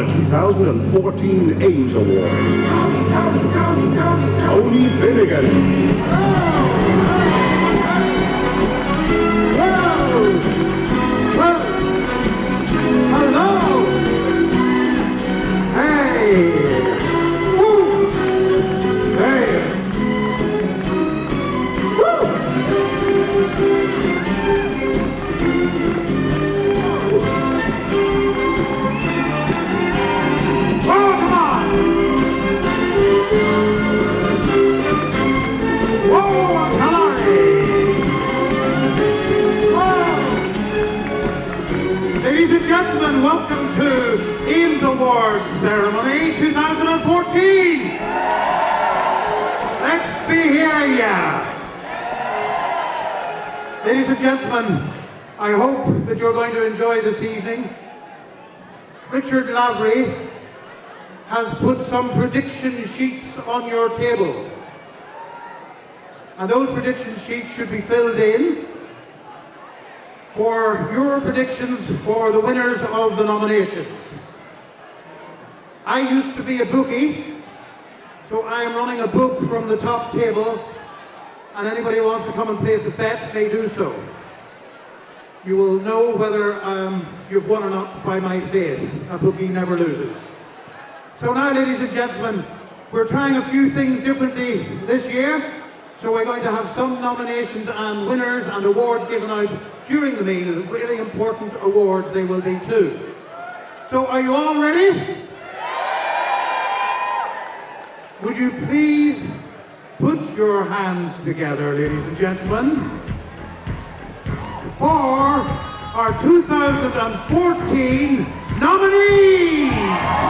2014 Ames Awards. Tony Finnegan. Ladies and gentlemen, welcome to Ames Awards Ceremony 2014. Let's be here, yeah. Ladies and gentlemen, I hope that you're going to enjoy this evening. Richard Lavery has put some prediction sheets on your table. And those prediction sheets should be filled in for your predictions for the winners of the nominations. I used to be a bookie, so I am running a book from the top table, and anybody who wants to come and place a bet may do so. You will know whether you've won or not by my face. A bookie never loses. So now, ladies and gentlemen, we're trying a few things differently this year. So we're going to have some nominations and winners and awards given out during the meal. Really important awards they will be too. So are you all ready? Would you please put your hands together, ladies and gentlemen, for our 2014 nominees!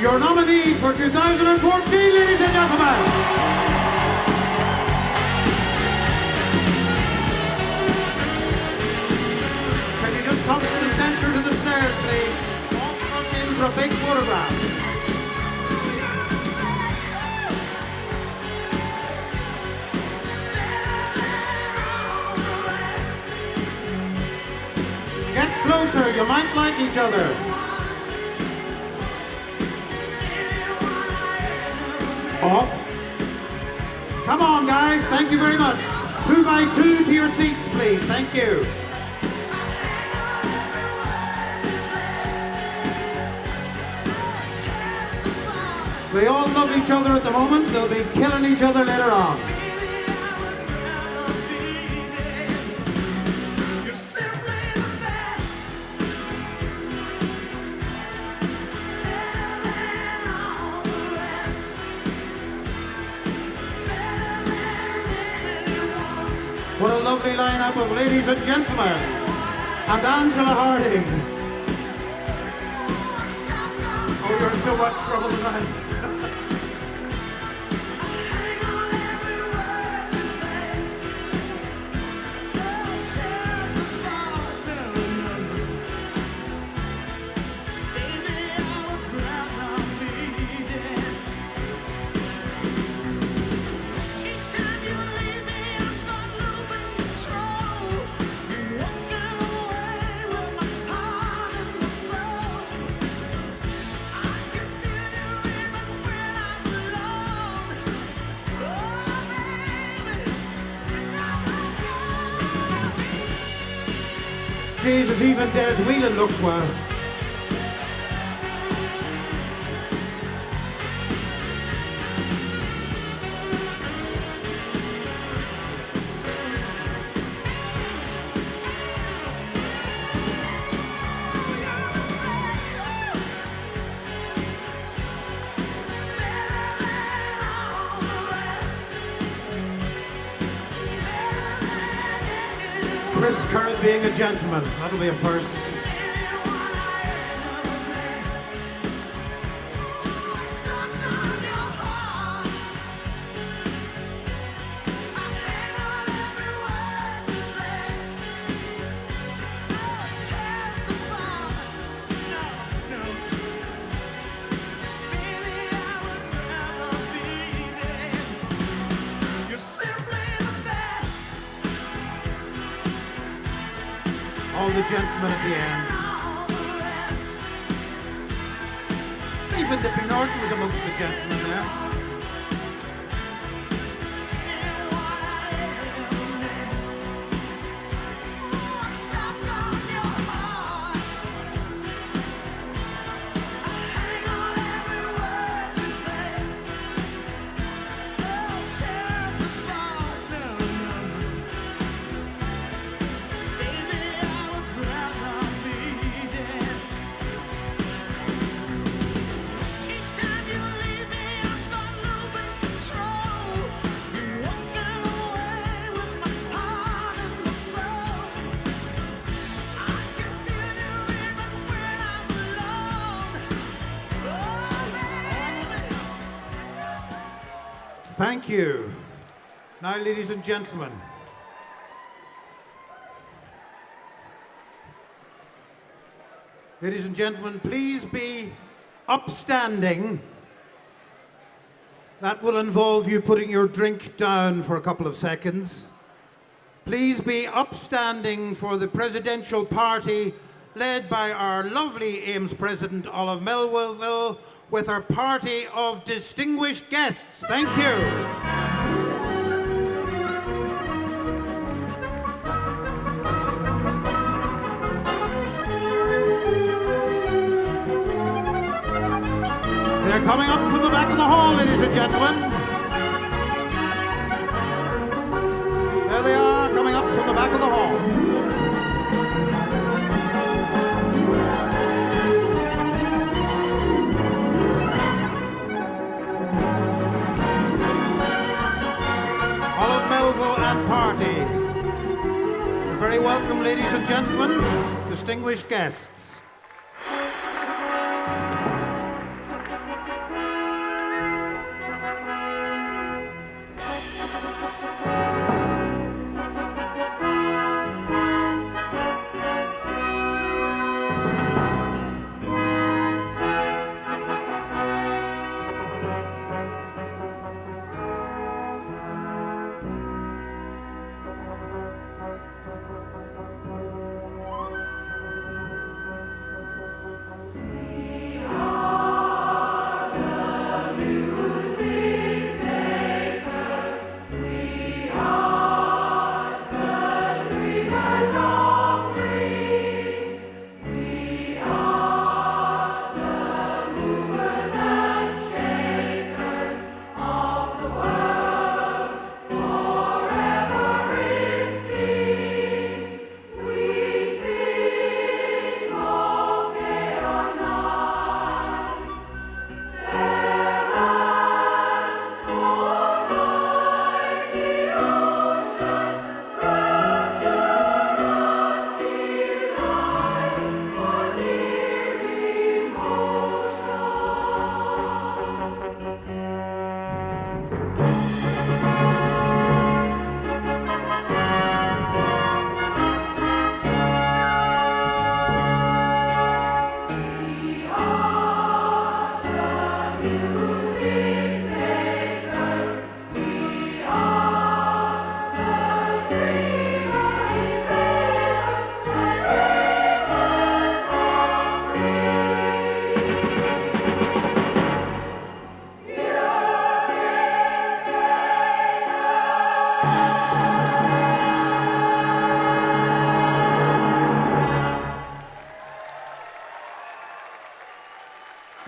Your nominees for 2014, ladies and gentlemen. Can you just come to the center to the stairs, please? All front in for a big photograph. Get closer, you might like each other. Off. Come on, guys. Thank you very much. 2 by 2 to your seats, please. Thank you. They all love each other at the moment. They'll be killing each other later on. What a lovely lineup of ladies and gentlemen. And Angela Harding. Oh, you're in so much trouble tonight. Jesus, even Des Whelan looks well. Chris Curran being a gentleman. That'll be a first. All the gentlemen at the end. Even Dippy Norton was amongst the gentlemen there. Thank you. Now, ladies and gentlemen, please be upstanding. That will involve you putting your drink down for a couple of seconds. Please be upstanding for the presidential party led by our lovely Ames President Olive Melville, with our party of distinguished guests. Thank you. They're coming up from the back of the hall, ladies and gentlemen. There they are, coming up from the back of the hall. And party. You're very welcome, ladies and gentlemen, distinguished guests.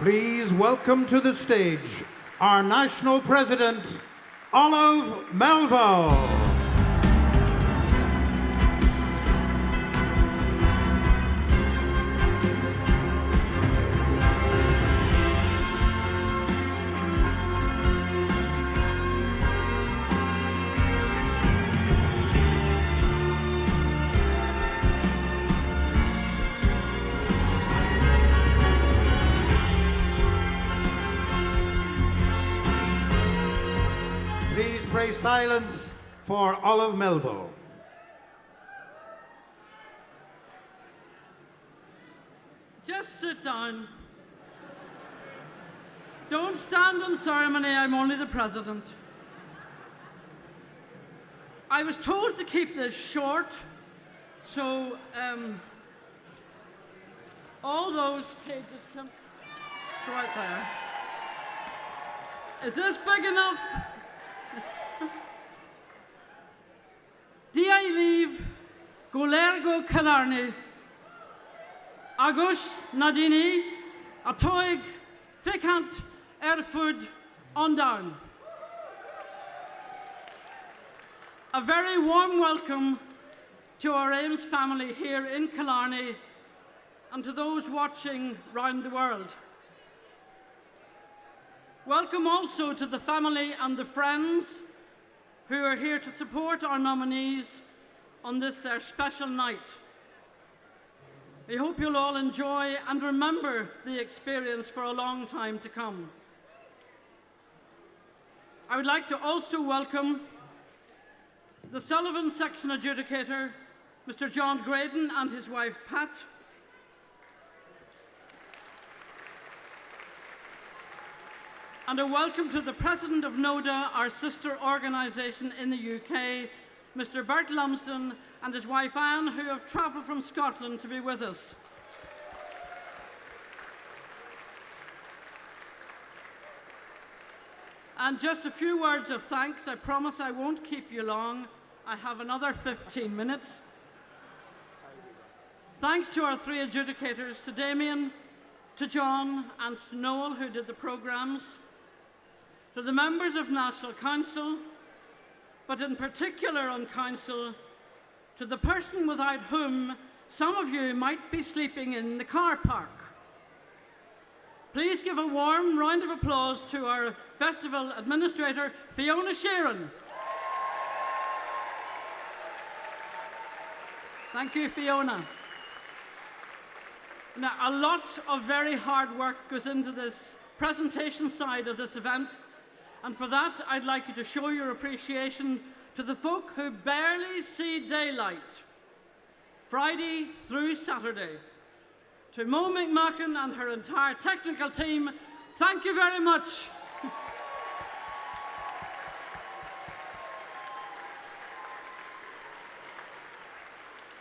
Please welcome to the stage our national president, Olive Melville. Please pray silence for Olive Melville. Just sit down. Don't stand on ceremony, I'm only the president. I was told to keep this short, so all those pages come right there. Is this big enough? Dia leave Golergo Killarney, Agus Nadini, Atoig, Ficant, Erford, Ondown. A very warm welcome to our Ames family here in Killarney and to those watching round the world. Welcome also to the family and the friends who are here to support our nominees on this their special night. I hope you'll all enjoy and remember the experience for a long time to come. I would like to also welcome the Sullivan Section Adjudicator, Mr. John Graydon, and his wife Pat. And a welcome to the President of NODA, our sister organisation in the UK, Mr. Bert Lumsden, and his wife Anne, who have travelled from Scotland to be with us. And just a few words of thanks. I promise I won't keep you long. I have another 15 minutes. Thanks to our three adjudicators, to Damien, to John, and to Noel, who did the programmes, to the members of National Council, but in particular on Council, to the person without whom some of you might be sleeping in the car park. Please give a warm round of applause to our festival administrator, Fiona Sheeran. Thank you, Fiona. Now, a lot of very hard work goes into this presentation side of this event, and for that, I'd like you to show your appreciation to the folk who barely see daylight, Friday through Saturday. To Mo McMacken and her entire technical team, thank you very much.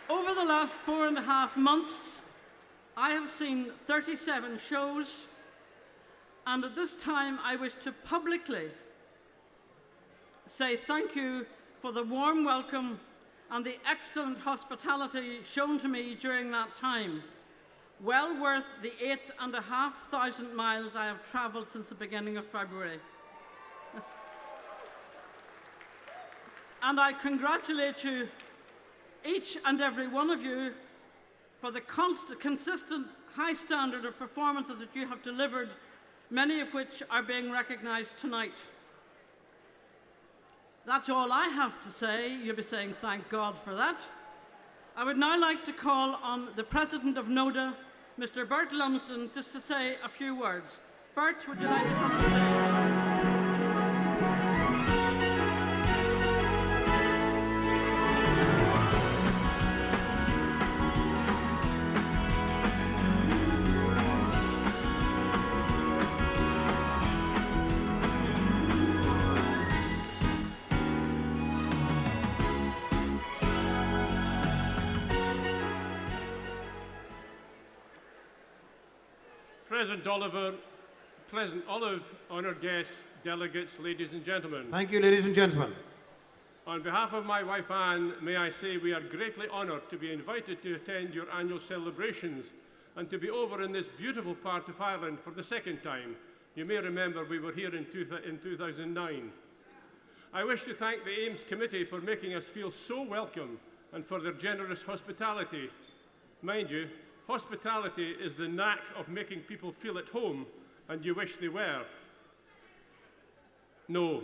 Over the last 4.5 months, I have seen 37 shows, and at this time I wish to publicly say thank you for the warm welcome and the excellent hospitality shown to me during that time. Well worth the 8,500 miles I have travelled since the beginning of February. And I congratulate you, each and every one of you, for the consistent high standard of performances that you have delivered, many of which are being recognised tonight. That's all I have to say. You'll be saying thank God for that. I would now like to call on the President of NODA, Mr. Bert Lumsden, just to say a few words. Bert, would you like to come to the stage? President Olive, honoured guests, delegates, ladies and gentlemen. Thank you, ladies and gentlemen. On behalf of my wife Anne, may I say we are greatly honoured to be invited to attend your annual celebrations and to be over in this beautiful part of Ireland for the second time. You may remember we were here in 2009. I wish to thank the Ames Committee for making us feel so welcome and for their generous hospitality. Mind you, hospitality is the knack of making people feel at home, and you wish they were. No.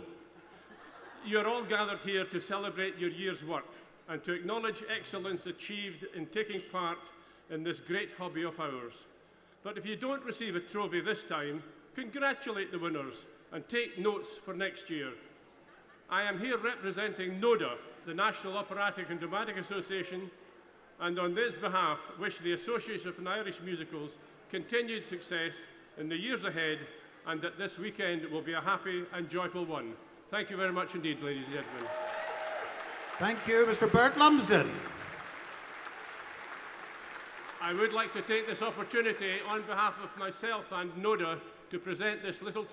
You're all gathered here to celebrate your year's work and to acknowledge excellence achieved in taking part in this great hobby of ours. But if you don't receive a trophy this time, congratulate the winners and take notes for next year. I am here representing NODA, the National Operatic and Dramatic Association, and on this behalf wish the Association of Irish Musicals continued success in the years ahead, and that this weekend will be a happy and joyful one. Thank you very much indeed, ladies and gentlemen. Thank you, Mr. Bert Lumsden. I would like to take this opportunity on behalf of myself and NODA to present this little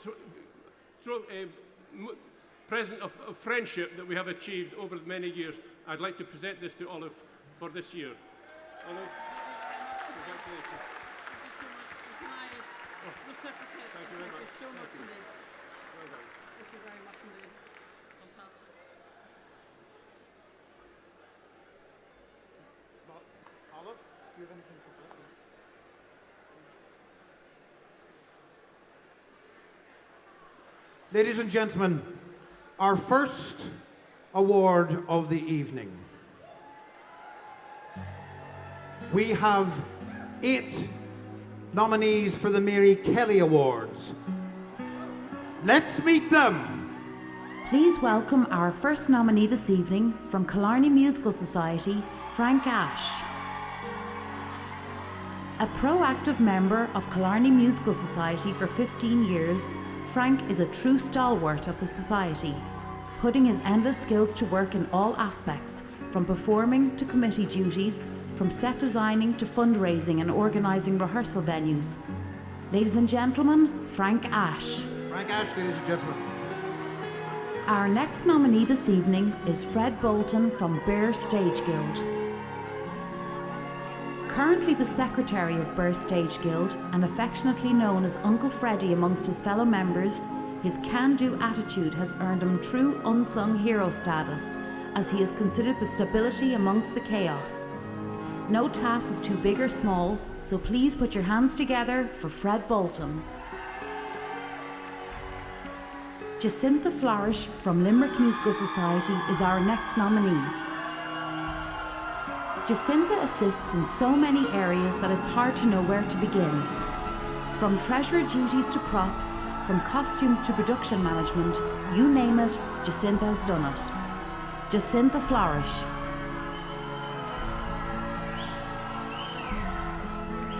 present of friendship that we have achieved over many years. I'd like to present this to Olive for this year. Olive, congratulations. Thank you very much. So much indeed. Well done. Thank you very much indeed. Fantastic. Olive, do you have anything for Bert? Ladies and gentlemen, our first award of the evening. We have 8 nominees for the Mary Kelly Awards. Let's meet them. Please welcome our first nominee this evening from Killarney Musical Society, Frank Ash. A proactive member of Killarney Musical Society for 15 years, Frank is a true stalwart of the society, putting his endless skills to work in all aspects, from performing to committee duties, from set designing to fundraising and organising rehearsal venues. Ladies and gentlemen, Frank Ash. Frank Ash, ladies and gentlemen. Our next nominee this evening is Fred Bolton from Birr Stage Guild. Currently the secretary of Birr Stage Guild and affectionately known as Uncle Freddie amongst his fellow members, his can-do attitude has earned him true unsung hero status, as he is considered the stability amongst the chaos. No task is too big or small, so please put your hands together for Fred Bolton. Jacintha Flourish from Limerick Musical Society is our next nominee. Jacintha assists in so many areas that it's hard to know where to begin. From treasurer duties to props, from costumes to production management, you name it, Jacintha has done it. Jacintha Flourish.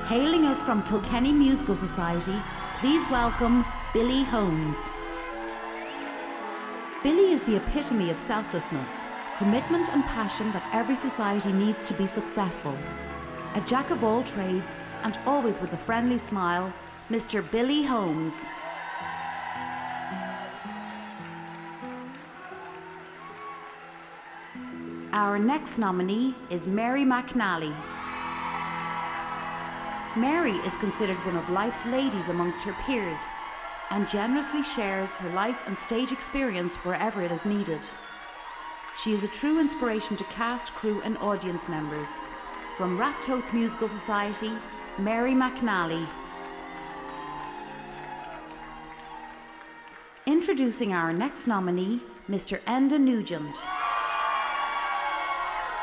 Hailing us from Kilkenny Musical Society, please welcome Billy Holmes. Billy is the epitome of selflessness, commitment and passion that every society needs to be successful. A jack of all trades and always with a friendly smile, Mr. Billy Holmes. Our next nominee is Mary McNally. Mary is considered one of life's ladies amongst her peers and generously shares her life and stage experience wherever it is needed. She is a true inspiration to cast, crew and audience members. From Rattoath Musical Society, Mary McNally. Introducing our next nominee, Mr. Enda Nugent.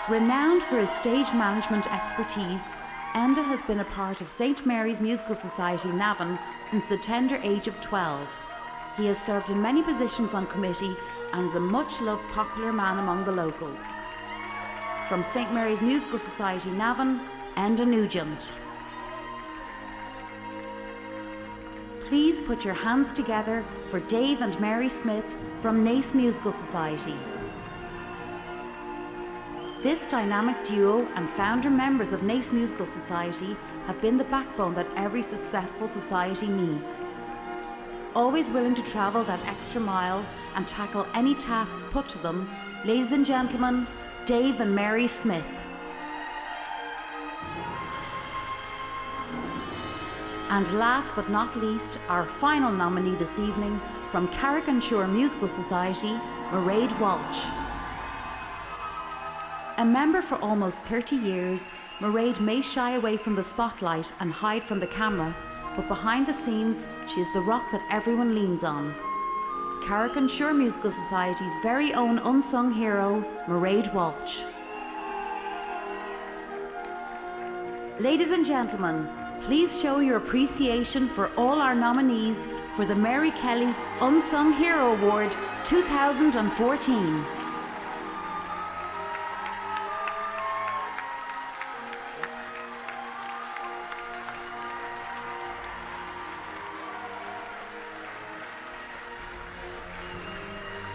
Renowned for his stage management expertise, Enda has been a part of St. Mary's Musical Society Navan since the tender age of 12. He has served in many positions on committee and is a much-loved popular man among the locals. From St. Mary's Musical Society Navan, Enda Nugent. Please put your hands together for Dave and Mary Smith from Nace Musical Society. This dynamic duo and founder members of Nace Musical Society have been the backbone that every successful society needs. Always willing to travel that extra mile and tackle any tasks put to them, ladies and gentlemen, Dave and Mary Smith. And last but not least, our final nominee this evening from Carrick-on-Shore Musical Society, Mairead Walsh. A member for almost 30 years, Mairead may shy away from the spotlight and hide from the camera, but behind the scenes, she is the rock that everyone leans on. Carrick-on-Shore Musical Society's very own unsung hero, Mairead Walsh. Ladies and gentlemen, please show your appreciation for all our nominees for the Mary Kelly Unsung Hero Award 2014.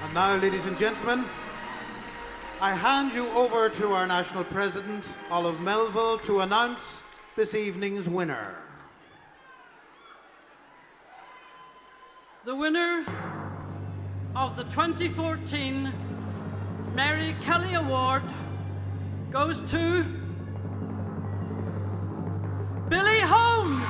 And now, ladies and gentlemen, I hand you over to our National President, Olive Melville, to announce this evening's winner. The winner of the 2014 Mary Kelly Award goes to Billy Holmes.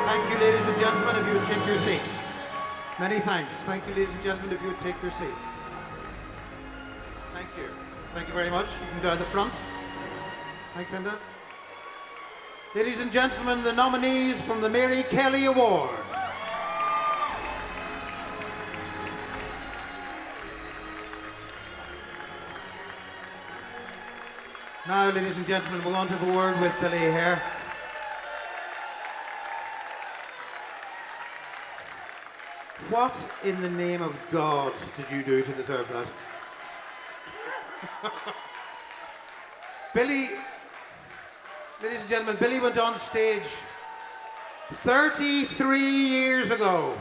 Thank you, ladies and gentlemen, if you would take your seats. Many thanks. Thank you, ladies and gentlemen, if you would take your seats. Thank you. Thank you very much. You can go down the front. Thanks, Enda. Ladies and gentlemen, the nominees from the Mary Kelly Award. Now, ladies and gentlemen, we're going to have a word with Billy here. What in the name of God did you do to deserve that? Billy, ladies and gentlemen, Billy went on stage 33 years ago.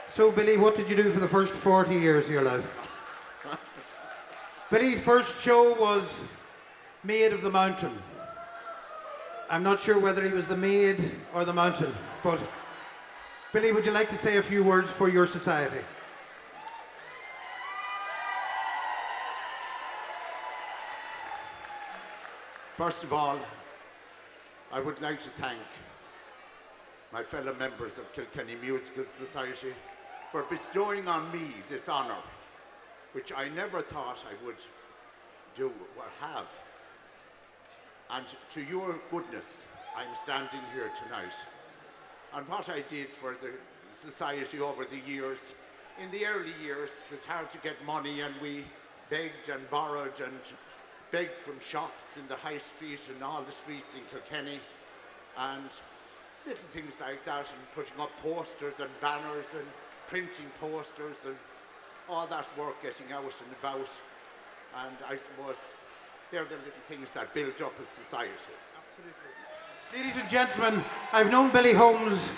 So, Billy, what did you do for the first 40 years of your life? Billy's first show was Maid of the Mountain. I'm not sure whether he was the maid or the mountain, but Billy, would you like to say a few words for your society? First of all, I would like to thank my fellow members of Kilkenny Musical Society for bestowing on me this honour, which I never thought I would do or have. And to your goodness, I'm standing here tonight. And what I did for the society over the years, in the early years, it was hard to get money, and we begged and borrowed and begged from shops in the high street and all the streets in Kilkenny, and little things like that, and putting up posters and banners and printing posters and all that work getting out and about. And I suppose they're the little things that build up a society. Ladies and gentlemen, I've known Billy Holmes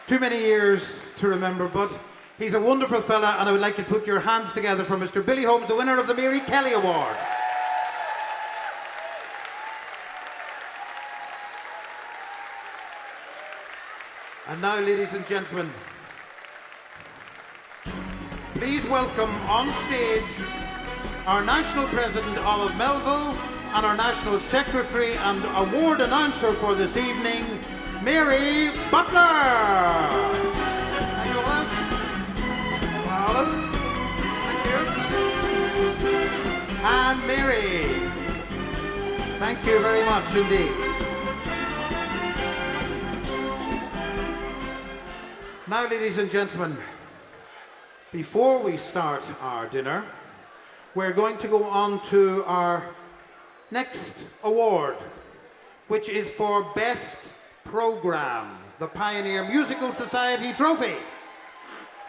too many years to remember, but he's a wonderful fella, and I would like to put your hands together for Mr. Billy Holmes, the winner of the Mary Kelly Award. And now, ladies and gentlemen, please welcome on stage our National President, Olive Melville, and our National Secretary and Award Announcer for this evening, Mary Butler. Thank you, Olive. Olive. Thank you. And Mary. Thank you very much indeed. Now, ladies and gentlemen, before we start our dinner, we're going to go on to our next award, which is for Best Programme, the Pioneer Musical Society Trophy.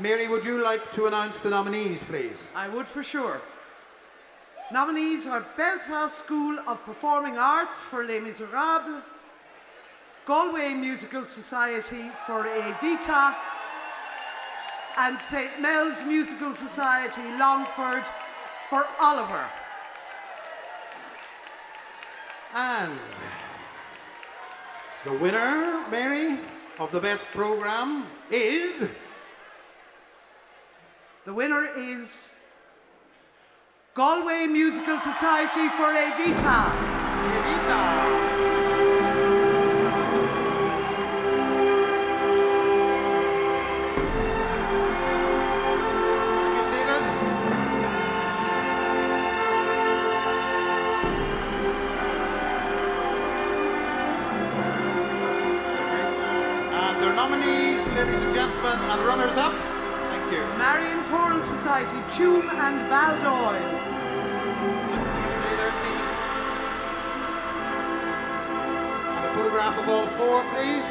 Mary, would you like to announce the nominees, please? I would, for sure. Nominees are Belfast School of Performing Arts for Les Miserables, Galway Musical Society for Evita, and St. Mel's Musical Society Longford for Oliver. And the winner, Mary, of the Best Programme is... The winner is Galway Musical Society for Evita. Evita. Nominees, ladies and gentlemen, and runners-up. Thank you. Marion Choral Society, Tuam and Baldoyle. You stay there, Stephen. And a photograph of all four, please.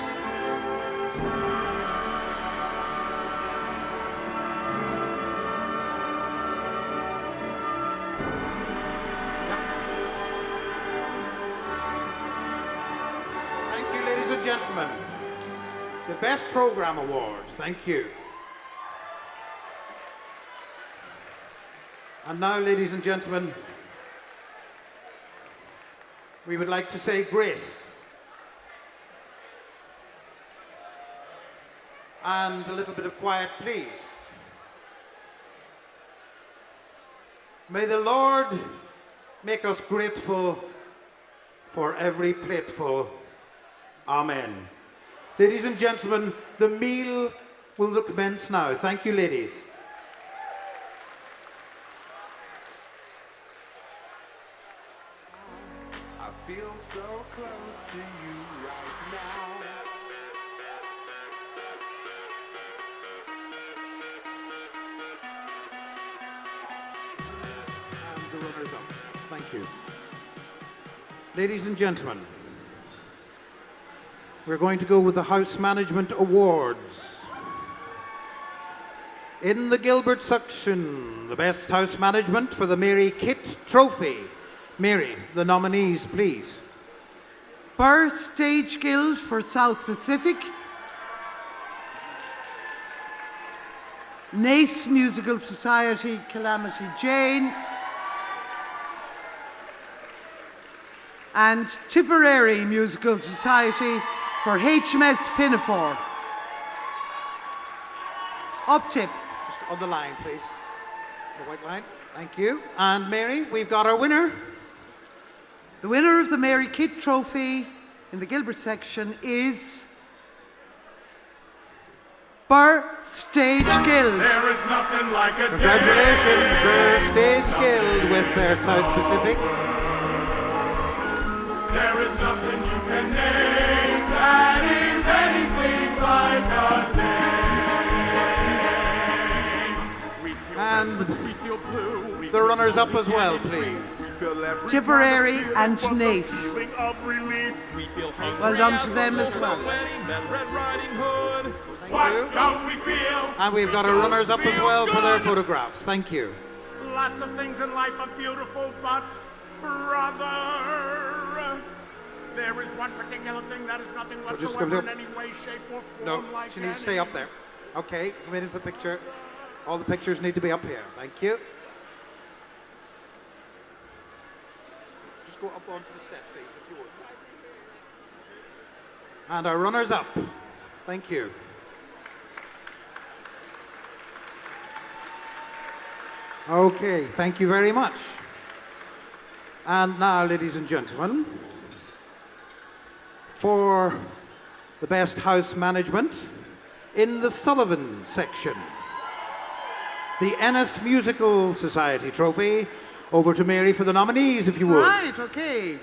Yep. Thank you, ladies and gentlemen. The Best Programme Award. Thank you. And now, ladies and gentlemen, we would like to say grace. And a little bit of quiet, please. May the Lord make us grateful for every plateful. Amen. Ladies and gentlemen, the meal will commence now. Thank you, ladies. I feel so close to you right now. And the runners-up. Thank you. Ladies and gentlemen, we're going to go with the House Management Awards. In the Gilbert section, the Best House Management for the Mary Kitt Trophy. Mary, the nominees, please. Burr Stage Guild for South Pacific, Nace Musical Society, Calamity Jane, and Tipperary Musical Society for HMS Pinafore. Up tip. Just on the line, please. The white line. Thank you. And Mary, we've got our winner. The winner of the Mary Kitt Trophy in the Gilbert section is Burr Stage Guild. There is nothing like a Congratulations, Burr Stage Guild with their South Pacific. There is nothing you can name that is anything like a name. We feel And restless, we feel blue. We the feel runners-up as lonely well, and please. Tipperary and Naas. feeling of relief. We feel hungry Well done to them as well. And Red Riding Hood. you. What don't we feel? And we've got our runners-up as well for their photographs. Thank you. Lots of things in life are beautiful, but brother, there is one particular thing that is nothing just whatsoever come in any way, shape, or No, form like she needs to any- stay up there. Okay, come into the picture. All the pictures need to be up here. Thank you. Just go up onto the step, please, if you would. And our runners-up. Thank you. Okay, thank you very much. And now, ladies and gentlemen, for the best house management in the Sullivan section, the Ennis Musical Society trophy. Over to Mary for the nominees, if you would. Right, okay.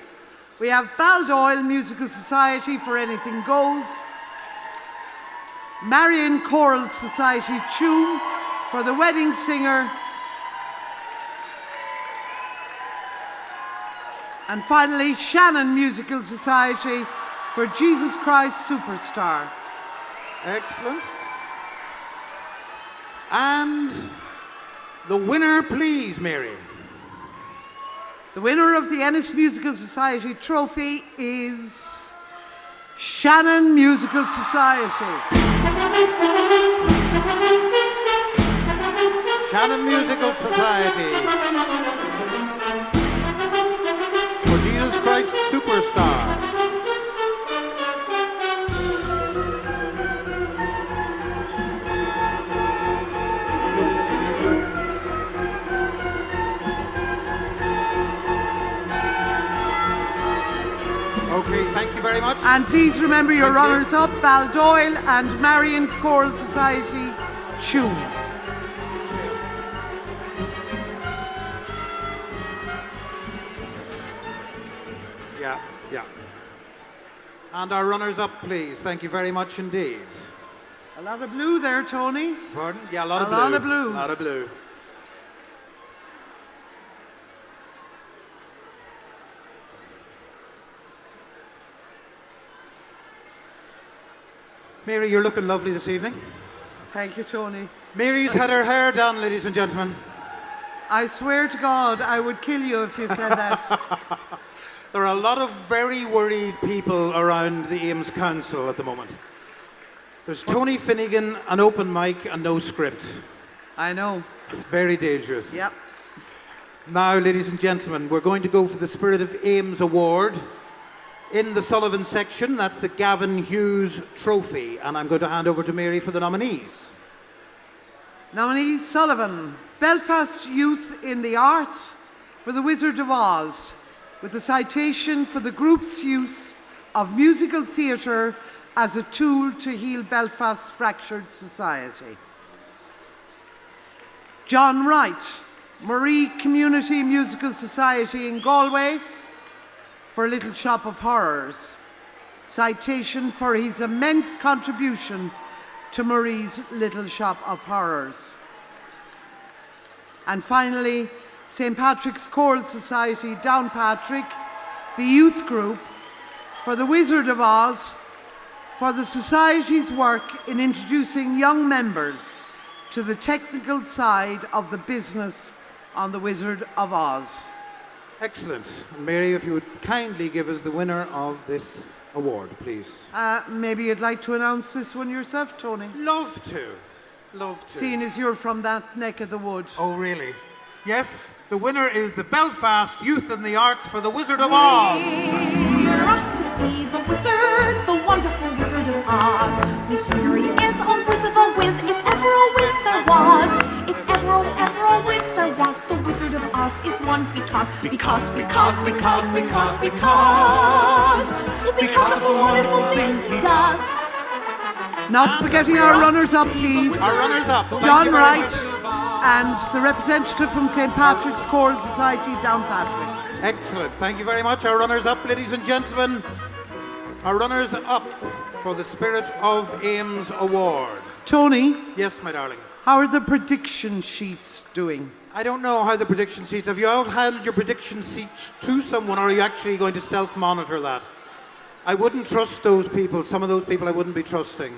We have Baldoyle Musical Society for Anything Goes. Marion Choral Society Tune for The Wedding Singer. And finally, Shannon Musical Society for Jesus Christ Superstar. Excellent. And the winner, please, Mary. The winner of the Ennis Musical Society trophy is Shannon Musical Society. Shannon Musical Society. For Jesus Christ Superstar. Okay, thank you very much. And please remember your runners-up, Baldoyle and Marion Choral Society Tune. Yeah, yeah. And our runners-up, please. Thank you very much indeed. A lot of blue there, Tony. Pardon? Yeah, a lot of A blue. lot of blue. A lot of blue. Mary, you're looking lovely this evening. Thank you, Tony. Mary's had her hair done, ladies and gentlemen. I swear to God, I would kill you if you said that. There are a lot of very worried people around the Ames Council at the moment. There's Tony Finnegan, an open mic, and no script. I know. Very dangerous. Yep. Now, ladies and gentlemen, we're going to go for the Spirit of Ames Award. In the Sullivan section, that's the Gavin Hughes Trophy. And I'm going to hand over to Mary for the nominees. Nominees Sullivan, Belfast Youth in the Arts for The Wizard of Oz, with a citation for the group's use of musical theatre as a tool to heal Belfast's fractured society. John Wright, Marie Community Musical Society in Galway for Little Shop of Horrors, citation for his immense contribution to Marie's Little Shop of Horrors. And finally, St. Patrick's Choral Society Downpatrick, the youth group, for The Wizard of Oz, for the Society's work in introducing young members to the technical side of the business on The Wizard of Oz. Excellent. And Mary, if you would kindly give us the winner of this award, please. Maybe you'd like to announce this one yourself, Tony? Love to. Love to. Seeing as you're from that neck of the wood. Oh, really? Yes, the winner is the Belfast Youth in the Arts for The Wizard of Oz. We're off to see the wizard, the wonderful Wizard of Oz. We hear he is a whiz of a whiz, if ever a whiz there was. If ever a whiz there was, the Wizard of Oz is one because of the wonderful things he does. Not forgetting our runners-up, please. Our runners-up. Thank John you very Wright much. and the representative from St. Patrick's Choral Society, Downpatrick. Excellent. Thank you very much. Our runners-up, ladies and gentlemen. Our runners-up for the Spirit of Ames Award. Tony, Yes, my darling. how are the prediction sheets doing? I don't know how the prediction sheets. Have you outhanded your prediction sheets to someone, or are you actually going to self-monitor that? I wouldn't trust those people. Some of those people I wouldn't be trusting.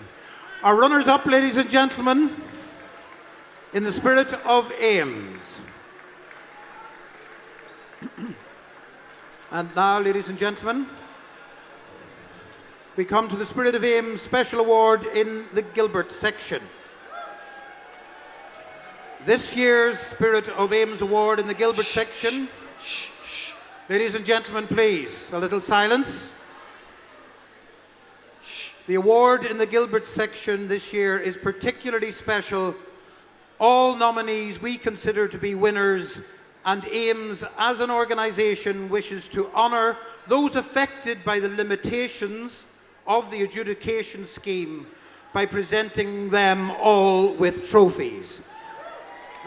Our runners-up, ladies and gentlemen, in the Spirit of Ames. And now, ladies and gentlemen, we come to the Spirit of Ames Special Award in the Gilbert section. This year's Spirit of Ames Award in the Gilbert section. Ladies and gentlemen, please, a little silence. The award in the Gilbert section this year is particularly special. All nominees we consider to be winners, and Ames as an organisation wishes to honour those affected by the limitations of the adjudication scheme by presenting them all with trophies.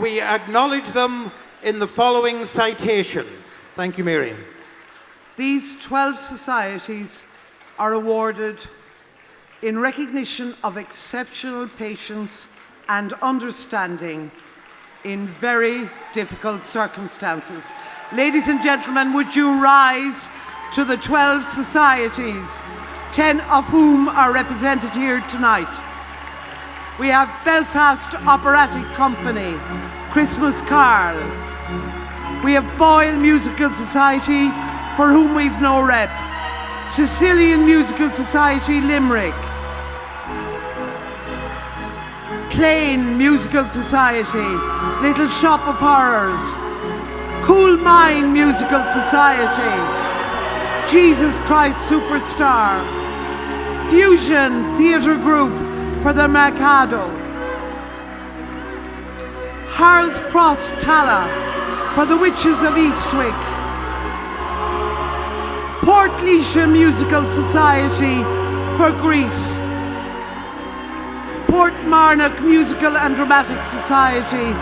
We acknowledge them in the following citation. Thank you, Mary. These 12 societies are awarded in recognition of exceptional patience and understanding in very difficult circumstances. Ladies and gentlemen, would you rise to the 12 societies, 10 of whom are represented here tonight. We have Belfast Operatic Company, Christmas Carol. We have Boyle Musical Society, for whom we've no rep. Sicilian Musical Society, Limerick. Clane Musical Society, Little Shop of Horrors. Cool Mine Musical Society, Jesus Christ Superstar. Fusion Theatre Group for the Mercado. Harles Cross Tala for the Witches of Eastwick. Portlaoise Musical Society for Greece. Portmarnock Musical and Dramatic Society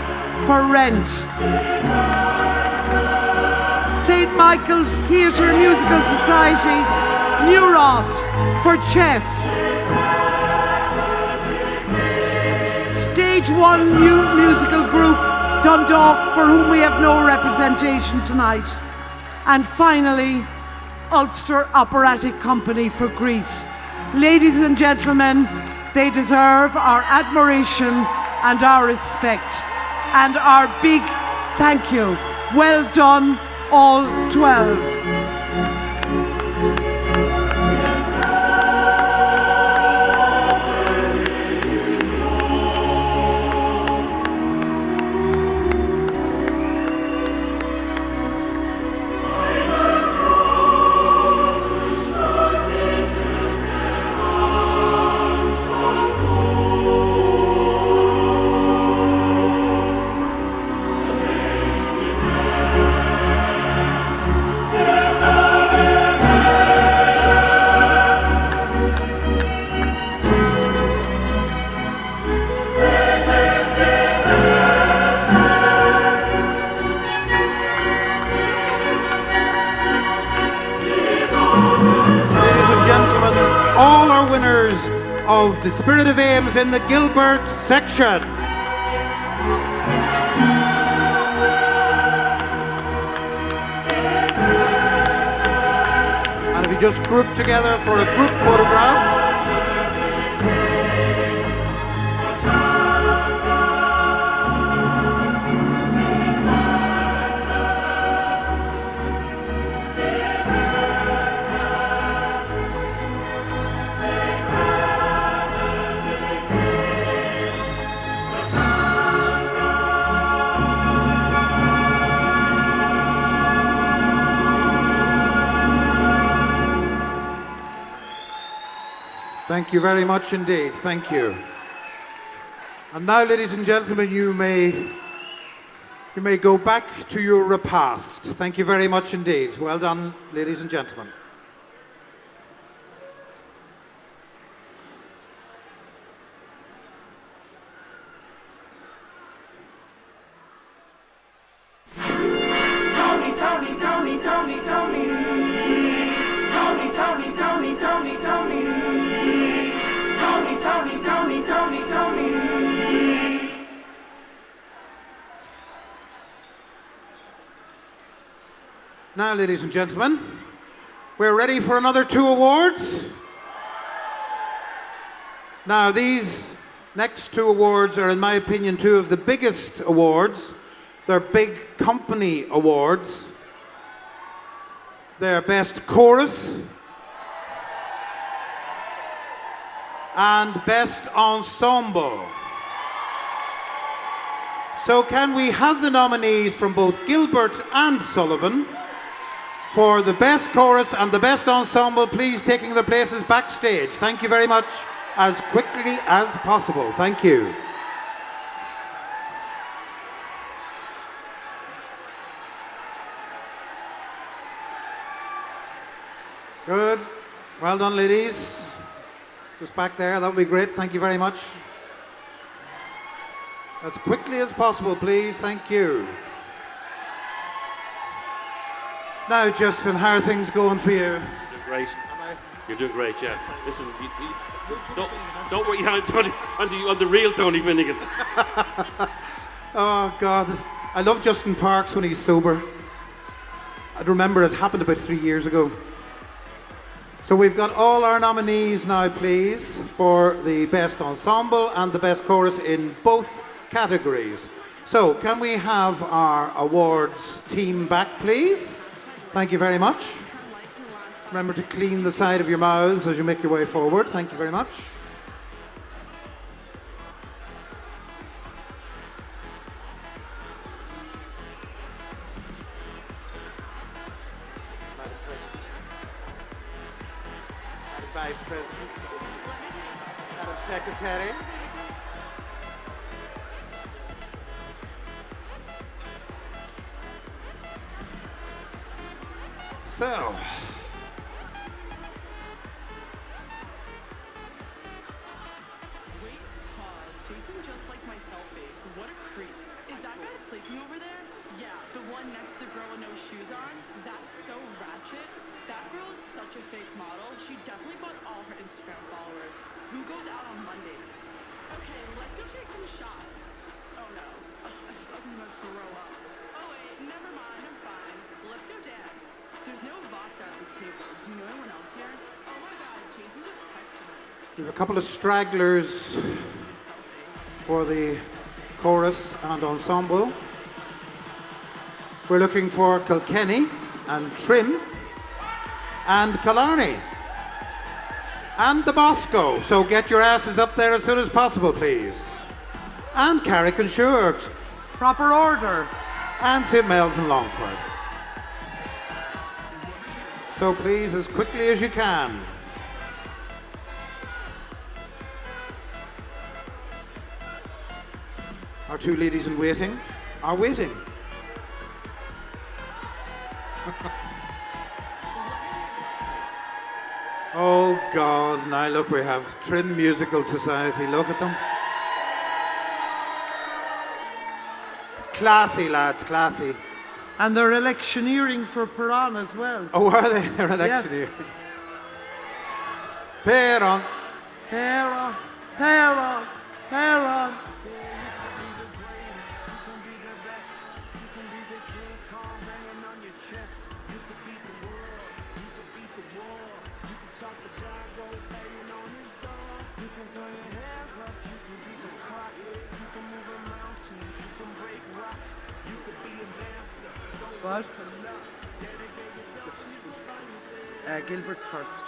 for Rent. St. Michael's Theatre Musical Society, New Ross for Chess. Stage 1 Musical Group, Dundalk, for whom we have no representation tonight. And finally, Ulster Operatic Company for Greece. Ladies and gentlemen, they deserve our admiration and our respect and our big thank you. Well done, all 12. Of the Spirit of Ames in the Gilbert section. And if you just group together for a group photograph. Thank you very much indeed. Thank you. And now, ladies and gentlemen, you may go back to your repast. Thank you very much indeed. Well done, ladies and gentlemen. Tony, Tony, Tony, Tony. Now, ladies and gentlemen, we're ready for another 2 awards. Now, these next 2 awards are, in my opinion, 2 of the biggest awards. They're big company awards. They're Best Chorus and Best Ensemble. So can we have the nominees from both Gilbert and Sullivan for the Best Chorus and the Best Ensemble, please taking their places backstage. Thank you very much, as quickly as possible. Thank you. Good. Well done, ladies. Just back there, that would be great. Thank you very much. As quickly as possible, please. Thank you. Now, Justin, how are things going for you? You're doing great. You're doing great, yeah. Listen, don't worry on the real Tony Finnegan. Oh, God. I love Justin Parks when he's sober. I remember it happened about 3 years ago. So we've got all our nominees now, please, for the Best Ensemble and the Best Chorus in both categories. So can we have our awards team back, please? Thank you very much. Remember to clean the side of your mouths as you make your way forward. Thank you very much. Vice President, Madam Secretary. So, Jason just like my selfie. What a creep. Is that guy sleeping over there? Yeah, the one next to the girl with no shoes on? That's so ratchet. That girl is such a fake model. She definitely bought all her Instagram followers. Who goes out on Mondays? Okay, let's go take some shots. Oh no. Ugh, I feel like I'm gonna throw up. Oh wait, never mind, I'm fine. Let's go dance. There's no vodka at this table. Do you know anyone else here? Oh my god, Jason just texted me. we have a couple of stragglers for the chorus and ensemble. We're looking for Kilkenny and Trim and Killarney and the Bosco. So get your asses up there as soon as possible, please. And Carrick and Shure. Proper order. And St. Mel's and Longford. So please, as quickly as you can. Our 2 ladies in waiting are waiting. Oh God, now look, we have Trim Musical Society, look at them. Classy lads, classy. And they're electioneering for Piran as well. Oh, are they? They're electioneering. Peron. Peron, Peron, Peron. What? Gilbert's first.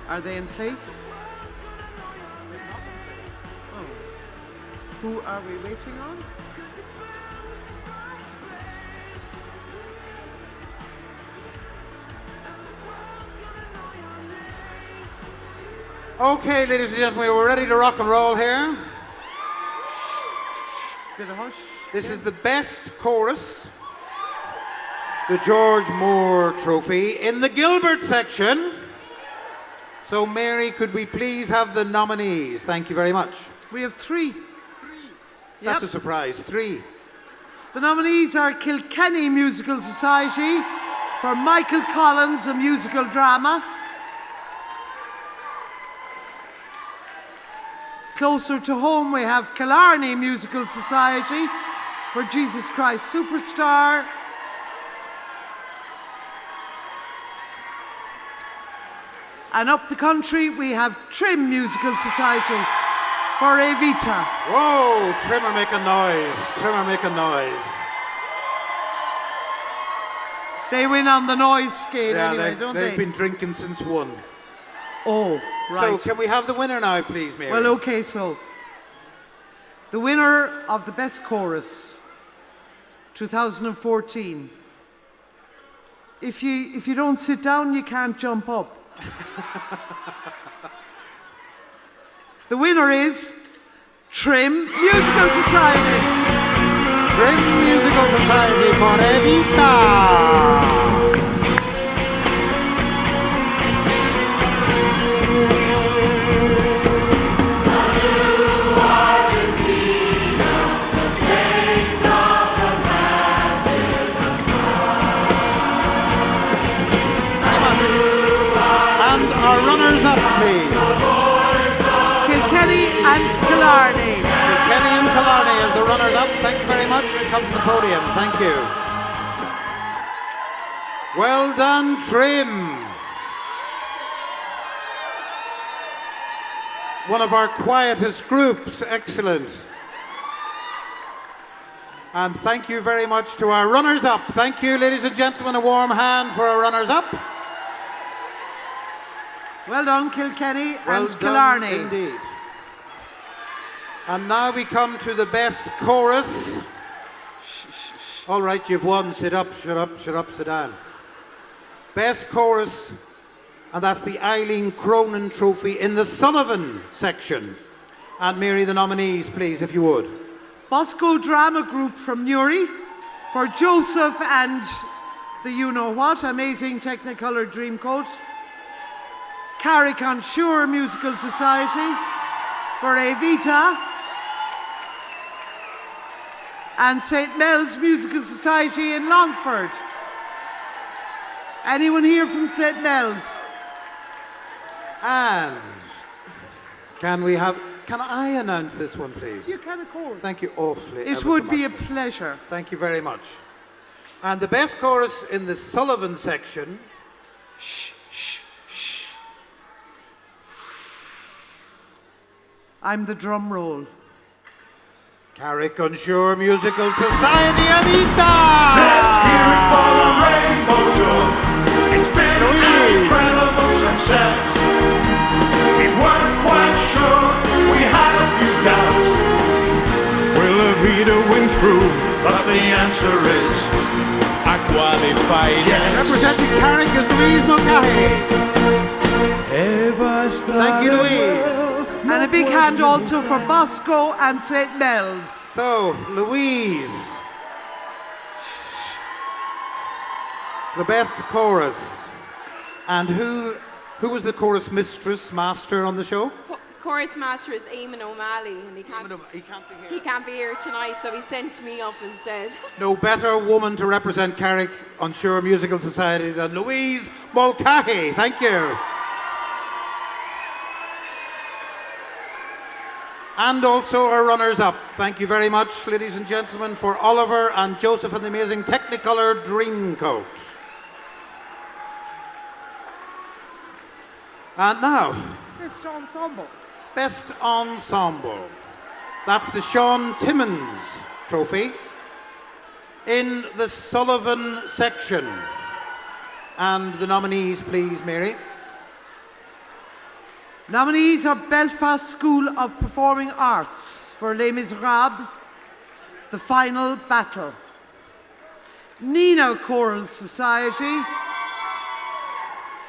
Are they in place? Oh. Who are we waiting on? Okay, ladies and gentlemen, we're ready to rock and roll here. Bit of hush. This is the best chorus, the George Moore Trophy, in the Gilbert section. So, Mary, could we please have the nominees? Thank you very much. We have 3. That's a surprise. 3. The nominees are Kilkenny Musical Society for Michael Collins, a musical drama. Closer to home, we have Killarney Musical Society for Jesus Christ Superstar. And up the country, we have Trim Musical Society for Evita. Whoa, Trimmer make a noise. Trimmer make a noise. They win on the noise scale Yeah, anyway, don't they've they? been drinking since 1. Oh, right. So can we have the winner now, please, Mary? Well, okay, so the winner of the Best Chorus 2014. If you don't sit down, you can't jump up. The winner is Trim Musical Society. Trim Musical Society for Evita. And our runners-up, please. Kilkenny and Killarney. Kilkenny and Killarney as the runners-up. Thank you very much for coming to the podium. Thank you. Well done, Trim. One of our quietest groups. Excellent. And thank you very much to our runners-up. Thank you, ladies and gentlemen. A warm hand for our runners-up. Well done, Kilkenny Well and Killarney. done indeed. And now we come to the best chorus. All right, you've won. Sit up, shut up, shut up, sit down. Best chorus, and that's the Eileen Cronin Trophy in the Sullivan section. And Mary, the nominees, please, if you would. Bosco Drama Group from Newry for Joseph and the you-know-what, Amazing Technicolor Dreamcoat. Carrick on Shore Musical Society for Evita. And St. Mel's Musical Society in Longford. Anyone here from St. Mel's? And can I announce this one, please? You can, of course. Thank you awfully. It ever so would be a much. pleasure. Thank you very much. And the best chorus in the Sullivan section. I'm the drum roll. Carrick on Shore Musical Society, Evita! Let's hear it for the Rainbow Show. It's been an incredible success. We weren't quite sure, we had a few doubts. Will Evita win through? But the answer is a qualified yes. Representing Carrick is Louise Mulcahy. Thank you, Louise. And a big hand also for Bosco and St. Mel's. So, Louise. The best chorus. And who was the chorus master on the show? Chorus master is Eamon O'Malley, and he can't be here tonight, so he sent me up instead. No better woman to represent Carrick on Shore Musical Society than Louise Mulcahy. Thank you. And also our runners-up. Thank you very much, ladies and gentlemen, for Oliver and Joseph and the Amazing Technicolor Dreamcoat. And now, Best ensemble. Best Ensemble. That's the Sean Timmins Trophy in the Sullivan section. And the nominees, please, Mary. Nominees are Belfast School of Performing Arts for Les Miserables, The Final Battle. Nina Choral Society,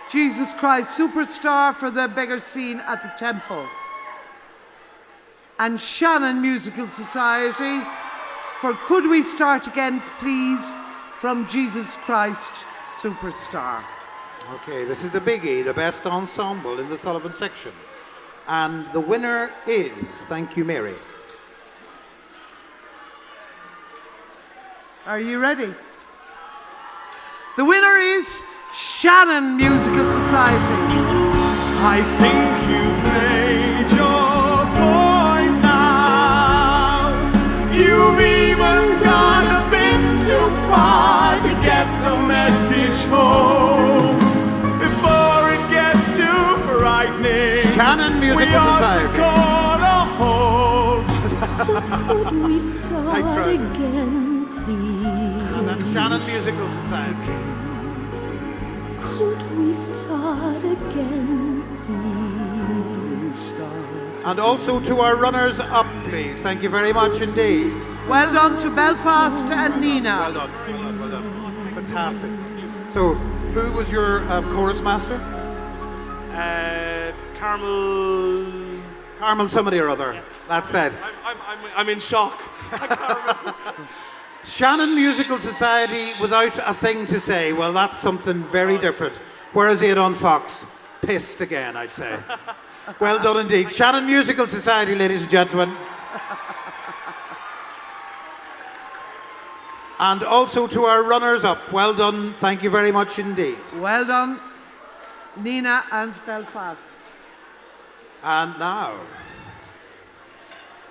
Jesus Christ Superstar for The Beggar Scene at the Temple. And Shannon Musical Society for Could We Start Again Please from Jesus Christ Superstar. Okay, this is a biggie, the best ensemble in the Sullivan section. And the winner is, thank you, Mary. Are you ready? The winner is Shannon Musical Society. I think you've made your point now. You've even got Shannon Musical Society. So could we start again, please? And that's Shannon Musical Society. Could we start again, please? And also to our runners-up, please. Thank you very much indeed. Well done to Belfast and Nina. Well done, well done, well done. Fantastic. So, who was your chorus master? Carmel somebody or other. Yes. That's that. I'm in shock. Shannon Musical Society without a thing to say. Well, that's something very different. Whereas Aidan Fox, pissed again, I'd say. Well done indeed. Shannon Musical Society, ladies and gentlemen. And also to our runners-up. Well done. Thank you very much indeed. Well done, Nina and Belfast. And now,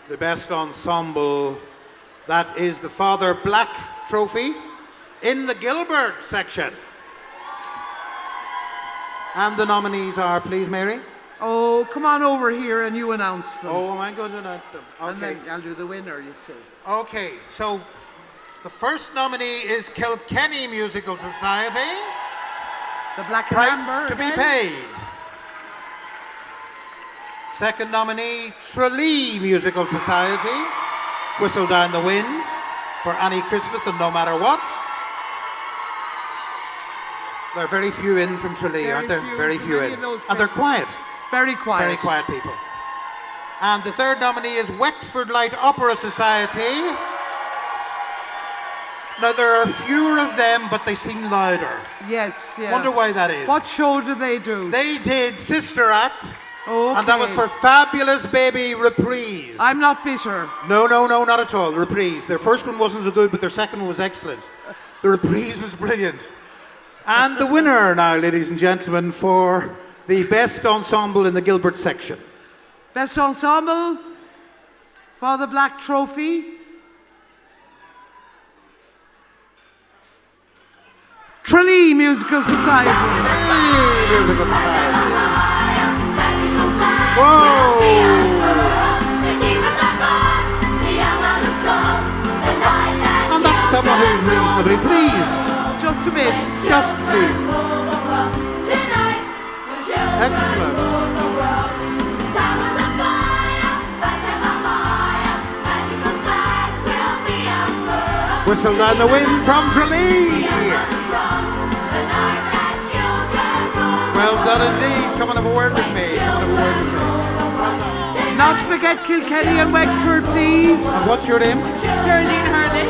the best ensemble, that is the Father Black Trophy in the Gilbert section. And the nominees are, please, Mary. Oh, come on over here and you announce them. Oh, am I going to announce them? And Okay. then I'll do the winner, you see. Okay, so the first nominee is Kilkenny Musical Society. The Black and Price Amber. to be again. paid. Second nominee, Tralee Musical Society. Whistle Down the Wind for Any Christmas and No Matter What. There are very few in from Tralee, aren't there? Very few many in. of those And they're quiet. Very quiet. Very quiet people. And the third nominee is Wexford Light Opera Society. Now, there are fewer of them, but they seem louder. Yes, yeah. Wonder why that is. What show do they do? They did Sister Act, Okay. and that was for Fabulous Baby Reprise. I'm not bitter. No, not at all. Reprise. Their first one wasn't so good, but their second one was excellent. The reprise was brilliant. And the winner now, ladies and gentlemen, for the best ensemble in the Gilbert section. Best ensemble for the Black Trophy. Tralee Musical Society. Tralee Musical Society. Whoa! And that's someone who's reasonably pleased. Just a bit. Just pleased. Excellent. Whistle Down the Wind from Tralee. Well done indeed. Come and have a word with me. Come and have a word with me. Not to forget Kilkenny and Wexford, please. And what's your name? Geraldine Hurley.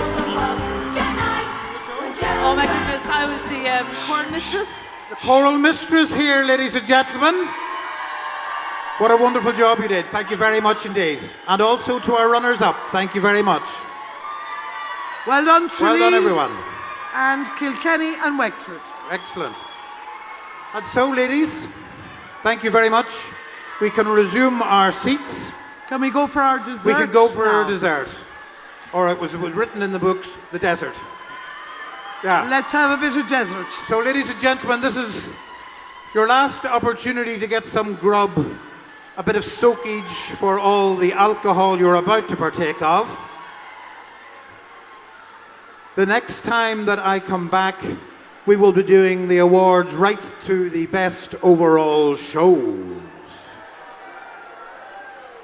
Oh my goodness, I was the choral mistress. The choral mistress here, ladies and gentlemen. What a wonderful job you did. Thank you very much indeed. And also to our runners-up, thank you very much. Well done, Tralee. Well done, everyone. And Kilkenny and Wexford. Excellent. And so, ladies, thank you very much. We can resume our seats. Can we go for our dessert? We can go for now? our dessert. Or it was written in the books, the desert. Yeah. Let's have a bit of desert. So, ladies and gentlemen, this is your last opportunity to get some grub, a bit of soakage for all the alcohol you're about to partake of. The next time that I come back, we will be doing the awards right to the best overall shows.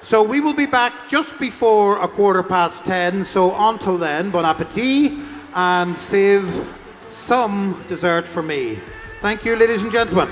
So we will be back just before 10:15. So until then, bon appetit, and save some dessert for me. Thank you, ladies and gentlemen.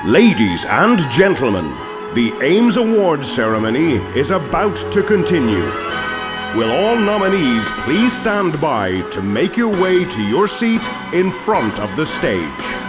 Ladies and gentlemen, the Ames Awards ceremony is about to continue. Will all nominees please stand by to make your way to your seat in front of the stage?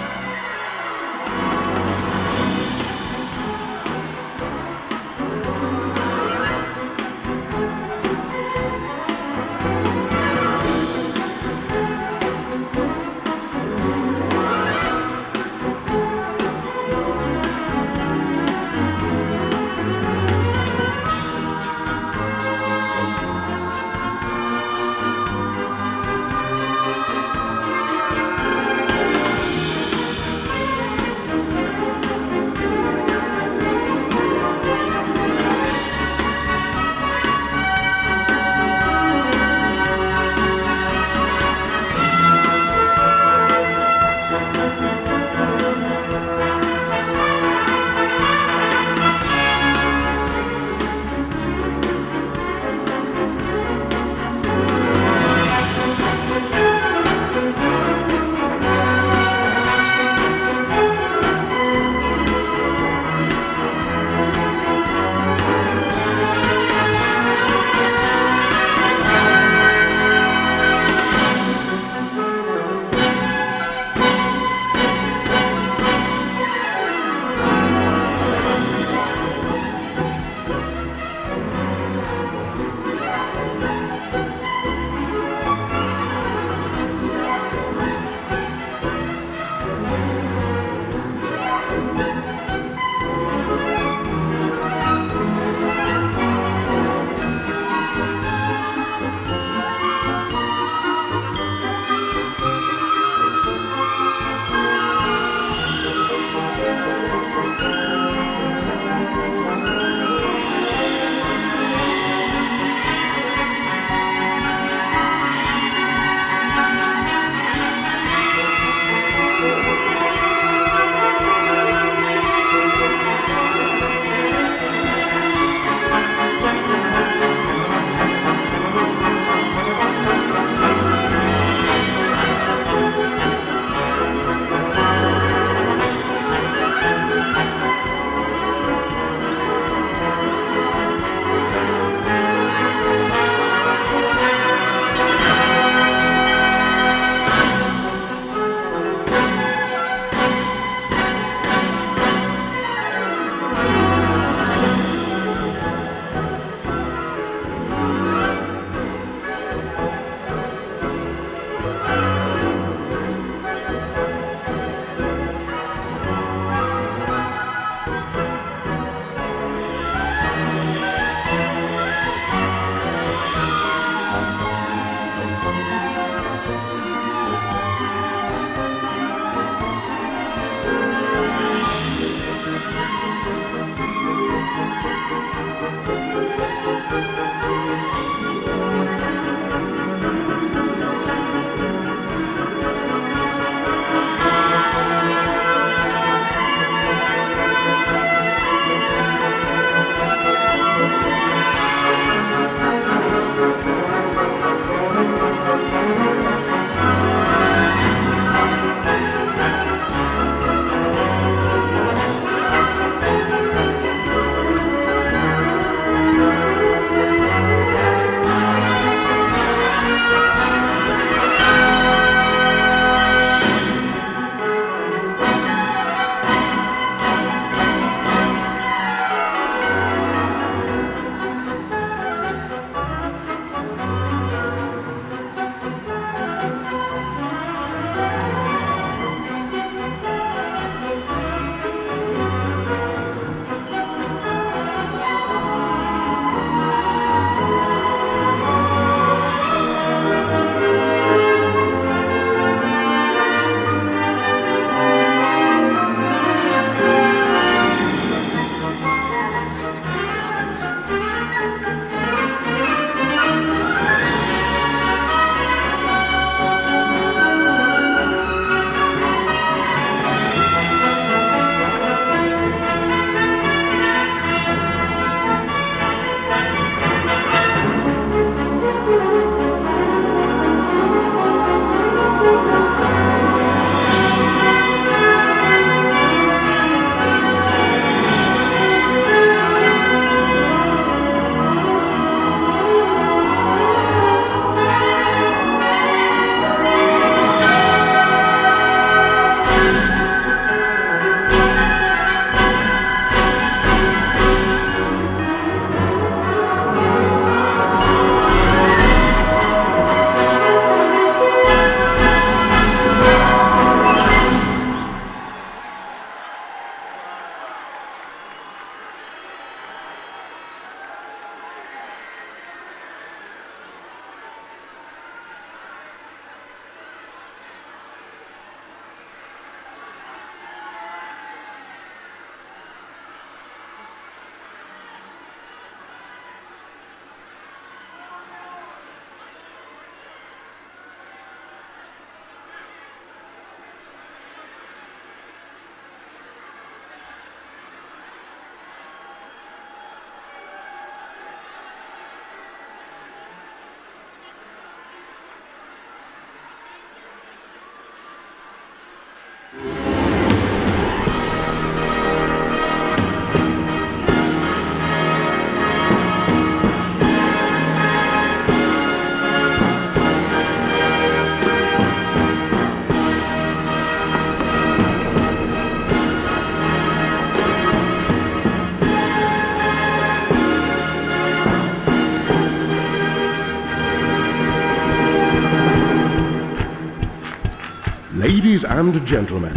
Ladies and gentlemen,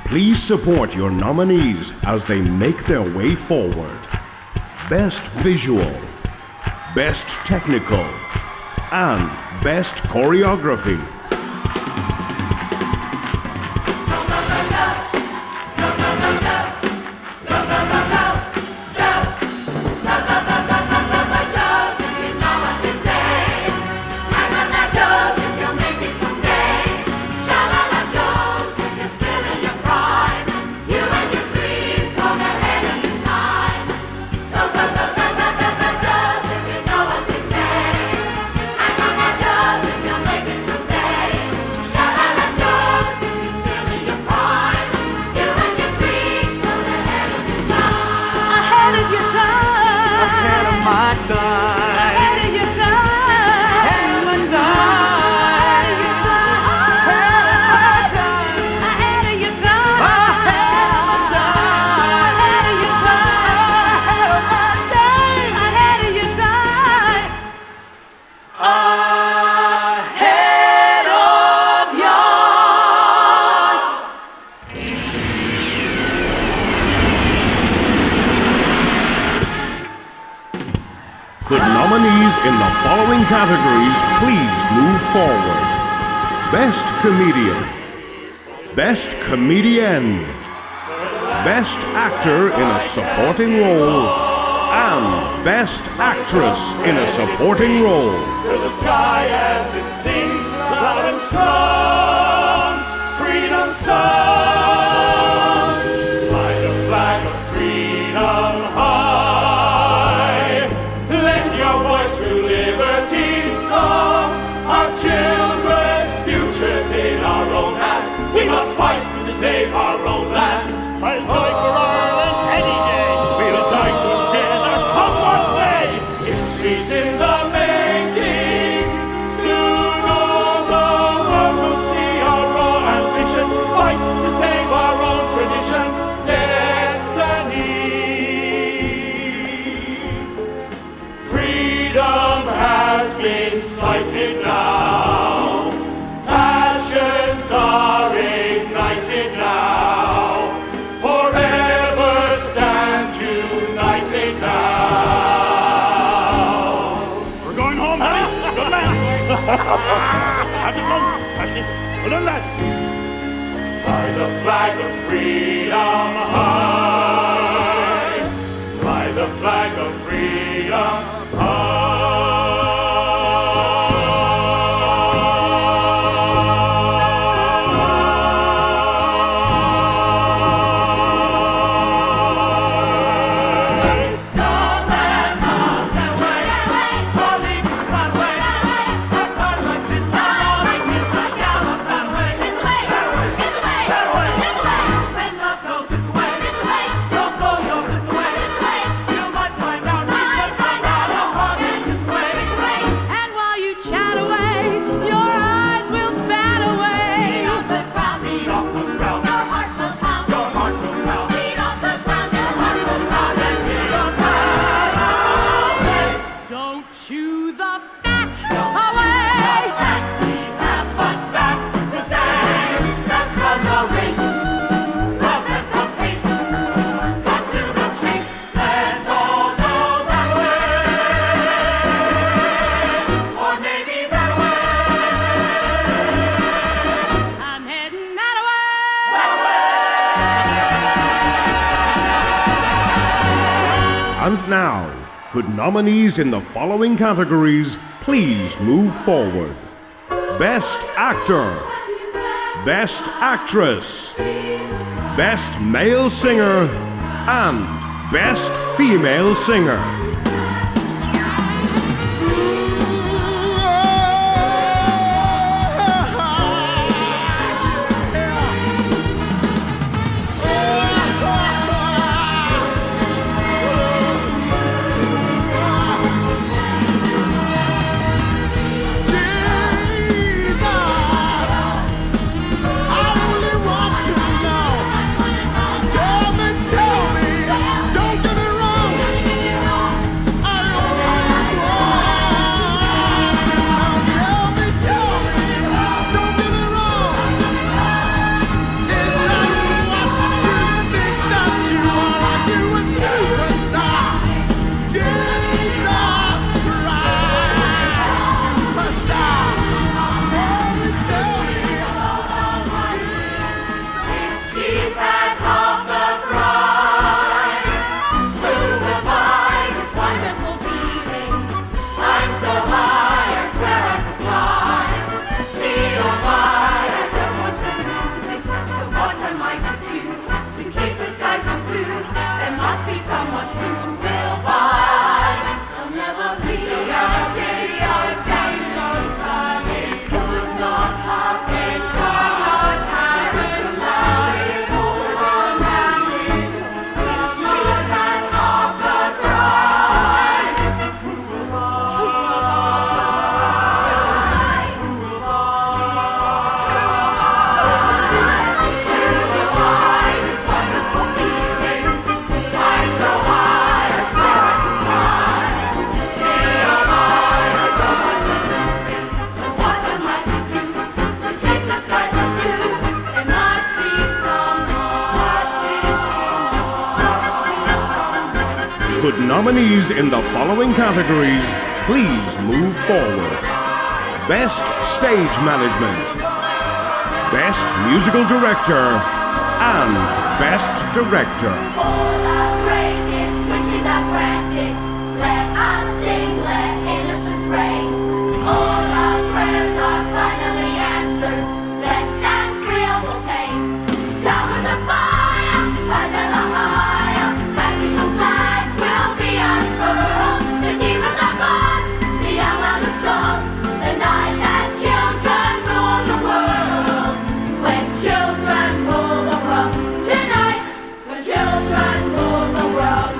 please support your nominees as they make their way forward. Best Visual, Best Technical, and Best Choreography. Categories, please move forward. Best Comedian, Best Comedian, Best Actor in a Supporting Role, and Best Actress in a Supporting Role. To the sky as it sings, loud and strong, freedom song. Fly the flag of freedom high. Lend your voice to liberty's song. Our children's futures in our own hands. We must fight to save our own lands. I'll fight for Ireland any day. We'll die together, come what may. History's in the making. Soon all the world will see our own ambition. Fight to save our own traditions. Destiny. Freedom has been sighted now. Passions are ignited now. Forever stand united now. We're going home, Harry. Good man. That's it, come. That's it. Well done, lads. Fly the flag of freedom high. Fly the flag of freedom high. And now, could nominees in the following categories please move forward? Best Actor, Best Actress, Best Male Singer, and Best Female Singer. could nominees in the following categories please move forward? Best Stage Management, Best Musical Director, and Best Director. All our greatest wishes are granted. Let us sing, let innocence reign. All our prayers are finally answered. Let's stand free of all pain. Towers of fire, rise ever higher. Magical flags will be unfurled. The demons are gone, the young and the strong. The night that children rule the world. When children rule the world. Tonight, when children rule the world.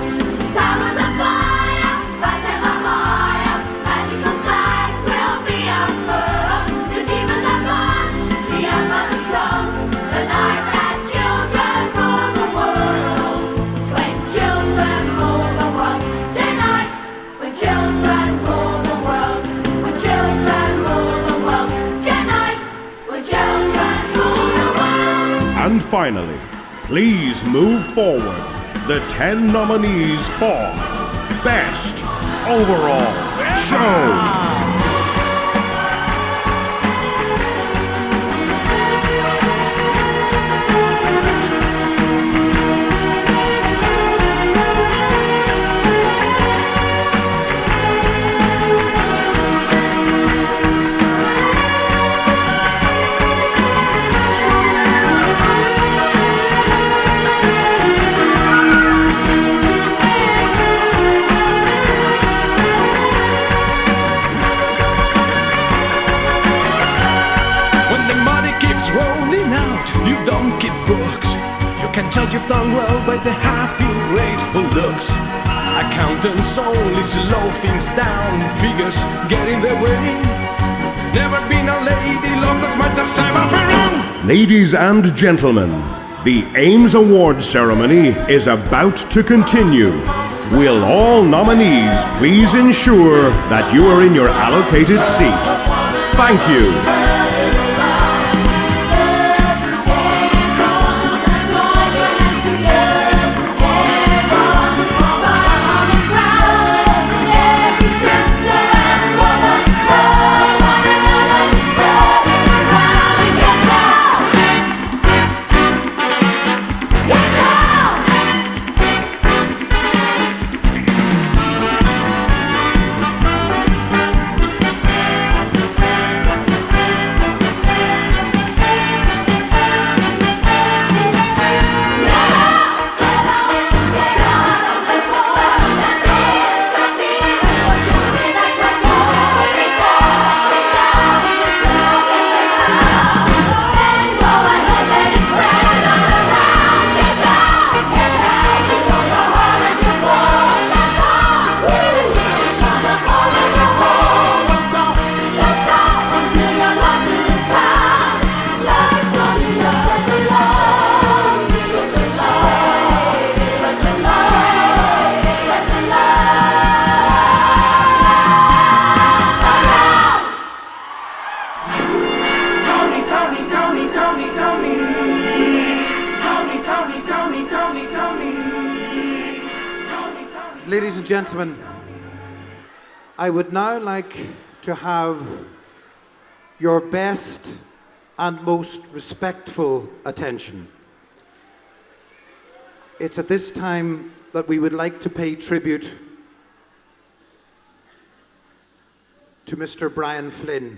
Towers of fire, rise ever higher. Magical flags will be unfurled. The demons are gone, the young and the strong. The night that children rule the world. When children rule the world. Tonight, when children rule the world. When children rule the world. Tonight, when children rule the world. And finally, please move forward the 10 nominees for Best Overall Show. When the money keeps rolling out, you don't get books. You can tell you've done well by the happy, grateful looks. Accountants only slow things down, figures get in their way. Never been a lady, loved as much as I've ever known. Ladies and gentlemen, the Ames Awards ceremony is about to continue. Will all nominees please ensure that you are in your allocated seat? Thank you. Ladies and gentlemen, I would now like to have your best and most respectful attention. It's at this time that we would like to pay tribute to Mr. Brian Flynn.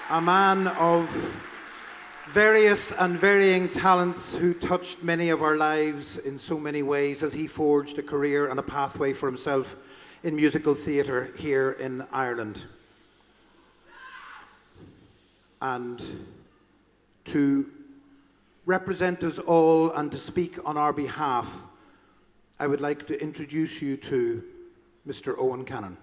A man of various and varying talents who touched many of our lives in so many ways as he forged a career and a pathway for himself in musical theatre here in Ireland. And to represent us all and to speak on our behalf, I would like to introduce you to Mr. Owen Cannon.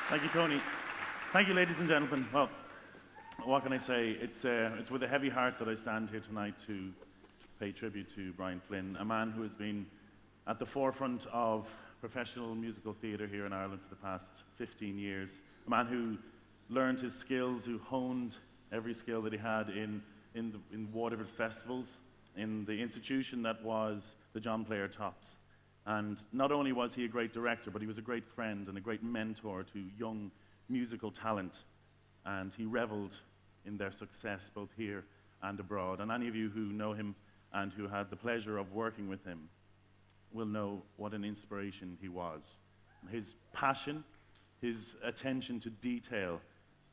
Thank you, Tony. Thank you, ladies and gentlemen. Well, what can I say? It's with a heavy heart that I stand here tonight to pay tribute to Brian Flynn, a man who has been at the forefront of professional musical theatre here in Ireland for the past 15 years. A man who learned his skills, who honed every skill that he had in Waterford festivals, in the institution that was the John Player Tops. And not only was he a great director, but he was a great friend and a great mentor to young musical talent. And he reveled in their success both here and abroad. And any of you who know him and who had the pleasure of working with him will know what an inspiration he was. His passion, his attention to detail,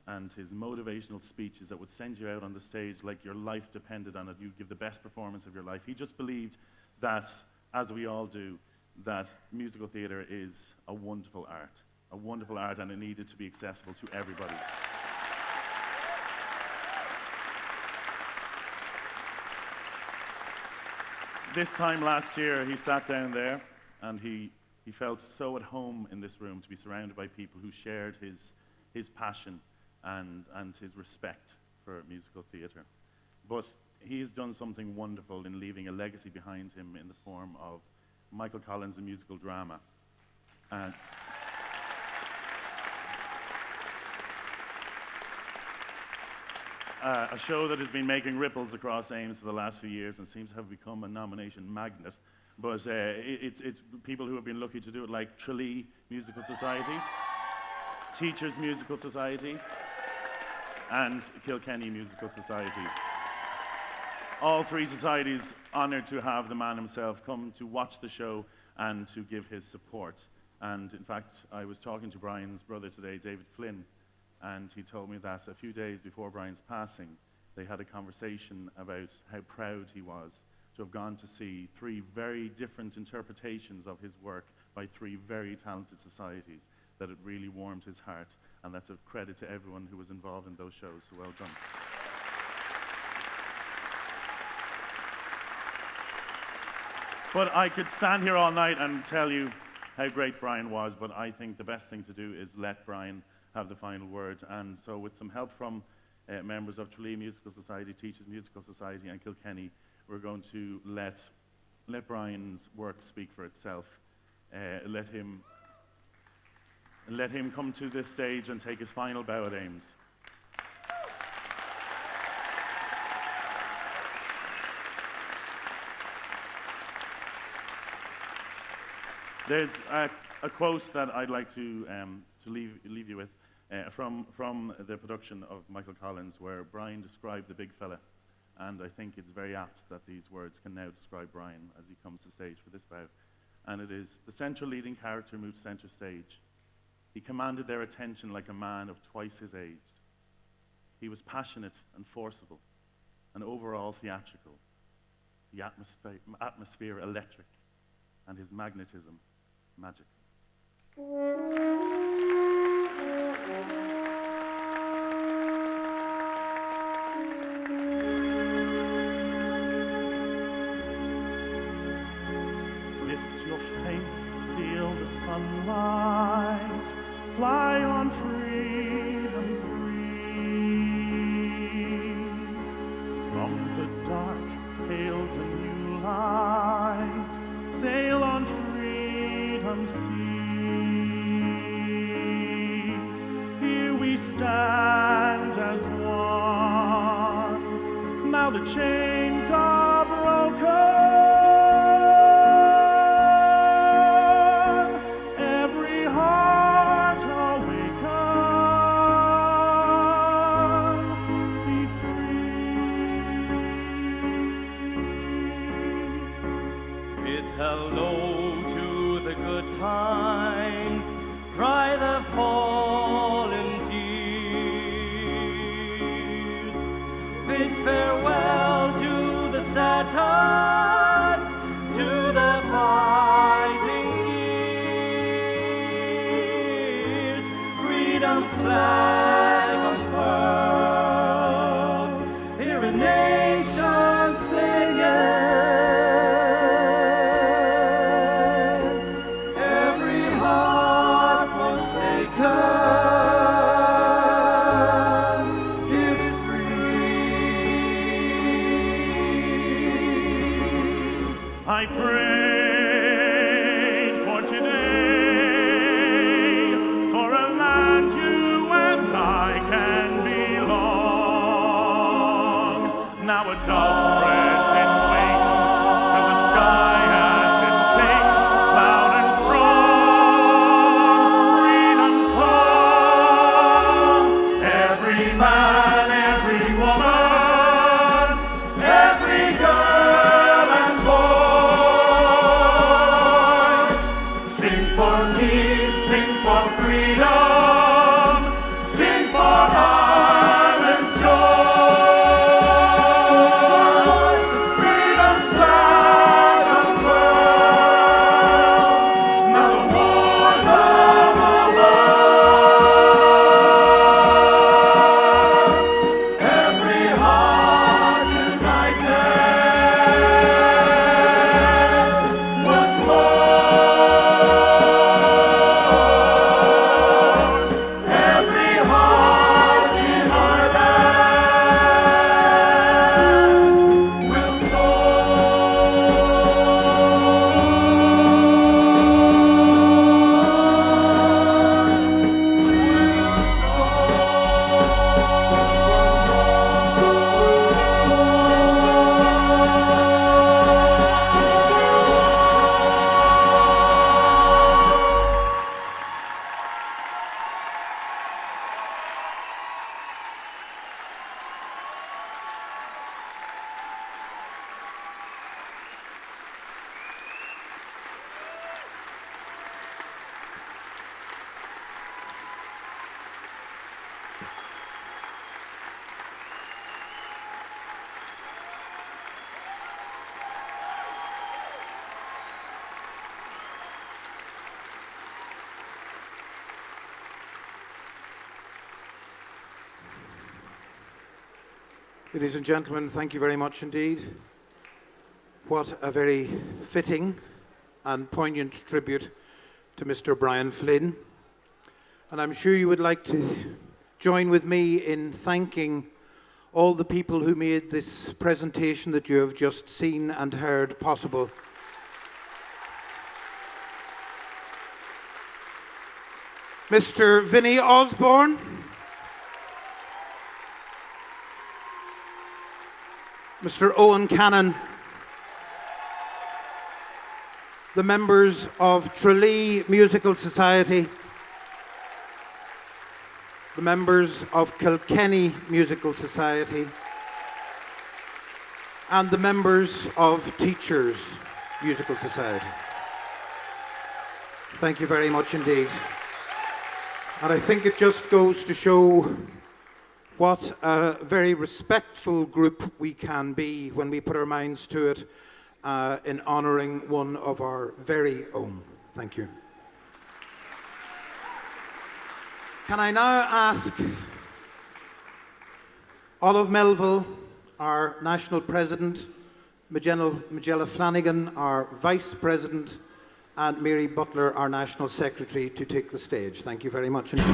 and his motivational speeches that would send you out on the stage like your life depended on it. You'd give the best performance of your life. He just believed that, as we all do, that musical theatre is a wonderful art, and it needed to be accessible to everybody. This time last year, he sat down there, and he felt so at home in this room to be surrounded by people who shared his passion and his respect for musical theatre. But he has done something wonderful in leaving a legacy behind him in the form of Michael Collins, the musical drama. And a show that has been making ripples across Ames for the last few years and seems to have become a nomination magnet. But it's people who have been lucky to do it, like Tralee Musical Society, Teachers Musical Society, and Kilkenny Musical Society. All three societies honoured to have the man himself come to watch the show and to give his support. And in fact, I was talking to Brian's brother today, David Flynn, and he told me that a few days before Brian's passing, they had a conversation about how proud he was to have gone to see three very different interpretations of his work by three very talented societies, that it really warmed his heart, and that's a credit to everyone who was involved in those shows, so well done. But I could stand here all night and tell you how great Brian was, but I think the best thing to do is let Brian have the final word. And so with some help from members of Tralee Musical Society, Teachers Musical Society, and Kilkenny, we're going to let Brian's work speak for itself. Let him come to this stage and take his final bow at Ames. There's a quote that I'd like to leave you with from the production of Michael Collins, where Brian described the big fella. And I think it's very apt that these words can now describe Brian as he comes to stage for this bow. And it is, the central leading character moved center stage. He commanded their attention like a man of twice his age. He was passionate and forcible, and overall theatrical. The atmosphere electric, and his magnetism magic. Lift your face, feel the sunlight, fly on freedom's breeze. From the dark hails a new light, sail on freedom's seas. Here we stand as one, now the chains are broken. Every heart awaken, be free. Bid hello to the good times, dry the fallen tears. Bid farewell to the sad times, to the fighting years. Freedom's flag unfurls, hear a nation singing. I prayed for today. spreads its wings to the sky as it sings loud and strong. Freedom's song. Every man, every woman, every girl and boy, sing for peace, sing for freedom, sing for Ireland's joy. Freedom's flag unfurls, now the wars are over. Every heart united once more. Every heart in Ireland will Ladies and gentlemen, thank you very much indeed. What a very fitting and poignant tribute to Mr. Brian Flynn. And I'm sure you would like to join with me in thanking all the people who made this presentation that you have just seen and heard possible. Mr. Vinnie Osborne, Mr. Owen Cannon, the members of Tralee Musical Society, the members of Kilkenny Musical Society, and the members of Teachers Musical Society. Thank you very much indeed. And I think it just goes to show what a very respectful group we can be when we put our minds to it in honouring one of our very own. Thank you. Can I now ask Olive Melville, our National President, Magella Flanagan, our Vice President, and Mary Butler, our National Secretary, to take the stage. Thank you very much indeed.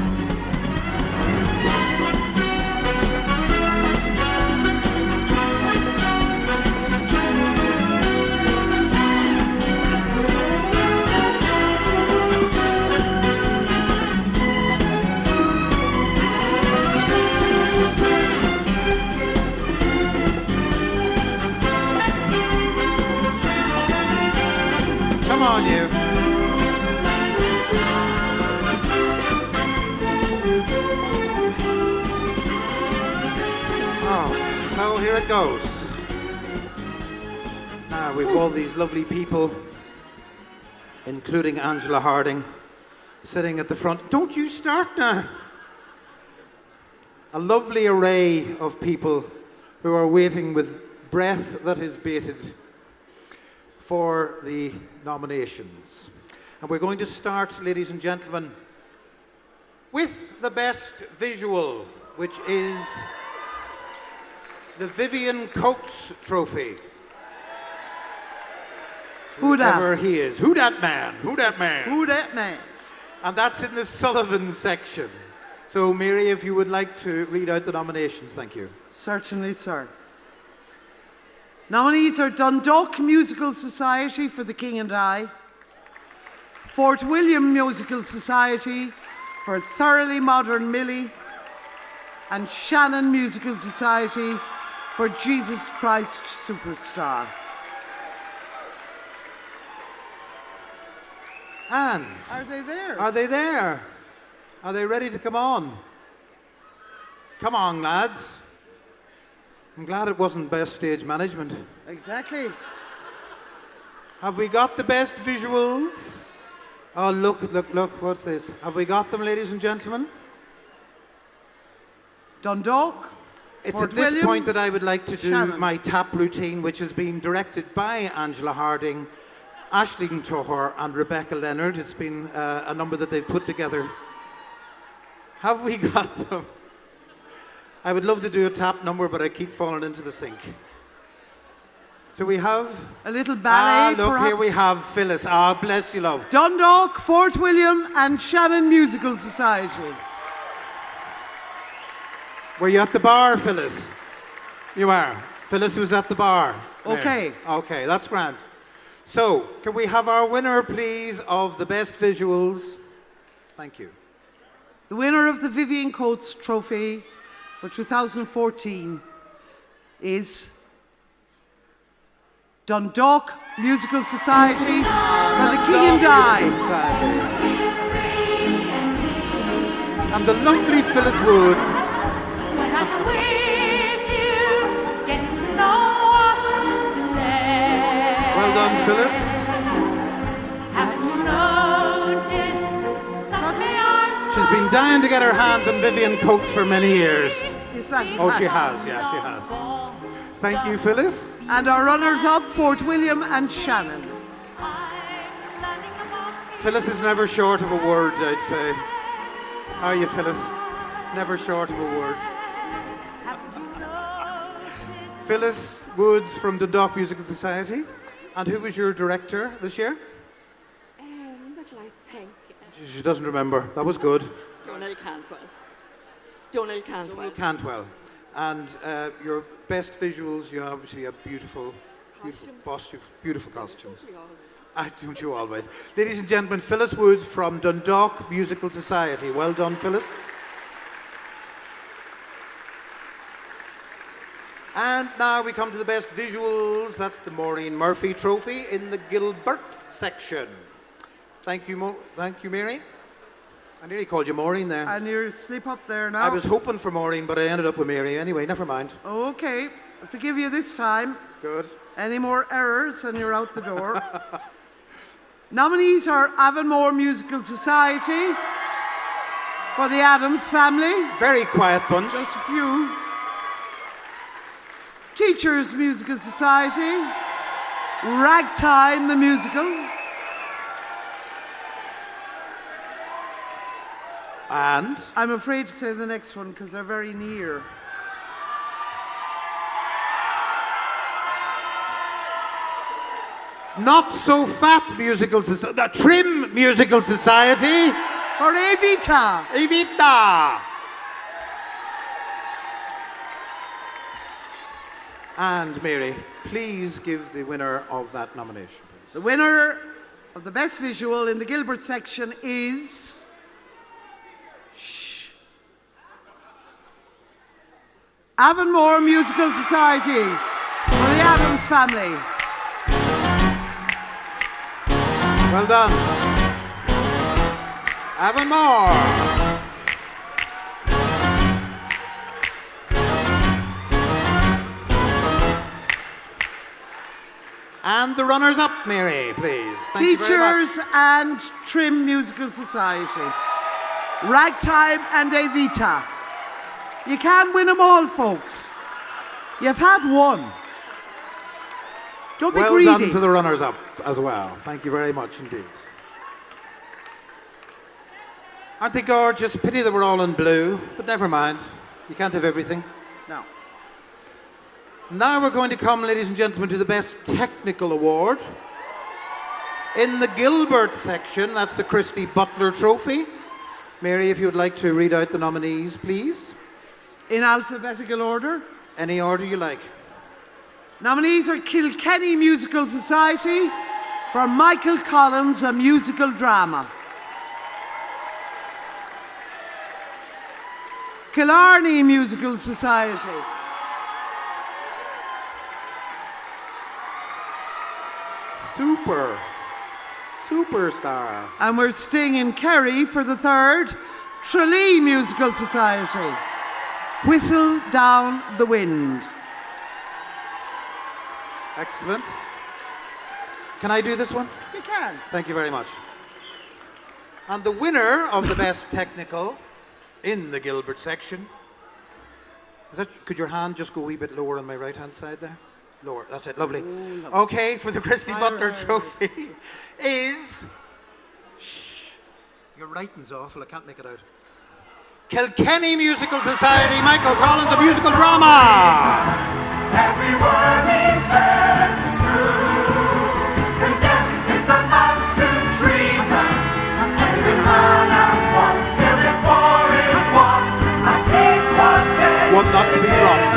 Come on, you. Oh, so here it goes. Now we've all these lovely people, including Angela Harding, sitting at the front. Don't you start now. A lovely array of people who are waiting with breath that is bated for the nominations. And we're going to start, ladies and gentlemen, with the best visual, which is the Vivian Coates Trophy. Who dat? Whoever he is. Who dat man? Who dat man? Who dat man? And that's in the Sullivan section. So, Mary, if you would like to read out the nominations, thank you. Certainly, sir. Nominees are Dundalk Musical Society for The King and I, Fort William Musical Society for Thoroughly Modern Millie, and Shannon Musical Society for Jesus Christ Superstar. And Are they there? are they there? Are they ready to come on? Come on, lads. I'm glad it wasn't best stage management. Exactly. Have we got the best visuals? Oh, look, what's this? Have we got them, ladies and gentlemen? Dundalk. It's Fort at this William, point that I would like to do Shannon. my tap routine, which has been directed by Angela Harding, Aisling Tohor and Rebecca Leonard. It's been a number that they've put together. Have we got them? I would love to do a tap number, but I keep falling into the sink. So we have... A little ballet, look, perhaps? here we have Phyllis. Ah, bless you, love. Dundalk, Fort William and Shannon Musical Society. Were you at the bar, Phyllis? You are. Phyllis was at the bar. There. Okay. Okay, that's grand. So, can we have our winner, please, of the best visuals? Thank you. The winner of the Vivian Coates Trophy for 2014 is Dundalk Musical Society for the King and I. And the lovely Phyllis Woods. When I'm with you, getting to know what to say. Well done, Phyllis. Haven't you noticed? Suddenly I'm She's been dying to get her hands on Vivian Coates for many years. Is that Oh, she has, yeah, she has. Thank you, Phyllis. And our runners-up, Fort William and Shannon. Phyllis is never short of a word, I'd say. Are you, Phyllis? Never short of a word. Phyllis Woods from Dundalk Musical Society. And who was your director this year? What will I think? She doesn't remember. That was good. Donald Cantwell. Donald Cantwell. Donald Cantwell. And your best visuals, you have obviously a beautiful costumes. Don't you always. Ladies and gentlemen, Phyllis Woods from Dundalk Musical Society. Well done, Phyllis. And now we come to the best visuals. That's the Maureen Murphy Trophy in the Gilbert section. Thank you, thank you, Mary. I nearly called you Maureen there. And you slip up there now. I was hoping for Maureen, but I ended up with Mary. Anyway, never mind. Okay, I forgive you this time. Good. Any more errors and you're out the door. Nominees are Avonmore Musical Society for the Addams Family. Very quiet bunch. Just a few. Teachers Musical Society. Ragtime the Musical. And? I'm afraid to say the next one because they're very near. Not So Fat Musical Society. Trim Musical Society. For Evita. Evita. And Mary, please give the winner of that nomination, please. The winner of the best visual in the Gilbert section is... Avonmore Musical Society for the Addams Family. Well done. Avonmore. And the runners-up, Mary, please. Thank you very much. Teachers and Trim Musical Society. Ragtime and Evita. You can't win them all, folks. You've had one. Don't be greedy. Well done to the runners-up as well. Thank you very much indeed. Aren't they gorgeous? Pity they were all in blue, but never mind. You can't have everything. No. Now we're going to come, ladies and gentlemen, to the Best Technical Award. In the Gilbert section, that's the Christy Butler Trophy. Mary, if you would like to read out the nominees, please. In alphabetical order. Any order you like. Nominees are Kilkenny Musical Society for Michael Collins, a musical drama. Killarney Musical Society Superstar. And we're staying in Kerry for the third, Tralee Musical Society. Whistle Down the Wind. Excellent. Can I do this one? You can. Thank you very much. And the winner of the best technical in the Gilbert section. Could your hand just go a wee bit lower on my right hand side there? Lower, that's it, lovely. Okay, for the Christy Butler Trophy is... Shh, your writing's awful, I can't make it out. Kilkenny Musical Society, Michael Collins, a musical drama. Every word he says is true. Condemn is a mouse to treason. Every man has one till this war is won. And peace one day. One not to be dropped.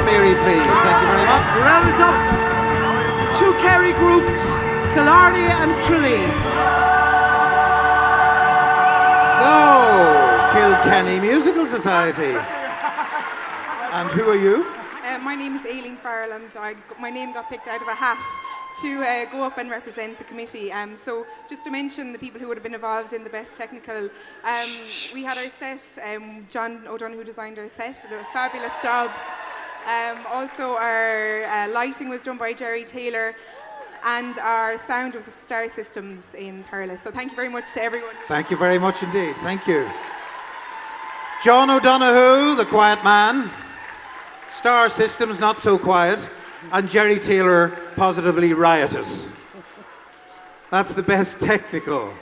Mary, please. Thank you very much. Round up 2 Kerry groups, Killarney and Tralee. So, Kilkenny Musical Society. And who are you? My name is Aileen Farrell, and my name got picked out of a hat to go up and represent the committee. So just to mention the people who would have been involved in the best technical, we had our set, John O'Donoghue designed our set, did a fabulous job. Also, our lighting was done by Jerry Taylor, and our sound was of Star Systems in Thurles. So thank you very much to everyone. Thank you very much indeed. Thank you. John O'Donoghue, the quiet man. Star Systems, not so quiet. And Jerry Taylor, positively riotous. That's the best technical.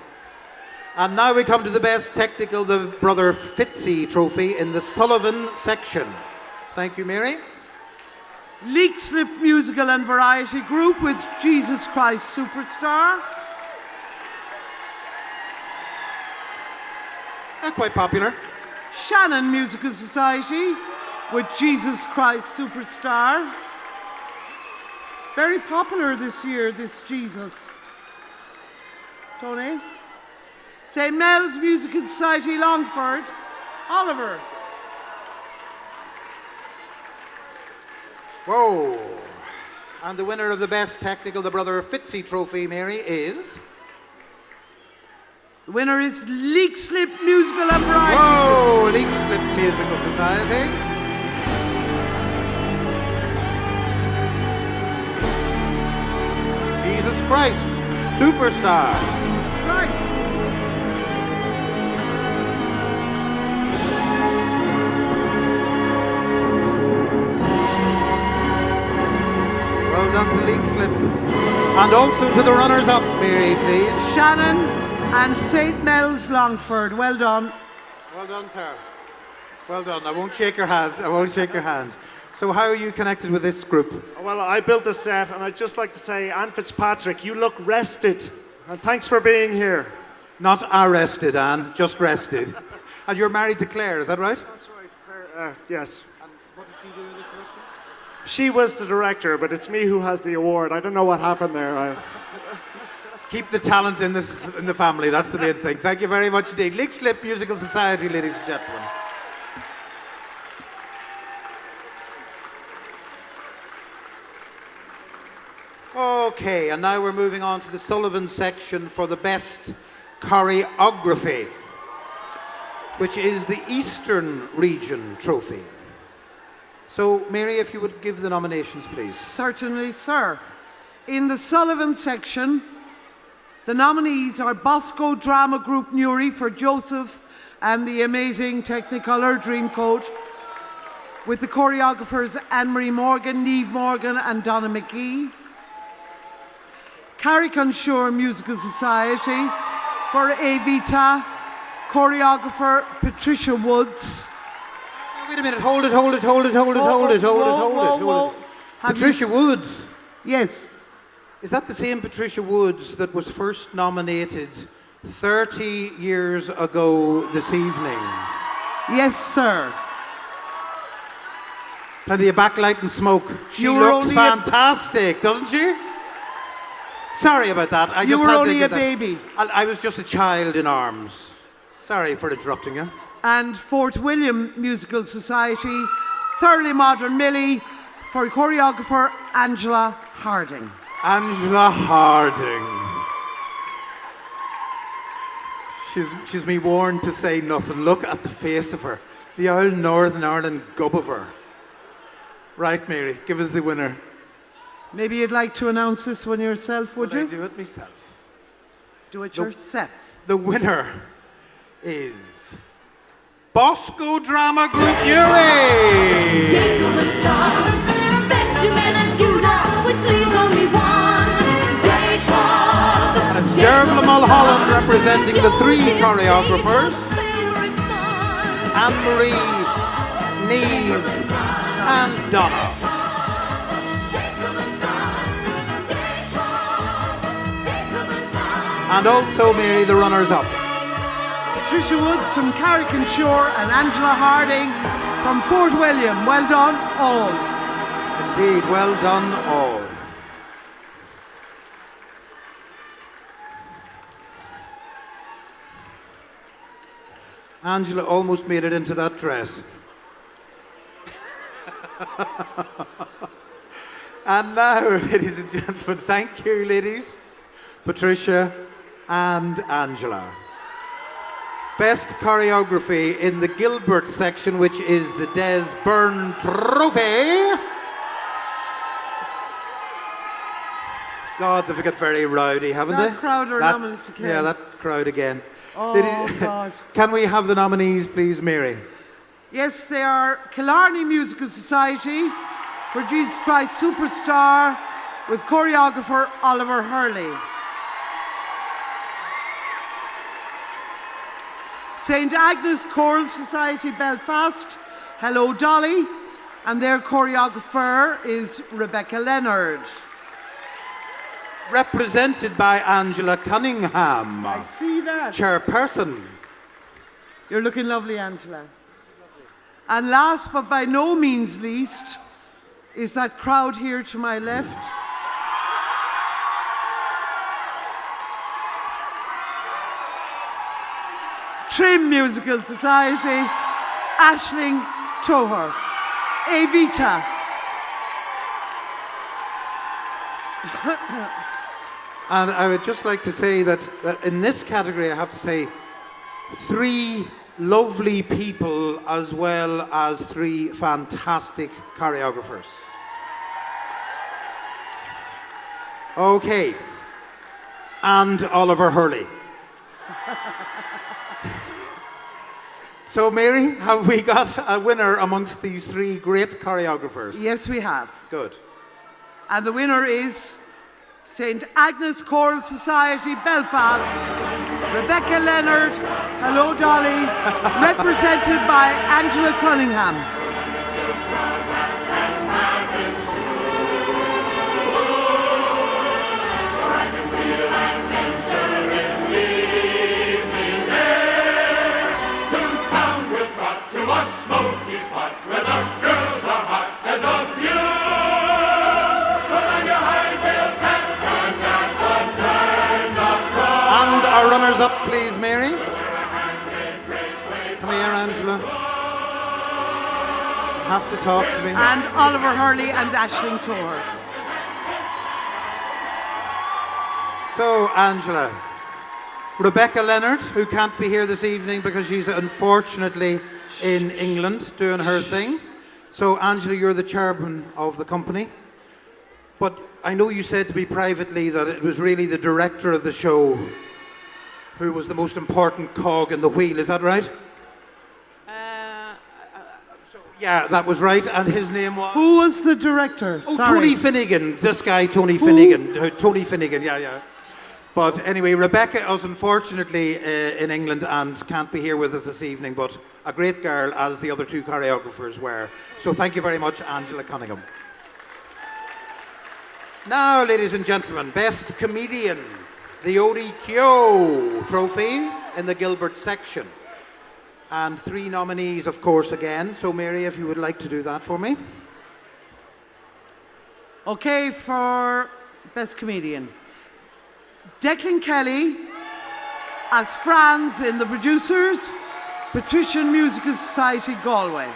And now we come to the best technical, the Brother Fitzy Trophy in the Sullivan section. Thank you, Mary. Leixlip Musical and Variety Group with Jesus Christ Superstar. Quite popular. Shannon Musical Society with Jesus Christ Superstar. Very popular this year, this Jesus. Tony? St. Mel's Musical Society, Longford. Oliver. Whoa. And the winner of the best technical, the Brother Fitzy Trophy, Mary, is... The winner is Leixlip Musical and Variety. Whoa, Leixlip Musical Society. Jesus Christ, Superstar. Right. Well done to Leixlip. And also to the runners-up, Mary, please. Shannon and St. Mel's, Longford. Well done. Well done, sir. Well done. I won't shake your hand. I won't shake your hand. So how are you connected with this group? Well, I built the set, and I'd just like to say, Anne Fitzpatrick, you look rested. And thanks for being here. Not arrested, Anne. Just rested. And you're married to Claire, is that right? That's right, Claire. Yes. And what did she do in the production? She was the director, but it's me who has the award. I don't know what happened there. Keep the talent in the family. That's the main thing. Thank you very much indeed. Leixlip Musical Society, ladies and gentlemen. Okay, and now we're moving on to the Sullivan section for the best choreography, which is the Eastern Region Trophy. So, Mary, if you would give the nominations, please. Certainly, sir. In the Sullivan section, the nominees are Bosco Drama Group Newry for Joseph and the amazing Technicolor Dreamcoat, with the choreographers Anne-Marie Morgan, Niamh Morgan and Donna McGee. Carrick-on-Shore Musical Society for Evita, choreographer Patricia Woods. Wait a minute, hold it. Patricia Woods. Yes. Is that the same Patricia Woods that was first nominated 30 years ago this evening? Yes, sir. Plenty of backlight and smoke. She looks fantastic, doesn't she? Sorry about that. I was just a baby. I was just a child in arms. Sorry for interrupting you. And Fort William Musical Society, Thoroughly Modern Millie, for choreographer Angela Harding. Angela Harding. She's me warned to say nothing. Look at the face of her. The old Northern Ireland gub of her. Right, Mary, give us the winner. Maybe you'd like to announce this one yourself, would you? I do it myself? Do it yourself. The winner is Bosco Drama Group Newry. Jacob and Sons, Benjamin and Judah, which leaves only one. Jacob. And it's Dermot Mulholland representing the three choreographers. Anne-Marie, Neve, and Donna. And also, Mary, the runners-up. Patricia Woods from Carrick-on-Shore and Angela Harding from Fort William. Well done, all. Indeed, well done, all. Angela almost made it into that dress. And now, ladies and gentlemen, thank you, ladies, Patricia and Angela. Best choreography in the Gilbert section, which is the Des Byrne Trophy. God, they've got very rowdy, haven't they? That crowd are nominated again. Yeah, that crowd again. Oh, Ladies, God. Can we have the nominees, please, Mary? Yes, they are Killarney Musical Society for Jesus Christ Superstar with choreographer Oliver Hurley. St. Agnes Choral Society Belfast, Hello Dolly, and their choreographer is Rebecca Leonard. Represented by Angela Cunningham. I see that. Chairperson. You're looking lovely, Angela. And last but by no means least is that crowd here to my left. Trim Musical Society, Aisling Toher, Evita. And I would just like to say that in this category, I have to say, three lovely people as well as three fantastic choreographers. Okay. And Oliver Hurley. So, Mary, have we got a winner amongst these three great choreographers? Yes, we have. Good. And the winner is St. Agnes Choral Society, Belfast, Rebecca Leonard, Hello Dolly, represented by Angela Cunningham. Our runners up, please, Mary. Come here, Angela. You have to talk to me. And Oliver Hurley and Aisling Toher. So, Angela, Rebecca Leonard, who can't be here this evening because she's unfortunately in England doing her thing. So, Angela, you're the chairman of the company. But I know you said to me privately that it was really the director of the show who was the most important cog in the wheel. Is that right? Yeah, that was right. And his name was? Who was the director? Oh, Sorry. Tony Finnegan. This guy, Tony Finnegan. Tony Finnegan, yeah. But anyway, Rebecca is unfortunately in England and can't be here with us this evening, but a great girl, as the other two choreographers were. So thank you very much, Angela Cunningham. Now, ladies and gentlemen, Best Comedian, the Odie Keogh Trophy in the Gilbert section. And three nominees, of course, again. So, Mary, if you would like to do that for me. Okay, for Best Comedian. Declan Kelly, as Franz in The Producers, Patrician Musical Society, Galway.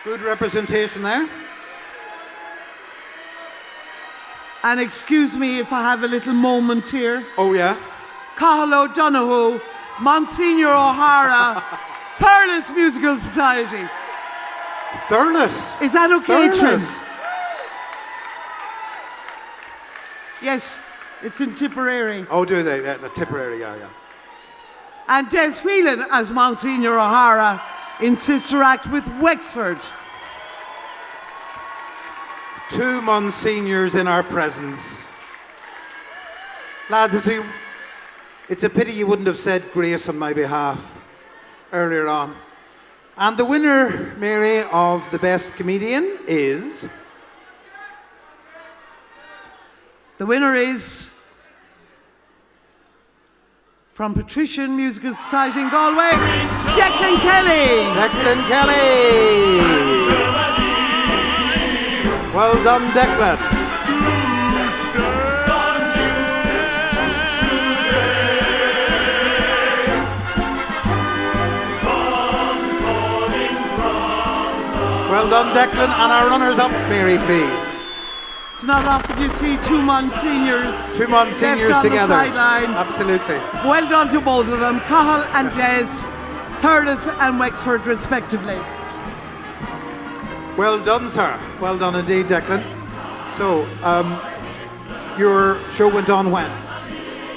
Good representation there. And excuse me if I have a little moment here. Oh, yeah? Cathal O'Donoghue, Monsignor O'Hara, Thurles Musical Society. Thurles? Is that okay, Trim? Thurles. Yes, it's in Tipperary. Oh, do they? Yeah, the Tipperary, yeah. And Des Whelan as Monsignor O'Hara in Sister Act with Wexford. 2 Monsignors in our presence. Lads, it's a pity you wouldn't have said grace on my behalf earlier on. And the winner, Mary, of the Best Comedian is... The winner is... from Patrician Musical Society in Galway, Declan Kelly. Declan Kelly. Well done, Declan. Well done, Declan. And our runners-up, Mary, please. It's not often you see 2 Monsignors. 2 Monsignors left on together. The sideline. Absolutely. Well done to both of them, Cathal and Des, Thurles and Wexford, respectively. Well done, sir. Well done indeed, Declan. So, your show went on when?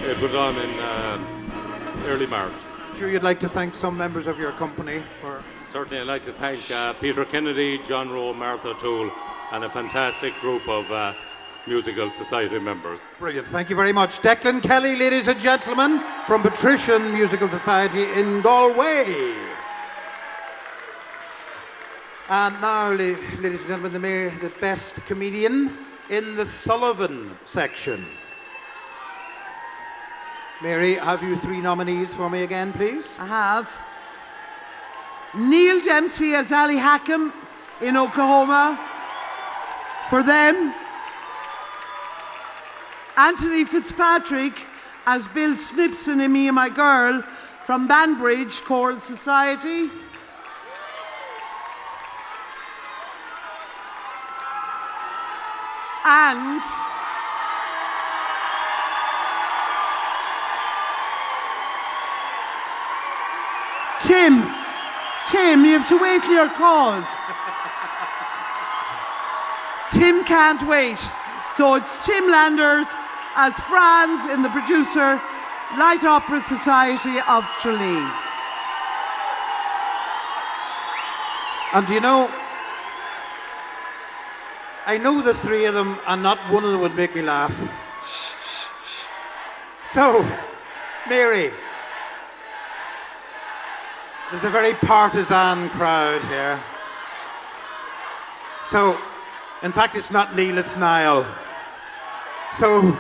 It went on in early March. Sure, you'd like to thank some members of your company for... Certainly, I'd like to thank Peter Kennedy, John Rowe, Martha O'Toole, and a fantastic group of musical society members. Brilliant. Thank you very much. Declan Kelly, ladies and gentlemen, from Patrician Musical Society in Galway. And now, ladies and gentlemen, the Best Comedian in the Sullivan section. Mary, have you 3 nominees for me again, please? I have. Neil Dempsey as Ali Hackham in Oklahoma. For them. Anthony Fitzpatrick as Bill Snipson in Me and My Girl from Banbridge Choral Society. And Tim, you have to wait till you're called. Tim can't wait. So it's Tim Landers as Franz in The Producer, Light Opera Society of Tralee. And you know, I know the 3 of them, and not one of them would make me laugh. So, Mary, there's a very partisan crowd here. So, in fact, it's not Neil, it's Niall. So,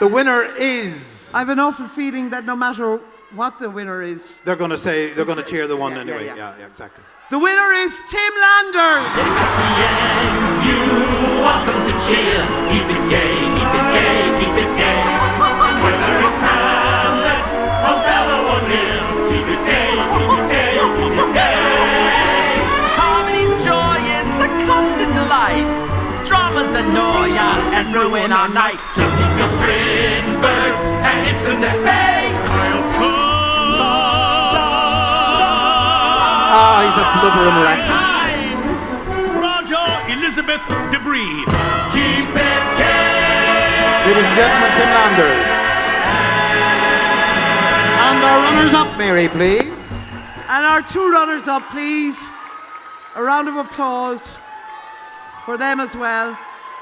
the winner is... I have an awful feeling that no matter what the winner is... They're going to cheer the one anyway. Yeah, exactly. The winner is Tim Landers. You want them to cheer. Keep it gay, keep it gay, keep it gay. Whether it's Hamlet, Othello or Lear, keep it gay, keep it gay, keep it gay. Harmony's joy is a constant delight. Dramas annoy us and ruin our night. So keep your Strindbergs and Ibsens at bay. He's a blubbering wreck. Roger Elizabeth Debris. Keep it gay. Ladies and gentlemen, Tim Landers. And our runners-up, Mary, please. And our 2 runners-up, please. A round of applause for them as well.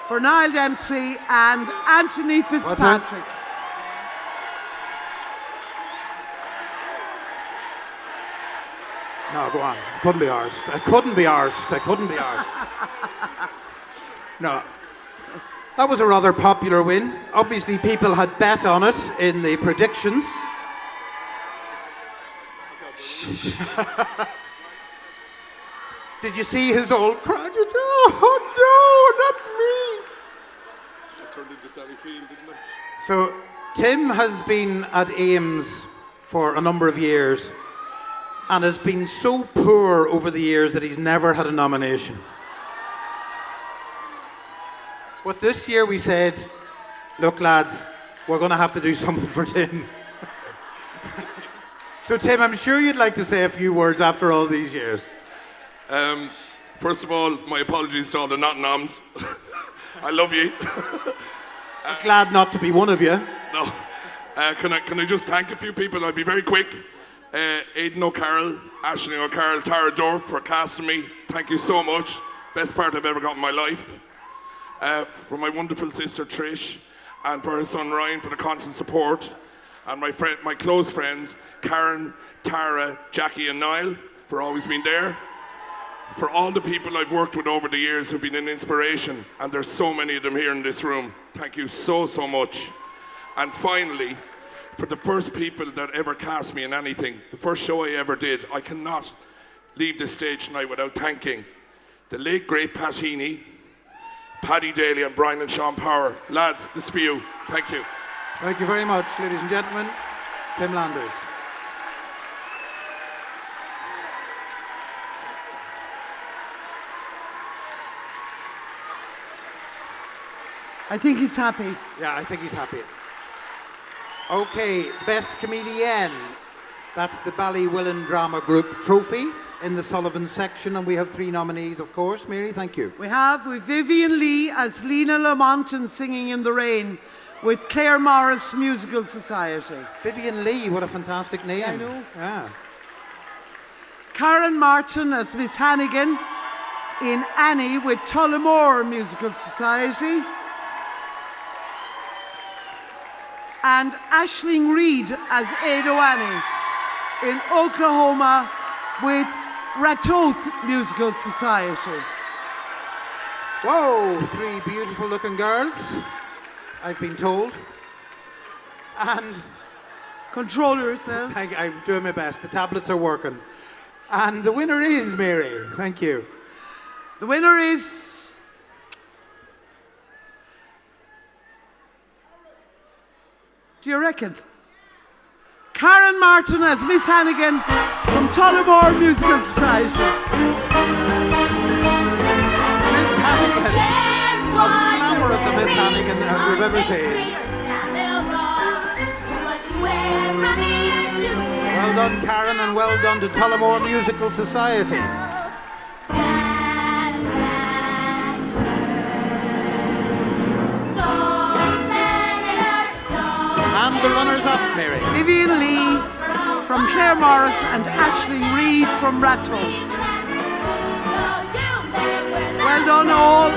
For Niall Dempsey and Anthony Fitzpatrick. No, go on. I couldn't be arsed. I couldn't be arsed. I couldn't be arsed. No. That was a rather popular win. Obviously, people had bet on it in the predictions. Did you see his old crowd? Oh, no, not me. I turned into Sally Field, didn't I? So, Tim has been at Ames for a number of years and has been so poor over the years that he's never had a nomination. But this year we said, look lads, we're going to have to do something for Tim. So Tim, I'm sure you'd like to say a few words after all these years. First of all, my apologies to all the not-noms. I love you. Glad not to be one of you. No. Can I just thank a few people? I'll be very quick. Aidan O'Carroll, Aisling O'Carroll, Tara Dorff for casting me. Thank you so much. Best part I've ever got in my life. For my wonderful sister Trish, and for her son Ryan for the constant support. And my close friends, Karen, Tara, Jackie and Niall, for always being there. For all the people I've worked with over the years who've been an inspiration, and there's so many of them here in this room. Thank you so much. And finally, for the first people that ever cast me in anything, the first show I ever did, I cannot leave this stage tonight without thanking the late great Pat Heaney, Paddy Daly and Brian and Sean Power. Lads, this for you. Thank you. Thank you very much, ladies and gentlemen. Tim Landers. I think he's happy. Yeah, I think he's happy. Okay, Best Comedian. That's the Ballywillen Drama Group trophy in the Sullivan section, and we have 3 nominees, of course. Mary, thank you. We have with Vivian Lee as Lena Lamont in Singing in the Rain with Claire Morris Musical Society. Vivian Lee, what a fantastic name. I know. Yeah. Karen Martin as Miss Hannigan in Annie with Tullamore Musical Society. And Aisling Reid as Ado Annie in Oklahoma with Ratoath Musical Society. Whoa, 3 beautiful looking girls, I've been told. And control yourself. I'm doing my best. The tablets are working. And the winner is Mary. Thank you. The winner is... Do you reckon? Karen Martin as Miss Hannigan from Tullamore Musical Society. Miss Hannigan, as glamorous a Miss Hannigan as we've ever seen. Well done, Karen, and well done to Tullamore Musical Society. And the runners-up, Mary. Vivian Lee from Claire Morris and Aisling Reid from Ratoath. Well done all.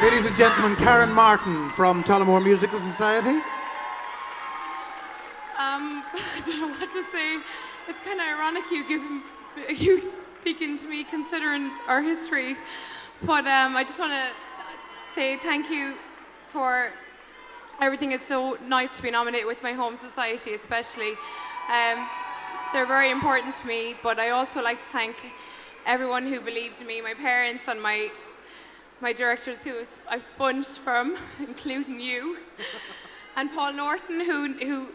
Ladies and gentlemen, Karen Martin from Tullamore Musical Society. I don't know what to say. It's kind of ironic you speaking to me considering our history, but I just want to say thank you for everything. It's so nice to be nominated with my home society, especially. They're very important to me, but I also like to thank everyone who believed in me, my parents and my directors who I've sponged from, including you, and Paul Norton who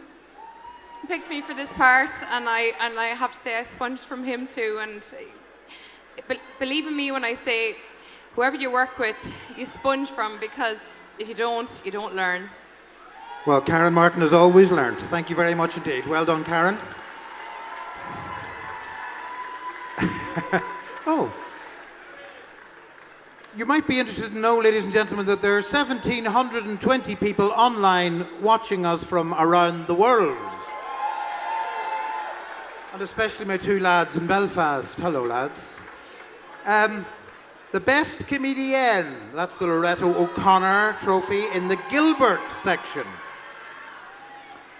picked me for this part, and I have to say I sponged from him too. And believe in me when I say, whoever you work with, you sponge from, because if you don't learn. Well, Karen Martin has always learnt. Thank you very much indeed. Well done, Karen. Oh. You might be interested to know, ladies and gentlemen, that there are 1,720 people online watching us from around the world. And especially my 2 lads in Belfast. Hello, lads. The Best Comedian, that's the Loretto O'Connor trophy in the Gilbert section.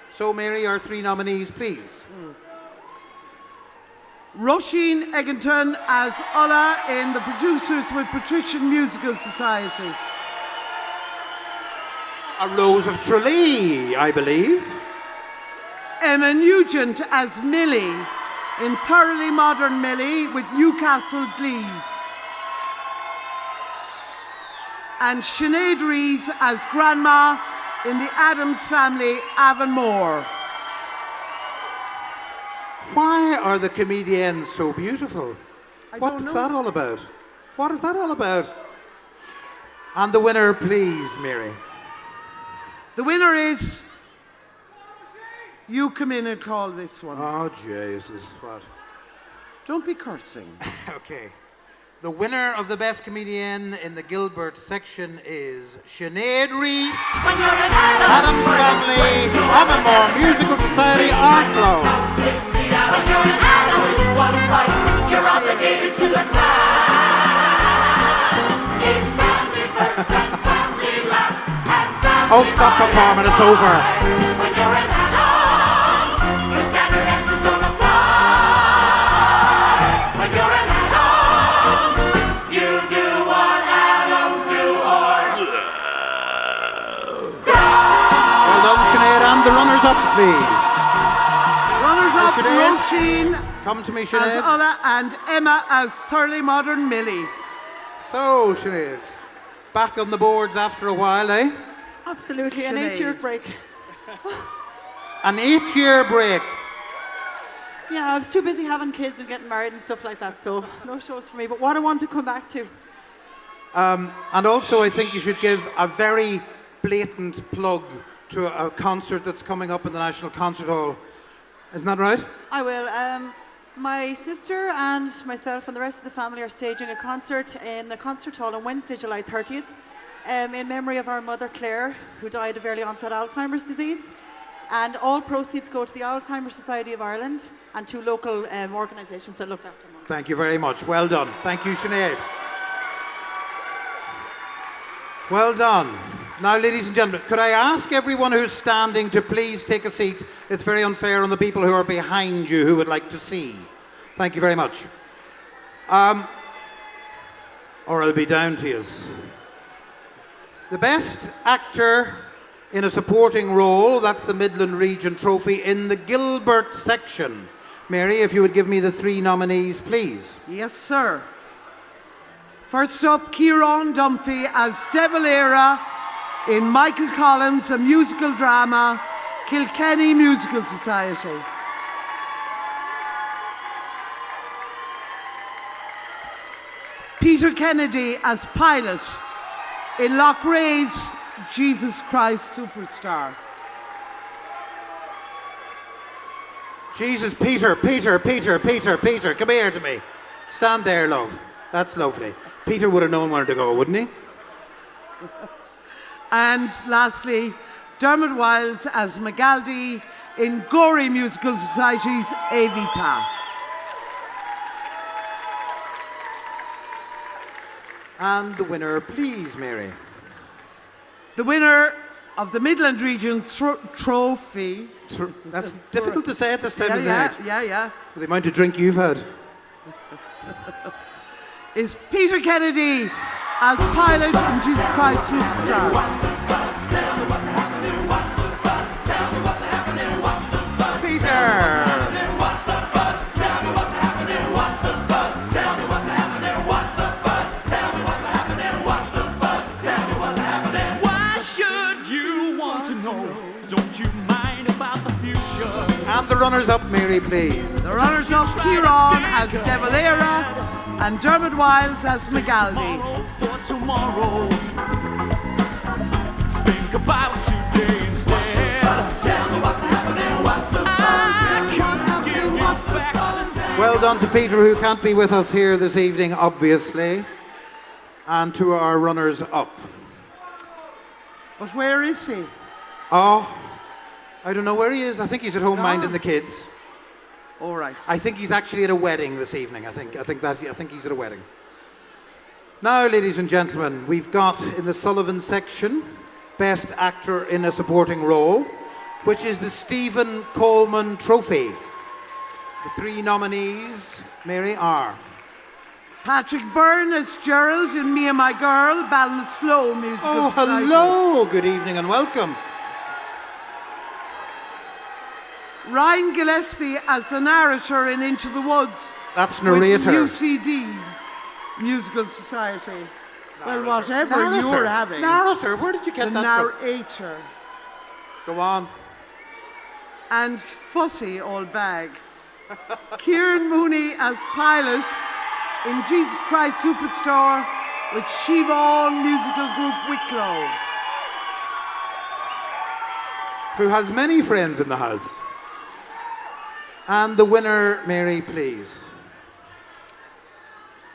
So, Mary, our 3 nominees, please. Roisin Egginton as Ulla in The Producers with Patrician Musical Society. A Rose of Tralee, I believe. Emma Nugent as Millie in Thoroughly Modern Millie with Newcastle Glees. And Sinead Rees as Grandma in the Addams Family, Avonmore. Why are the comedians so beautiful? What's that all about? What is that all about? And the winner, please, Mary. The winner is... You come in and call this one. Oh, Jesus, what? Don't be cursing. Okay. The winner of the best comedian in the Gilbert section is Sinead Rees, Addams Family, Avonmore Musical Society, Arklow. When you're an adult, one life, you're obligated to the crowd. It's family first and family last, and family Oh, stop performing, it's over. When you're an adult, your standard answers don't apply. When you're an adult, you do what adults do or die. Well done, Sinead, and the runners-up, please. Runners-up, Sinead. Roisin Come to me, as Sinead. Ulla and Emma as Thoroughly Modern Millie. So, Sinead, back on the boards after a while, eh? Absolutely, an Sinead. 8-year break. An 8-year break. Yeah, I was too busy having kids and getting married and stuff like that, so no shows for me. But what I want to come back to. And also, I think you should give a very blatant plug to a concert that's coming up in the National Concert Hall. Isn't that right? I will. My sister and myself and the rest of the family are staging a concert in the concert hall on Wednesday, July 30th, in memory of our mother Claire, who died of early onset Alzheimer's disease. And all proceeds go to the Alzheimer's Society of Ireland and to local organisations that looked after mum. Thank you very much. Well done. Thank you, Sinead. Well done. Now, ladies and gentlemen, could I ask everyone who's standing to please take a seat? It's very unfair on the people who are behind you who would like to see. Thank you very much. Or I'll be down to you. The best actor in a supporting role, that's the Midland Region Trophy in the Gilbert section. Mary, if you would give me the 3 nominees, please. Yes, sir. First up, Kieran Dunphy as De Valera in Michael Collins, a musical drama, Kilkenny Musical Society. Peter Kennedy as Pilot in Loughrea's Jesus Christ Superstar. Jesus, Peter, come here to me. Stand there, love. That's lovely. Peter would have known where to go, wouldn't he? And lastly, Dermot Wiles as Magaldi in Gorey Musical Society's Evita. And the winner, please, Mary. The winner of the Midland Region Trophy. That's difficult to say at this time of the Yeah, night. yeah. With the amount of drink you've had. Is Peter Kennedy as Pilot in Jesus Christ Superstar. Peter! Why should you want to know? Don't you mind about the future? And the runners-up, Mary, please. The runners-up, Kieran as De Valera and Dermot Wiles as Magaldi. For tomorrow, think about today instead. Tell me what's happening, what's the buzz? Give you facts and Well done to Peter, who can't be with us here this evening, obviously. And to our runners-up. But where is he? Oh, I don't know where he is. I think he's at home minding the kids. All right. I think he's actually at a wedding this evening. I think he's at a wedding. Now, ladies and gentlemen, we've got in the Sullivan section, Best Actor in a Supporting Role, which is the Stephen Coleman Trophy. The 3 nominees, Mary, are Patrick Byrne as Gerald in Me and My Girl, Ballinasloe Musical Oh, Society. hello. Good evening and welcome. Ryan Gillespie as the narrator in Into the Woods. That's narrator. With UCD, Musical Society. Well, whatever you're having. Narrator, where did you get the that from? narrator. Go on. And fussy old bag. Kieran Mooney as pilot in Jesus Christ Superstar with Siobhan Musical Group Wicklow. Who has many friends in the house. And the winner, Mary, please.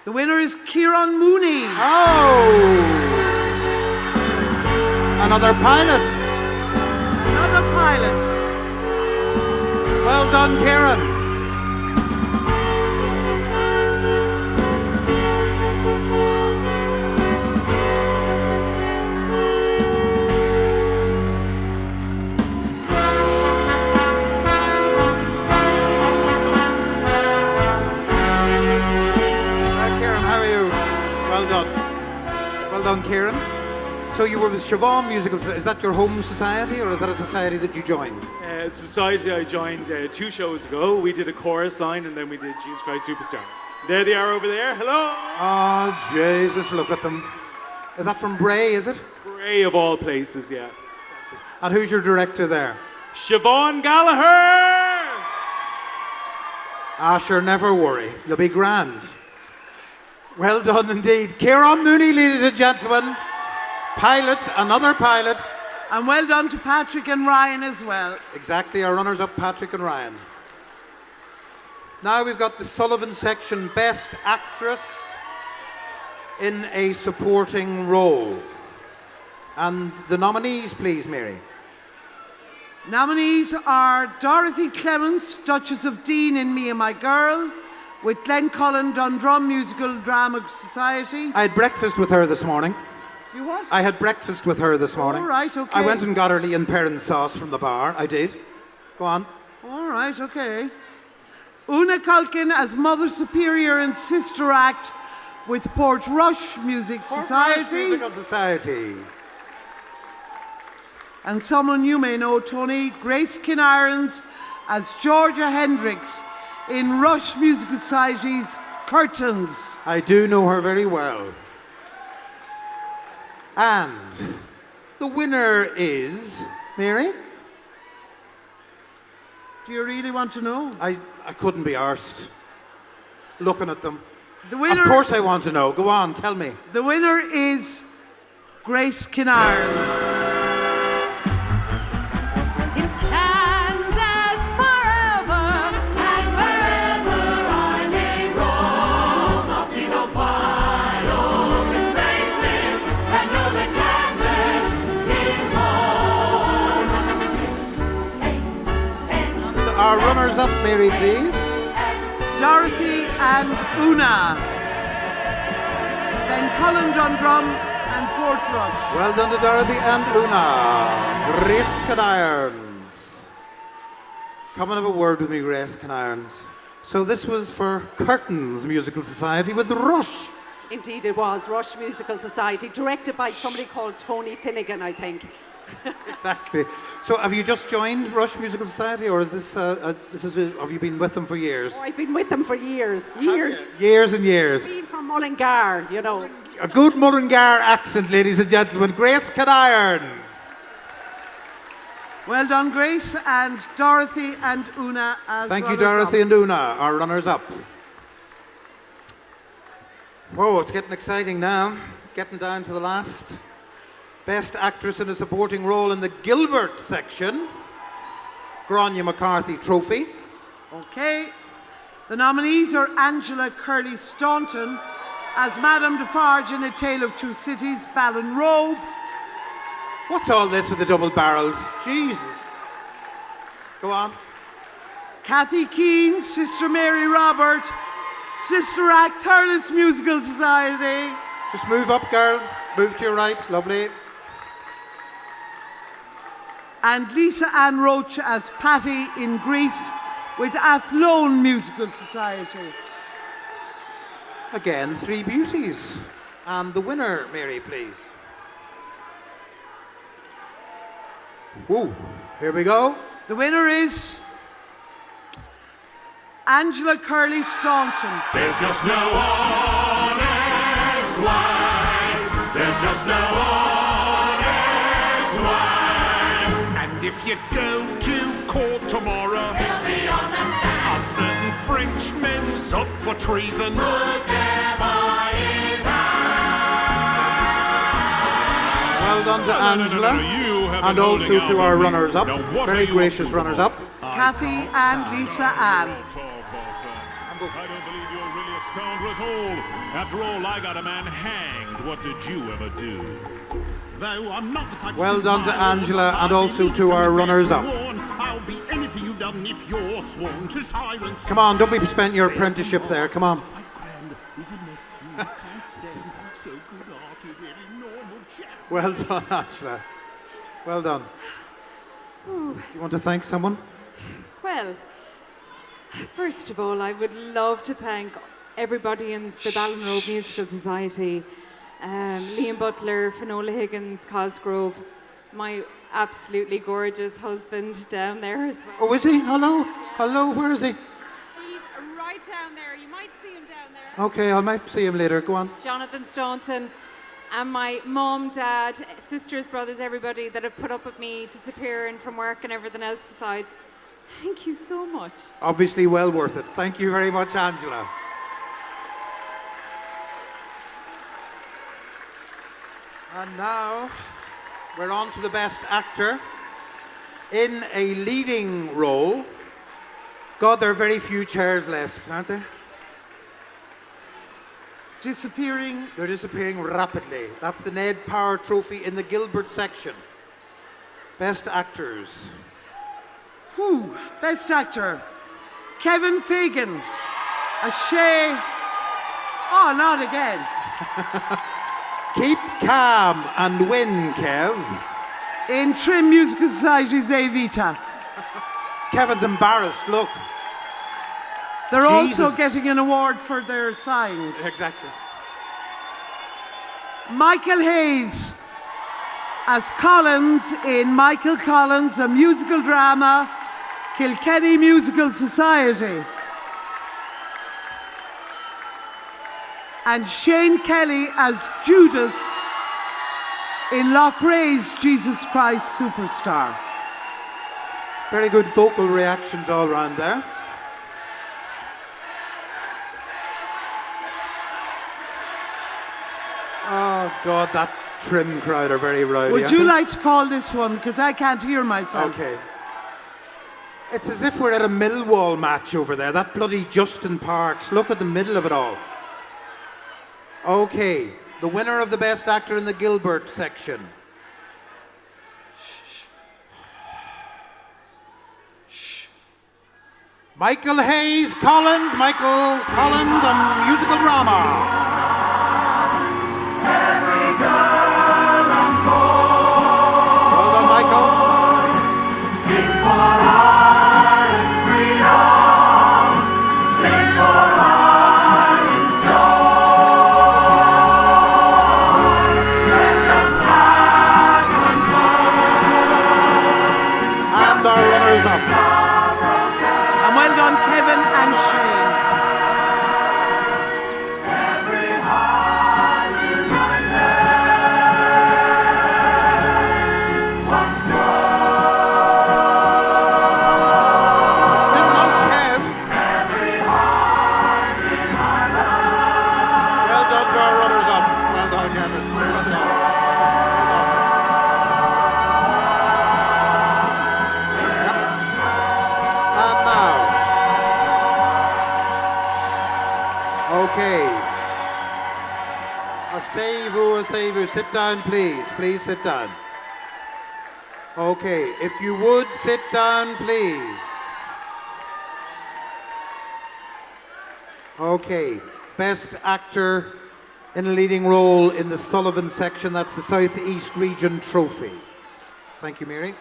The winner is Kieran Mooney. Oh! Another pilot. Another pilot. Well done, Kieran. Well done, Kieran. So you were with Siobhan Musical Society. Is that your home society, or is that a society that you joined? It's a society I joined 2 shows ago. We did a chorus line, and then we did Jesus Christ Superstar. There they are over there. Hello. Oh, Jesus, look at them. Is that from Bray, is it? Bray of all places, yeah. And who's your director there? Siobhan Gallagher! Ah, sure, never worry. You'll be grand. Well done indeed. Kieran Mooney, ladies and gentlemen. Pilot, another pilot. And well done to Patrick and Ryan as well. Exactly, our runners-up, Patrick and Ryan. Now we've got the Sullivan section, Best Actress in a Supporting Role. And the nominees, please, Mary. Nominees are Dorothy Clements, Duchess of Dean in Me and My Girl, with Glen Cullen Dundrum Musical Drama Society. I had breakfast with her this morning. You what? I had breakfast with her this morning. All right, okay. I went and got her Leon Perrin sauce from the bar. I did. Go on. All right, okay. Una Culkin as Mother Superior in Sister Act with Portrush Music Society. Portrush Musical Society. And someone you may know, Tony, Grace Kinirons as Georgia Hendricks in Rush Musical Society's Curtains. I do know her very well. And the winner is Mary. Do you really want to know? I couldn't be arsed looking at them. The winner, of course I want to know. Go on, tell me. The winner is Grace Kinirons. Our runners-up, Mary, please. Dorothy and Una. Then Cullen Dundrum and Portrush. Well done to Dorothy and Una. Grace Kinirons. Come and have a word with me, Grace Kinirons. So this was for Curtains Musical Society with Rush. Indeed it was, Rush Musical Society, directed by somebody called Tony Finnegan, I think. Exactly. So have you just joined Rush Musical Society, or is this, have you been with them for years? Oh, I've been with them for years. Years. Years and years. I've been from Mullingar, you know. A good Mullingar accent, ladies and gentlemen. Grace Kinirons. Well done, Grace, and Dorothy and Una as Thank you, Dorothy and Una, our runners-up. Whoa, it's getting exciting now. Getting down to the last. Best Actress in a Supporting Role in the Gilbert section. Gráinne McCarthy Trophy. Okay. The nominees are Angela Curley Staunton as Madame Defarge in A Tale of Two Cities, Ballinrobe. What's all this with the double barrels? Jesus. Go on. Kathy Keane, Sister Mary Robert, Sister Act, Thurles Musical Society. Just move up, girls. Move to your right. Lovely. And Lisa Ann Roach as Patty in Greece with Athlone Musical Society. Again, 3 beauties. And the winner, Mary, please. Whoa, here we go. The winner is Angela Curley Staunton. There's just no honest wife. There's just no honest wife. And if you go to court tomorrow, He'll be on the stand. a certain Frenchman's up for treason. Put them by his Well done to Angela, and also to our runners-up, very gracious runners-up. Kathy and Lisa Ann. I don't believe you're really a scoundrel at all. After all, I got a man hanged. What did you ever do? Though I'm not the type Well done to Angela, and also to our runners-up. I'll be anything you've done if you're sworn to silence. Come on, don't be spent your apprenticeship there, come on. Well done, Angela. Well done. Ooh. Do you want to thank someone? Well, first of all, I would love to thank everybody in the Ballinrobe Musical Society, Liam Butler, Finola Higgins, Cosgrove, my absolutely gorgeous husband down there as well. Oh, is he? Hello? Hello, where is he? He's right down there. You might see him down there. Okay, I might see him later. Go on. Jonathan Staunton, and my mum, dad, sisters, brothers, everybody that have put up with me disappearing from work and everything else besides. Thank you so much. Obviously well worth it. Thank you very much, Angela. And now we're on to the best actor in a leading role. God, there are very few chairs left, aren't there? Disappearing. They're disappearing rapidly. That's the Ned Power Trophy in the Gilbert section. Best actors. Whew. Best actor. Kevin Fagan. Shay. Oh, not again. Keep calm and win, Kev. In Trim Musical Society's Evita. Kevin's embarrassed, look. They're also Jesus. getting an award for their signs. Exactly. Michael Hayes as Collins in Michael Collins, a musical drama, Kilkenny Musical Society. And Shane Kelly as Judas in Loughrea's Jesus Christ Superstar. Very good vocal reactions all around there. Oh God, that Trim crowd are very rowdy. Would you like to call this one? Because I can't hear myself. Okay. It's as if we're at a Millwall match over there. That bloody Justin Parks. Look at the middle of it all. Okay, the winner of the best actor in the Gilbert section. Michael Hayes Collins, Michael Collins, a musical drama. Well done, Michael. Sing for Ireland's freedom. Sing for Ireland's joy. Let the flag unfurl. And our runners-up. And well done, Kevin and Shane. Every heart united once more. Still enough, Kev. Every heart in Ireland. Well done to our runners-up. Well done, Kevin. Well done. And now. Okay. Asseyez-vous. Sit down, please. Please sit down. Okay, if you would, sit down, please. Okay, best actor in a leading role in the Sullivan section. That's the South East Region Trophy. Thank you, Mary.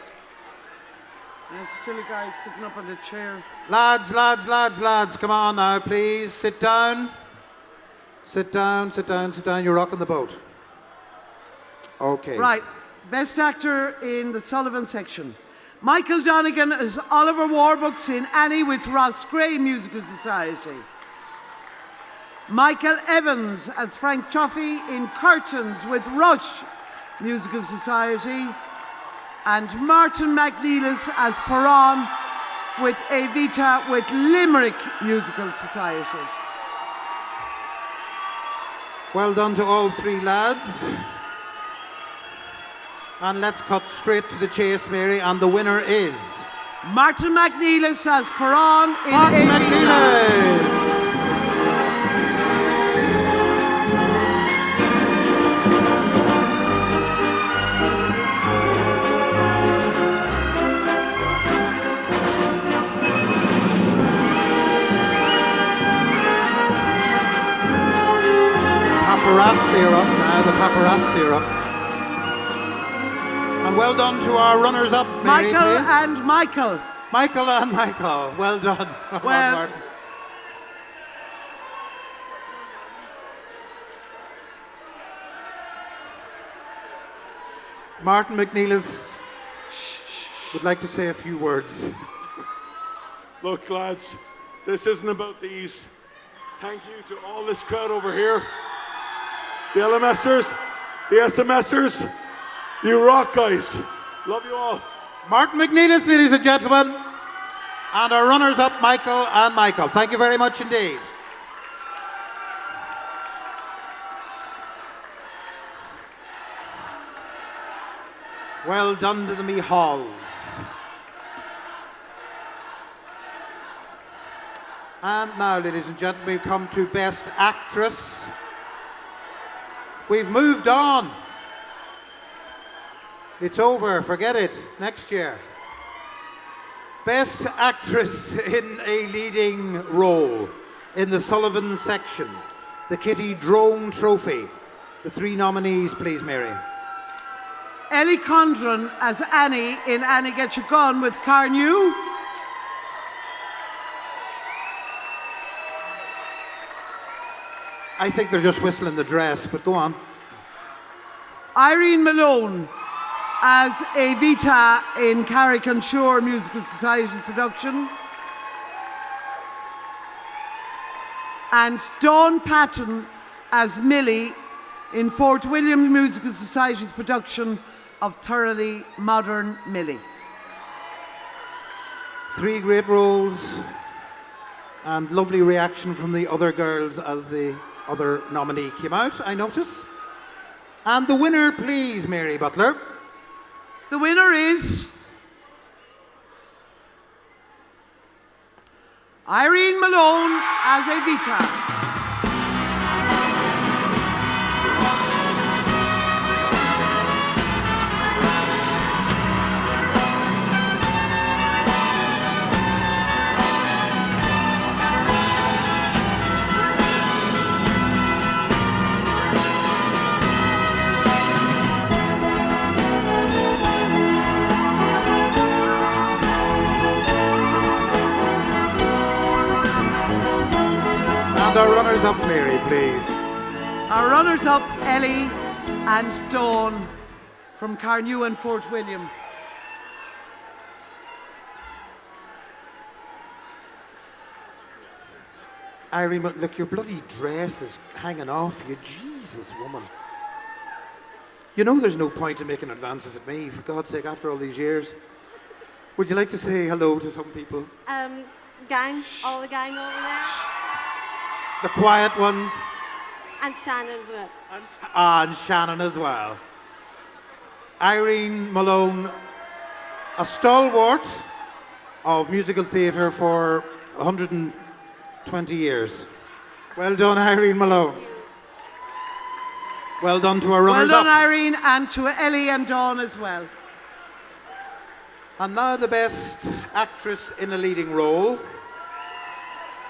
There's still a guy sitting up on a chair. Lads, come on now, please. Sit down. Sit down. You're rocking the boat. Okay. Right. Best actor in the Sullivan section. Michael Donegan as Oliver Warbucks in Annie with Ross Gray Musical Society. Michael Evans as Frank Chuffy in Curtains with Rush Musical Society. And Martin McNeilis as Perron with Evita with Limerick Musical Society. Well done to all three lads. And let's cut straight to the chase, Mary, and the winner is... Martin McNeilis as Perron in Martin Evita. McNeilis! Paparazzi are up now, the paparazzi are up. And well done to our runners-up, Mary, Michael please. and Michael. Michael and Michael, well done. Well, Martin. Martin McNeilis would like to say a few words. Look, lads, this isn't about these. Thank you to all this crowd over here. The LMSers, the SMSers, you rock, guys. Love you all. Martin McNeilis, ladies and gentlemen, and our runners-up, Michael and Michael. Thank you very much indeed. Well done to the Mehalls. And now, ladies and gentlemen, we come to Best Actress. We've moved on. It's over, forget it, next year. Best Actress in a Leading Role in the Sullivan section, the Kitty Drone Trophy. The three nominees, please, Mary. Ellie Condren as Annie in Annie Get Your Gun with Carnew. I think they're just whistling the dress, but go on. Irene Malone as Evita in Carrick and Shore Musical Society's production. And Dawn Patton as Millie in Fort William Musical Society's production of Thoroughly Modern Millie. Three great roles and lovely reaction from the other girls as the other nominee came out, I notice. And the winner, please, Mary Butler. The winner is Irene Malone as Evita. And our runners-up, Mary, please. Our runners-up, Ellie and Dawn from Carnew and Fort William. Irene, look, your bloody dress is hanging off you. Jesus, woman. You know there's no point in making advances at me, for God's sake, after all these years. Would you like to say hello to some people? Gang, all the gang over there. The quiet ones. And Shannon as well. And Shannon as well. Irene Malone, a stalwart of musical theatre for 120 years. Well done, Irene Malone. Well done to our Well runners-up. done, Irene, and to Ellie and Dawn as well. And now the Best Actress in a Leading Role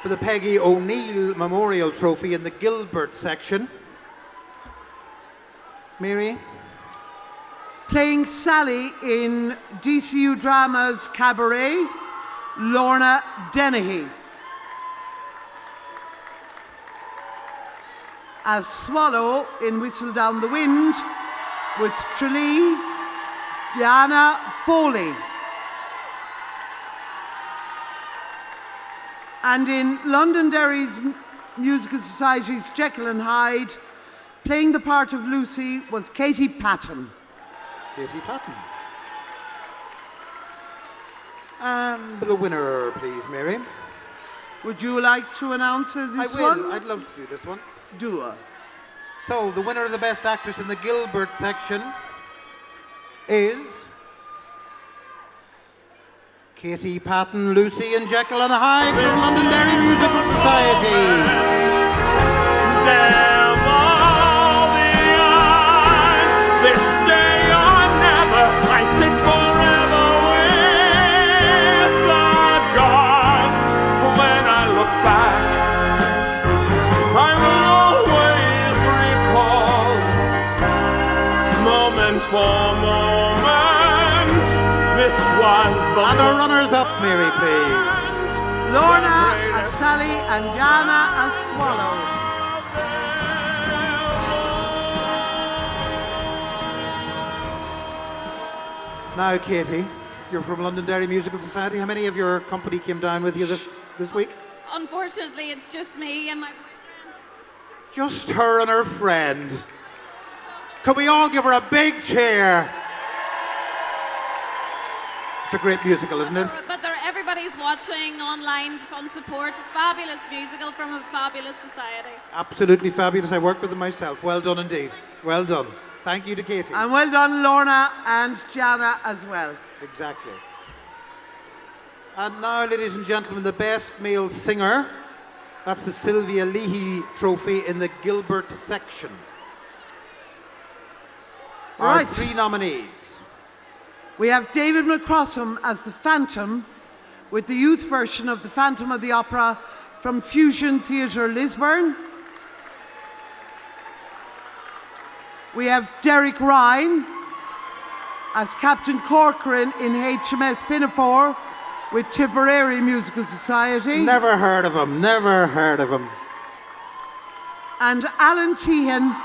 for the Peggy O'Neill Memorial Trophy in the Gilbert section. Mary? Playing Sally in DCU Drama's Cabaret, Lorna Dennehy. As Swallow in Whistle Down the Wind with Tralee, Diana Foley. And in Londonderry's Musical Society's Jekyll and Hyde, playing the part of Lucy was Katie Patton. Katie Patton. And the winner, please, Mary. Would you like to announce this I will. one? I'd love to do this one. Do it. So, the winner of the Best Actress in the Gilbert section is Katie Patton, Lucy and Jekyll and Hyde from Londonderry Musical Society. Damn all the odds, this day or never, I sit forever with the gods. When I look back, I will always recall, moment for moment, this was the And our runners-up, Mary, please. Lorna as Sally and Jana as Swallow. Now, Katie, you're from Londonderry Musical Society. How many of your company came down with you this week? Unfortunately, it's just me and my boyfriend. Just her and her friend. Could we all give her a big cheer? It's a great musical, isn't it? But everybody's watching online to fund support. A fabulous musical from a fabulous society. Absolutely fabulous. I worked with them myself. Well done indeed. Well done. Thank you to Katie. And well done, Lorna and Jana as well. Exactly. And now, ladies and gentlemen, the Best Male Singer. That's the Sylvia Leahy Trophy in the Gilbert section. Our Right. 3 nominees. We have David McCrossum as the Phantom, with the youth version of the Phantom of the Opera from Fusion Theatre Lisburn. We have Derek Ryan as Captain Corcoran in HMS Pinafore with Tipperary Musical Society. Never heard of him. Never heard of him. And Alan Tehan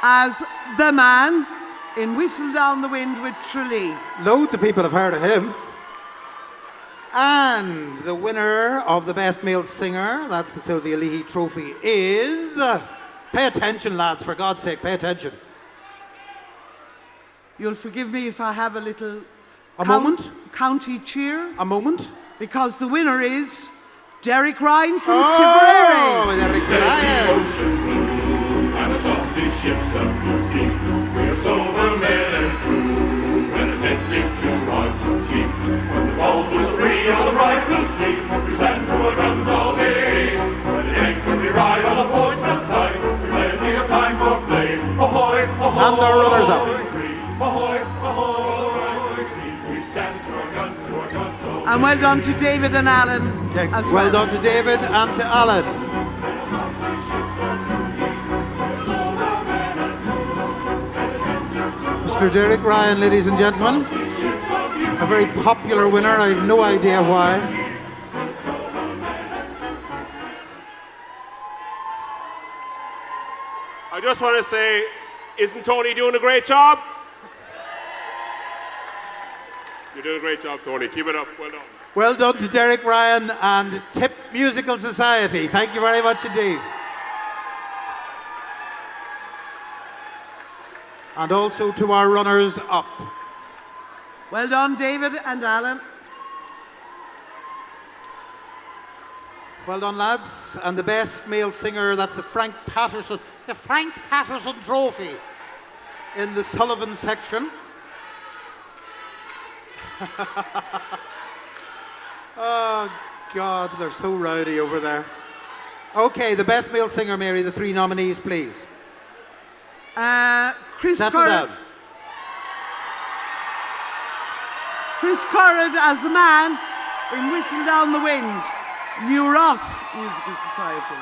as the Man in Whistle Down the Wind with Tralee. Loads of people have heard of him. And the winner of the Best Male Singer, that's the Sylvia Leahy Trophy, is... pay attention, lads, for God's sake, pay attention. You'll forgive me if I have a little... moment? County cheer. A moment? Because the winner is Derek Ryan from Oh, Tipperary. Derek Ryan. And the saucy ships of beauty. We are sober men and true, and attentive to our duty. When the balls was free on the right we'll see, we stand to our guns all day. When the anchor we ride on the Portsmouth tide, we plenty of time for play. Ahoy, ahoy, And our runners-up. ahoy, ahoy, see, we stand to our guns, to our guns all day. And well done to David and Alan as well. Well done to David and to Alan. Mr. Derek Ryan, ladies and gentlemen. A very popular winner. I have no idea why. I just want to say, isn't Tony doing a great job? You're doing a great job, Tony. Keep it up. Well done. Well done to Derek Ryan and Tip Musical Society. Thank you very much indeed. And also to our runners-up. Well done, David and Alan. Well done, lads. And the Best Male Singer, that's the Frank Patterson Trophy in the Sullivan section. Oh, God, they're so rowdy over there. Okay, the Best Male Singer, Mary, the 3 nominees, please. Chris Settle Curran. down. Chris Curran as the Man in Whistle Down the Wind, New Ross Musical Society.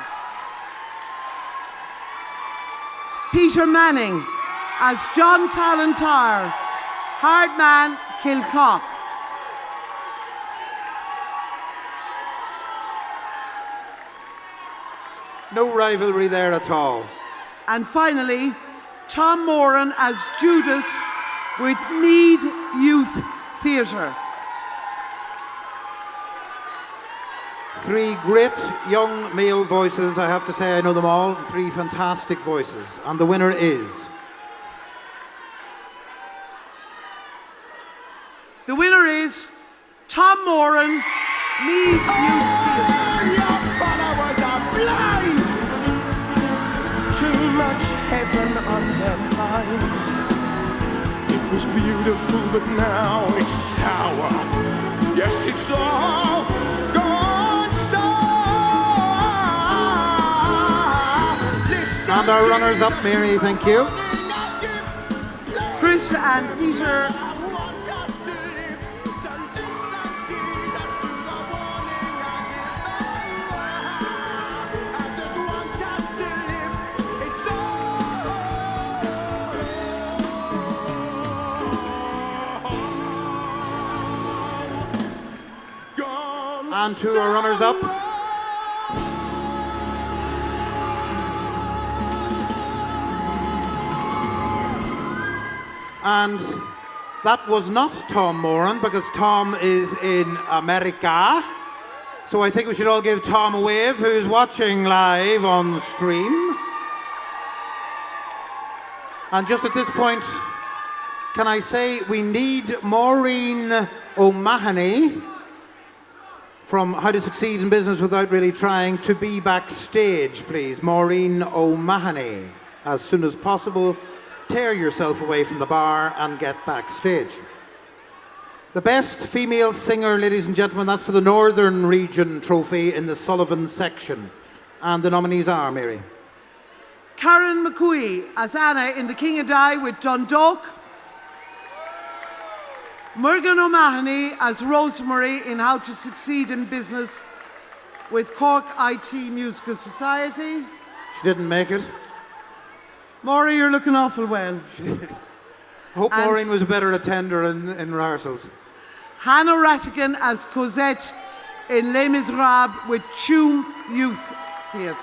Peter Manning as John Talentire, Hardman, Kilcock. No rivalry there at all. And finally, Tom Moran as Judas with Meath Youth Theatre. Three great young male voices, I have to say, I know them all. Three fantastic voices. And the winner is... The winner is Tom Moran, Leave You Feel. Your followers are blind. Too much heaven on their minds. It was beautiful, but now it's sour. Yes, it's all gone sour. And our runners-up, Mary, thank you. Chris and Peter. And to our runners-up. And that was not Tom Moran, because Tom is in America. So I think we should all give Tom a wave, who's watching live on stream. And just at this point, can I say we need Maureen O'Mahony from How to Succeed in Business Without Really Trying to be backstage, please. Maureen O'Mahony. As soon as possible, tear yourself away from the bar and get backstage. The best female singer, ladies and gentlemen, that's for the Northern Region Trophy in the Sullivan section. And the nominees are, Mary. Karen McCooey as Anna in The King and I with Dundalk. Morgan O'Mahony as Rosemary in How to Succeed in Business with Cork IT Musical Society. She didn't make it. Maury, you're looking awful well. Hope Maureen was a better attender in rehearsals. Hannah Rattigan as Cosette in Les Miserables with Tuam Youth Theatre.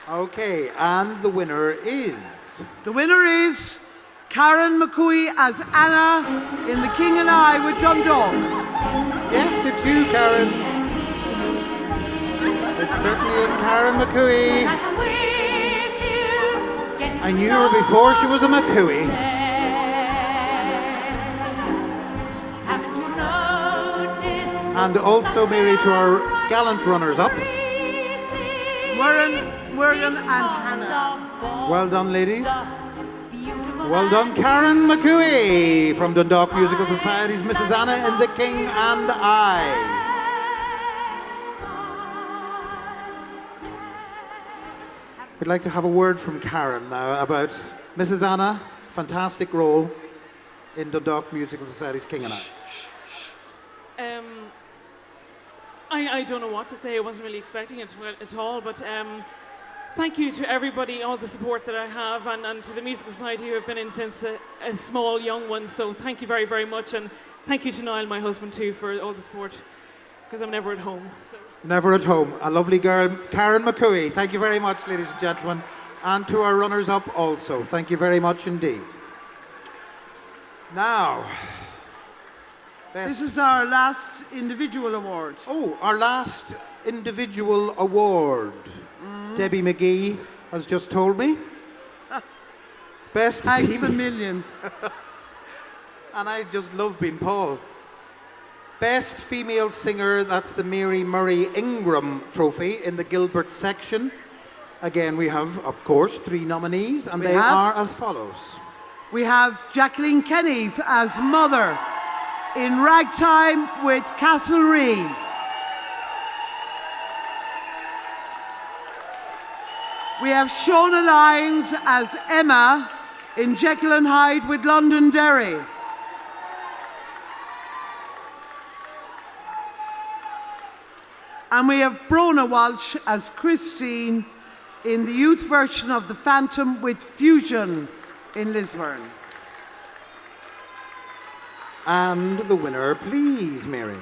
Okay, and the winner is... The winner is Karen McCooey as Anna in The King and I with Dundalk. Yes, it's you, Karen. It certainly is Karen McCooey. I knew her before she was a McCooey. And also, Mary, to our gallant runners-up. Morgan and Hannah. Well done, ladies. Well done, Karen McCooey from Dundalk Musical Society's Mrs. Anna in The King and I. We'd like to have a word from Karen now about Mrs. Anna, fantastic role in Dundalk Musical Society's King and I. I don't know what to say. I wasn't really expecting it at all, but thank you to everybody, all the support that I have, and to the Musical Society who have been in since a small, young one. So thank you very, very much, and thank you to Niall, my husband, too, for all the support, because I'm never at home. So. Never at home. A lovely girl, Karen McCooey. Thank you very much, ladies and gentlemen. And to our runners-up also. Thank you very much indeed. Now... This is our last individual award. Oh, our last individual award. Debbie McGee has just told me. Best Thanks a million. And I just love being Paul. Best female singer, that's the Mary Murray Ingram Trophy in the Gilbert section. Again, we have, of course, 3 nominees, and they are as follows. We have Jacqueline Kenny as Mother in Ragtime with Castlereagh. We have Shona Lyons as Emma in Jekyll and Hyde with Londonderry. And we have Brona Walsh as Christine in the youth version of The Phantom with Fusion in Lisburn. And the winner, please, Mary.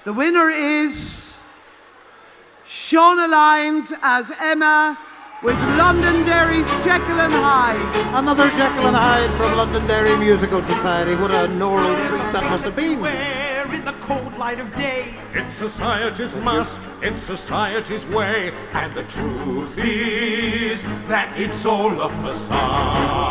The winner is Shona Lyons as Emma with Londonderry's Jekyll and Hyde. Another Jekyll and Hyde from Londonderry Musical Society. What a Normal treat that must have been. Where there in the cold light of day. It's society's mask, it's society's way, and the truth is that it's all a facade.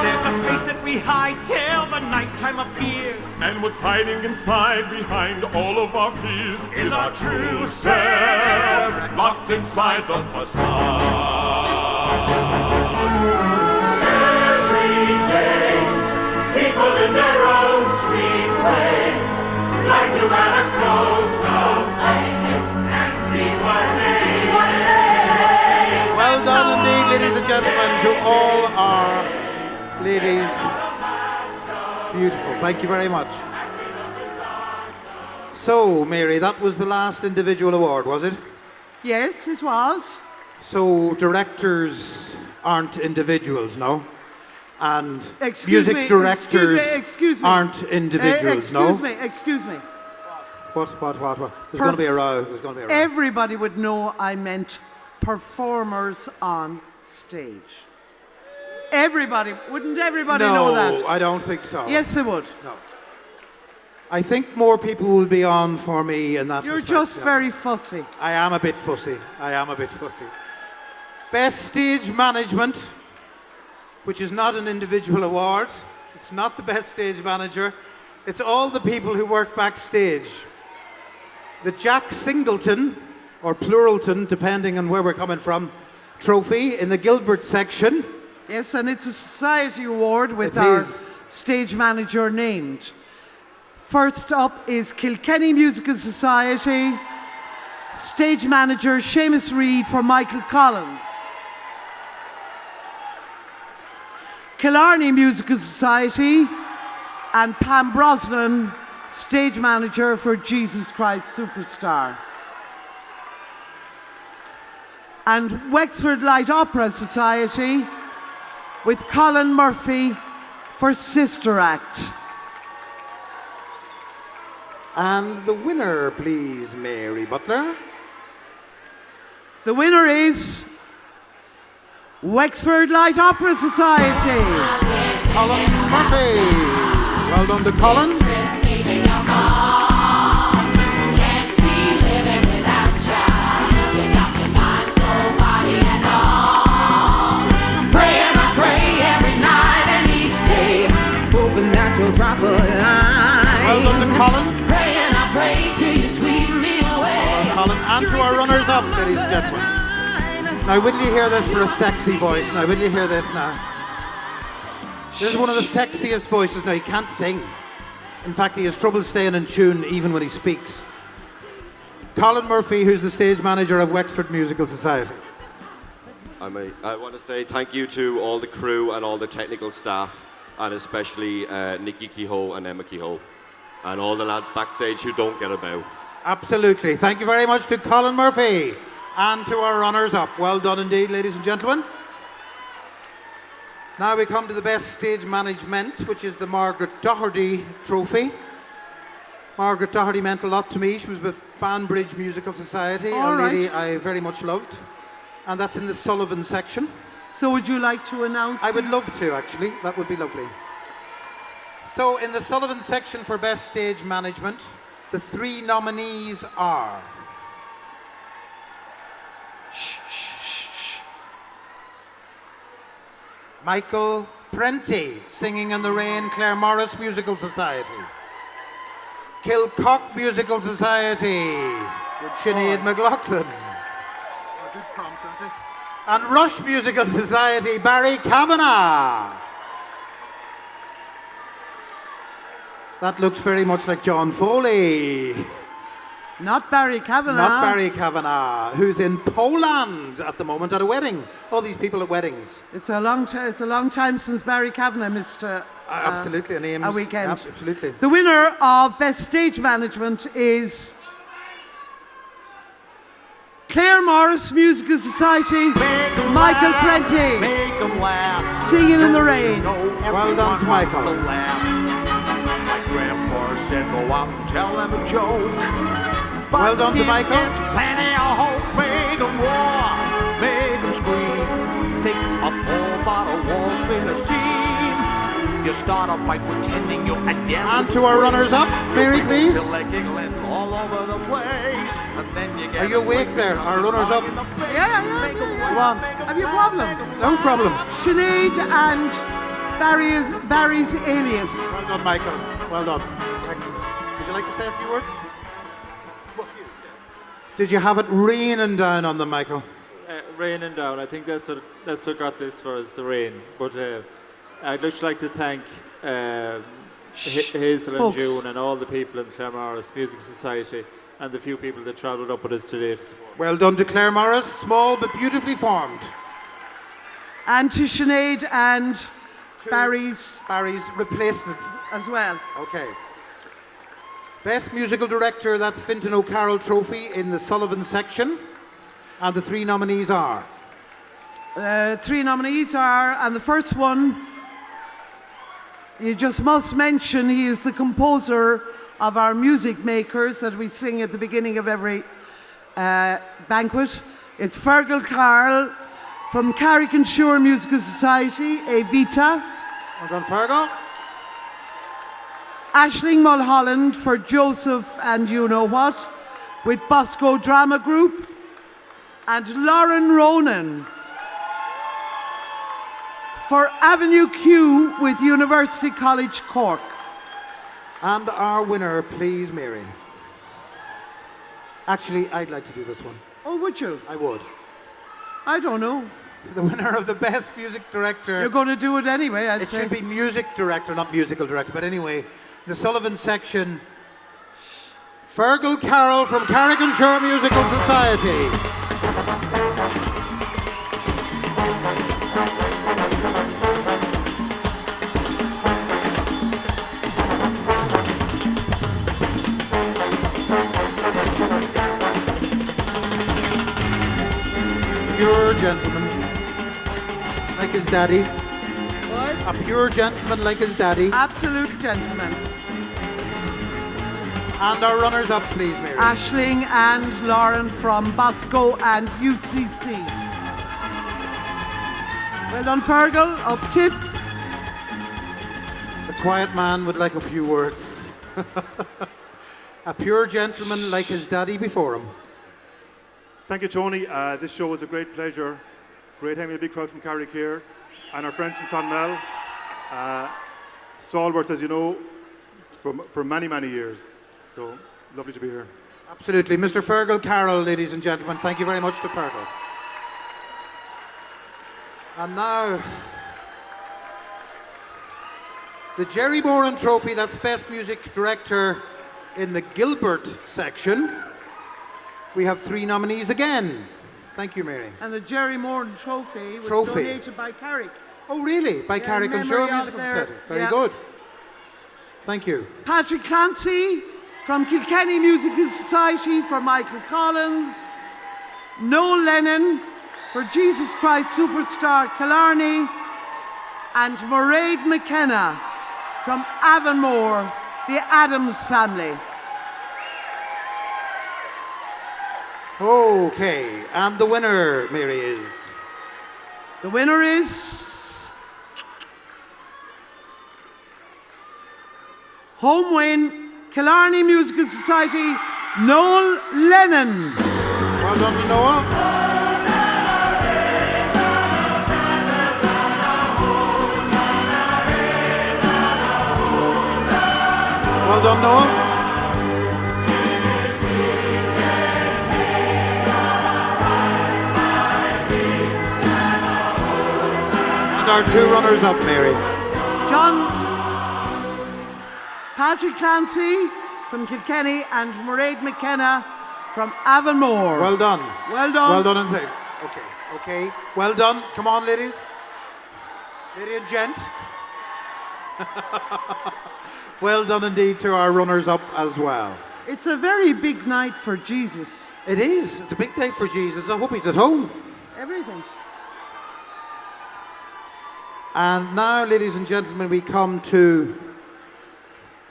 There's a face that we hide till the nighttime appears. And what's hiding inside, behind all of our fears, is our true self, locked inside the facade. Every day, people in their own sweet way like to wear a coat of paint and be what they Well done indeed, ladies and gentlemen, to all our ladies. Beautiful, thank you very much. So, Mary, that was the last individual award, was it? Yes, it was. So, directors aren't individuals, no? And Excuse music me, directors excuse me. aren't individuals, no? Excuse me. What? There's going to be a row. There's going to be a row. Everybody would know I meant performers on stage. Everybody, wouldn't everybody know that? No, I don't think so. Yes, they would. No. I think more people will be on for me in that You're respect, just yeah. very fussy. I am a bit fussy. Best stage management, which is not an individual award. It's not the best stage manager. It's all the people who work backstage. The Jack Singleton, or Pluralton, depending on where we're coming from, trophy in the Gilbert section. Yes, and it's a society award with It our is. stage manager named. First up is Kilkenny Musical Society, stage manager Seamus Reid for Michael Collins. Killarney Musical Society and Pam Brosnan, stage manager for Jesus Christ Superstar. And Wexford Light Opera Society with Colin Murphy for Sister Act. And the winner, please, Mary Butler. The winner is Wexford Light Opera Society. Colin Murphy. Well done to Colin. Drop a line. Well done to Colin. Pray and I pray till you sweep me away. Colin, and to our runners-up, ladies and gentlemen. Now, will you hear this for a sexy voice? Now, will you hear this now? This is one of the sexiest voices. Now, he can't sing. In fact, he has trouble staying in tune even when he speaks. Colin Murphy, who's the stage manager of Wexford Musical Society. I want to say thank you to all the crew and all the technical staff, and especially Nikki Kehoe and Emma Kehoe, and all the lads backstage who don't get about. Absolutely. Thank you very much to Colin Murphy and to our runners-up. Well done indeed, ladies and gentlemen. Now we come to the best stage management, which is the Margaret Doherty Trophy. Margaret Doherty meant a lot to me. She was with Banbridge Musical Society, All a lady right. I very much loved. And that's in the Sullivan section. So would you like to announce? I would love to, actually. That would be lovely. So in the Sullivan section for Best Stage Management, the 3 nominees are... Michael Prenti, Singing in the Rain, Claire Morris Musical Society. Kilcock Musical Society, Sinead McLaughlin. And Rush Musical Society, Barry Kavanagh. That looks very much like John Foley. Not Barry Kavanagh. Not Barry Kavanagh, who's in Poland at the moment at a wedding. All these people at weddings. It's a long time since Barry Kavanagh missed Absolutely, a name. a weekend. Absolutely. The winner of Best Stage Management is Claire Morris Musical Society, Michael Prenti, Singing in the Rain. Well done to Michael. My grandpa said, go out and tell them a joke. Well done to Michael. Plenty of hope, make them roar, make them scream. Take a 4-bottle wall, spin a scene. You start off by pretending you're a dancer. And to our runners-up, Mary, please. Till they're giggling all over the place. And then you get Are you awake there? Our runners-up. Yeah. Come on. Have you a problem? No problem. Sinead and Barry's alias. Well done, Michael. Well done. Excellent. Would you like to say a few words? Did you have it raining down on them, Michael? Raining down. I think that's what got this for us, the rain. But I'd just like to thank Hazel and June and all the people in Claremorris Music Society and the few people that travelled up with us today to support. Well done to Claremorris, small but beautifully formed. And to Sinead and Barry's replacement as well. Okay. Best Musical Director, that's Fintan O'Carroll Trophy in the Sullivan section. And the three nominees are? Three nominees are, and the first one, you just must mention, he is the composer of our music makers that we sing at the beginning of every banquet. It's Fergal Carl from Carrick-on-Suir Musical Society, Evita. Well done, Fergal. Aisling Mulholland for Joseph and You Know What with Bosco Drama Group. And Lauren Ronan for Avenue Q with University College Cork. And our winner, please, Mary. Actually, I'd like to do this one. Oh, would you? I would. I don't know. The winner of the Best Music Director. You're going to do it anyway, I'd say. It should be Music Director, not Musical Director. But anyway, the Sullivan section, Fergal Carroll from Carrick-on-Suir Musical Society. Pure gentleman, like his daddy. What? A pure gentleman like his daddy. Absolute gentleman. And our runners-up, please, Mary. Aisling and Lauren from Bosco and UCC. Well done, Fergal. Up tip. The quiet man would like a few words. A pure gentleman like his daddy before him. Thank you, Tony. This show was a great pleasure. Great having a big crowd from Carrick here. And our friends from Clonmel. Stalwarts, as you know, for many, many years. So, lovely to be here. Absolutely. Mr. Fergal Carroll, ladies and gentlemen. Thank you very much to Fergal. And now, the Jerry Moran Trophy, that's Best Music Director in the Gilbert section. We have three nominees again. Thank you, Mary. And the Jerry Moran Trophy was donated by Carrick. Oh, really? By Carrick-on-Suir Musical Society. Very good. Thank you. Patrick Clancy from Kilkenny Musical Society for Michael Collins. Noel Lennon for Jesus Christ Superstar Killarney. And Mairead McKenna from Avonmore, the Adams family. Okay, and the winner, Mary, is? The winner is home win, Killarney Musical Society, Noel Lennon. Well done to Noel. Well done, Noel. Our two runners-up, Mary. Patrick Clancy from Kilkenny and Mairead McKenna from Avonmore. Well done. Well done. Well done and safe. Okay. Well done. Come on, ladies. Lady and gent. Well done indeed to our runners-up as well. It's a very big night for Jesus. It is. It's a big day for Jesus. I hope he's at home. Everything. And now, ladies and gentlemen, we come to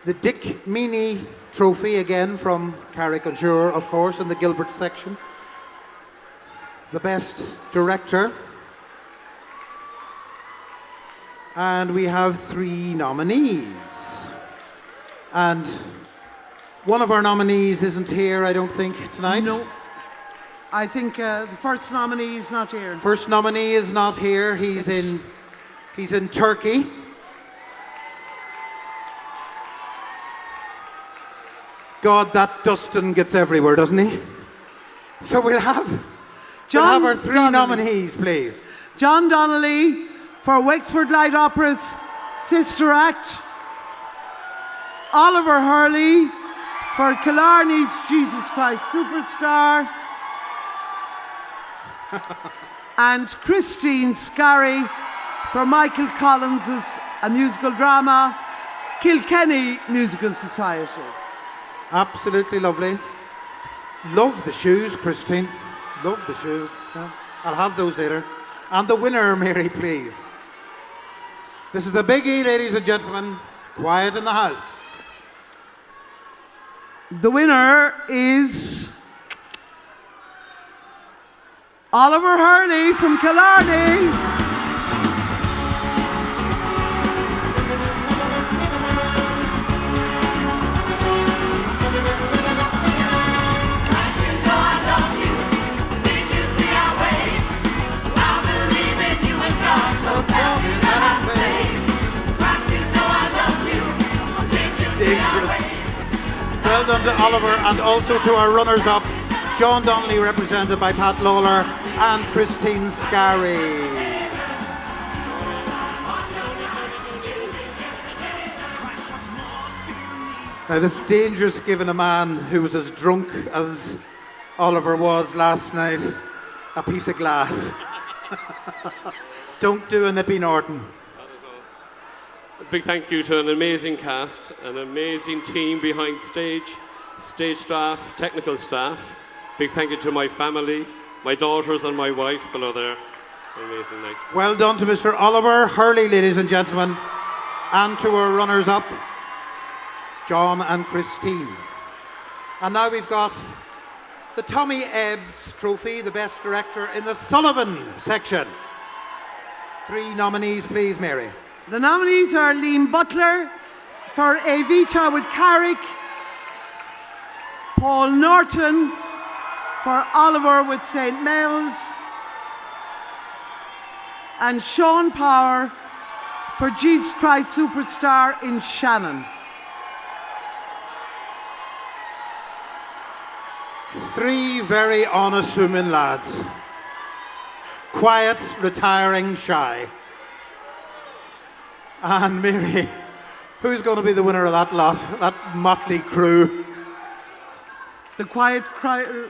the Dick Meany Trophy, again from Carrick-on-Suir, of course, in the Gilbert section. The Best Director. And we have 3 nominees. And one of our nominees isn't here, I don't think, tonight. No. I think the first nominee is not here. First nominee is not here. He's in Turkey. God, that Dustin gets everywhere, doesn't he? So we'll have our 3 nominees, please. John Donnelly for Wexford Light Opera's Sister Act. Oliver Hurley for Killarney's Jesus Christ Superstar. And Christine Scarry for Michael Collins's A Musical Drama, Kilkenny Musical Society. Absolutely lovely. Love the shoes, Christine. Love the shoes. Yeah. I'll have those later. And the winner, Mary, please. This is a biggie, ladies and gentlemen. Quiet in the house. The winner is Oliver Hurley from Killarney. Well done to Oliver and also to our runners-up, John Donnelly, represented by Pat Lawler, and Christine Scarry. Now, this is dangerous given a man who was as drunk as Oliver was last night, a piece of glass. Don't do a Nippy Norton. A big thank you to an amazing cast, an amazing team behind stage staff, technical staff. Big thank you to my family, my daughters and my wife below there. Amazing night. Well done to Mr. Oliver Hurley, ladies and gentlemen, and to our runners-up, John and Christine. And now we've got the Tommy Ebbs Trophy, the Best Director in the Sullivan section. 3 nominees, please, Mary. The nominees are Liam Butler for Evita with Carrick, Paul Norton for Oliver with St. Mel's, and Sean Power for Jesus Christ Superstar in Shannon. 3 very unassuming lads. Quiet, retiring, shy. And Mary, who's going to be the winner of that lot, that motley crew? The quiet,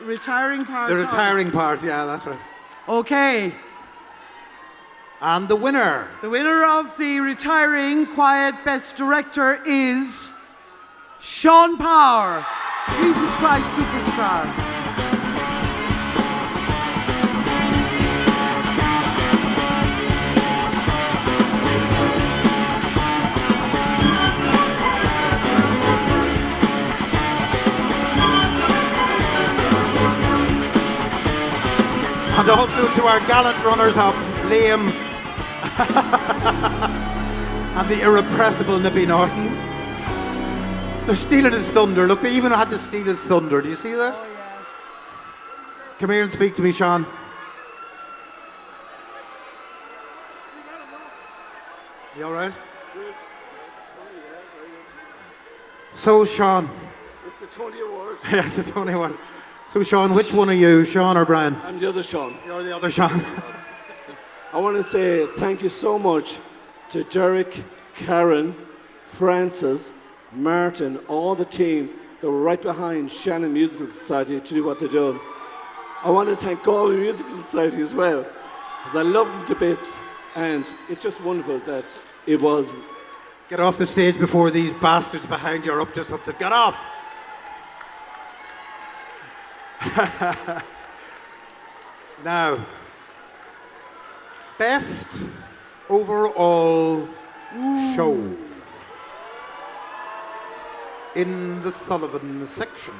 retiring part? The retiring part, yeah, that's right. Okay. And the winner? The winner of the retiring quiet Best Director is Sean Power, Jesus Christ Superstar. And also to our gallant runners-up, Liam and the irrepressible Nippy Norton. They're stealing his thunder. Look, they even had to steal his thunder. Do you see that? Oh, yeah. Come here and speak to me, Sean. You all right? So, Sean. It's the Tony Award. Yeah, it's the Tony Award. So, Sean, which one are you, Sean or Brian? I'm the other Sean. You're the other Sean. I want to say thank you so much to Derek, Karen, Francis, Martin, all the team that were right behind Shannon Musical Society to do what they're doing. I want to thank Galway Musical Society as well, because I love them to bits, and it's just wonderful that it was. Get off the stage before these bastards behind you are up to something. Get off! Now, best overall show in the Sullivan section.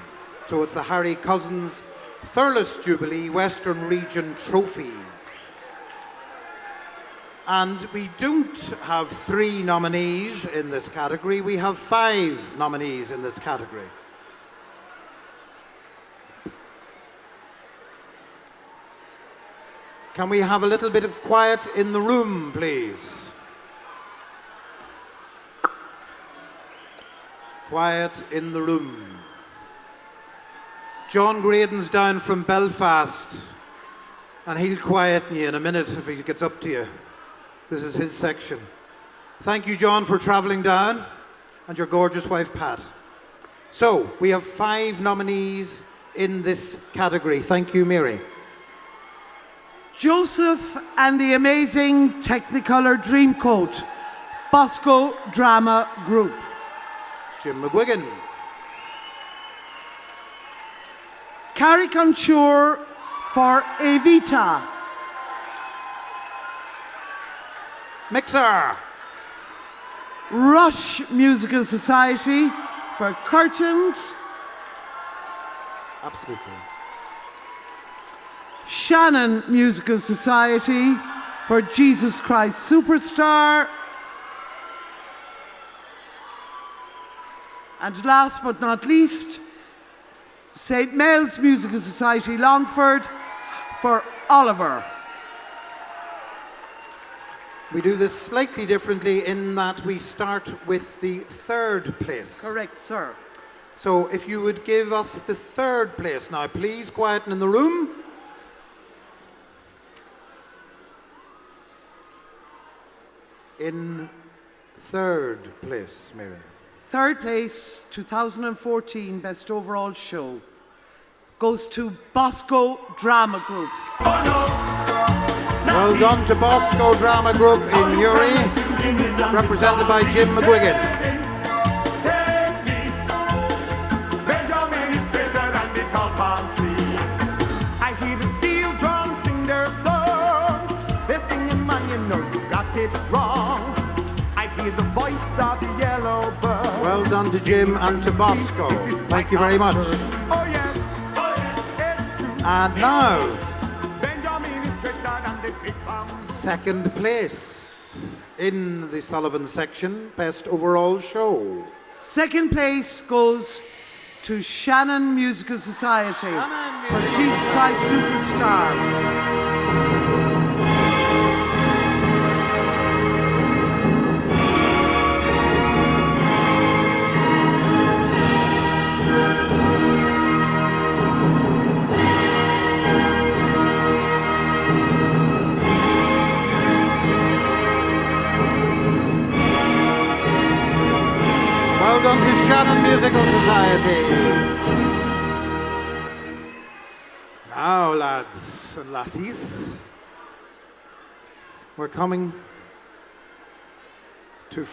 So it's the Harry Cousins Thurles Jubilee Western Region Trophy. And we don't have 3 nominees in this category, we have 5 nominees in this category. Can we have a little bit of quiet in the room, please? Quiet in the room. John Graydon's down from Belfast, and he'll quieten you in a minute if he gets up to you. This is his section. Thank you, John, for travelling down, and your gorgeous wife, Pat. So, we have 5 nominees in this category. Thank you, Mary. Joseph and the Amazing Technicolor Dreamcoat, Bosco Drama Group. It's Jim McGuigan. Caricature for Evita. Mixer. Rush Musical Society for Curtains. Absolutely. Shannon Musical Society for Jesus Christ Superstar. And last but not least, St. Mel's Musical Society Longford for Oliver. We do this slightly differently in that we start with the 3rd place. Correct, sir. So if you would give us the 3rd place now, please quieten in the room. In 3rd place, Mary. 3rd place, 2014 Best Overall Show, goes to Bosco Drama Group. Well done to Bosco Drama Group in Uri, represented by Jim McGuigan. Benjamin is straighter than the tall palm tree. I hear the steel drums sing their song. They're singing, man, you know you got it wrong. I hear the voice of the yellow bird. Well done to Jim and to Bosco. Thank you very much. Oh yes, it's true. And now, Benjamin is straighter than the big palm. 2nd place in the Sullivan section, Best Overall Show. 2nd place goes to Shannon Musical Society for Jesus Christ Superstar. Well done to Shannon Musical Society. Now, lads and lassies, we're coming to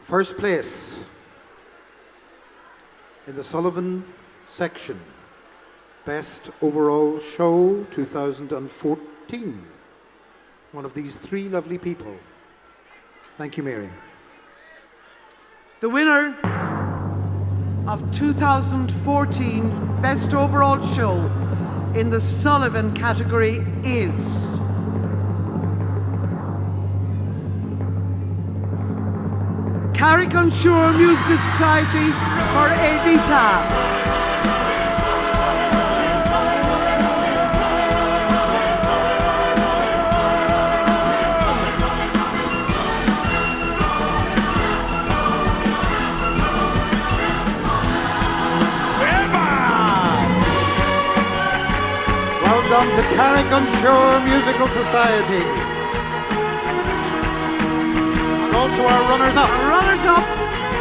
first place in the Sullivan section, Best Overall Show 2014. One of these 3 lovely people. Thank you, Mary. The winner of 2014 Best Overall Show in the Sullivan category is Caricature Musical Society for Evita. Well done to Caricature Musical Society. And also our runners-up. Runners-up,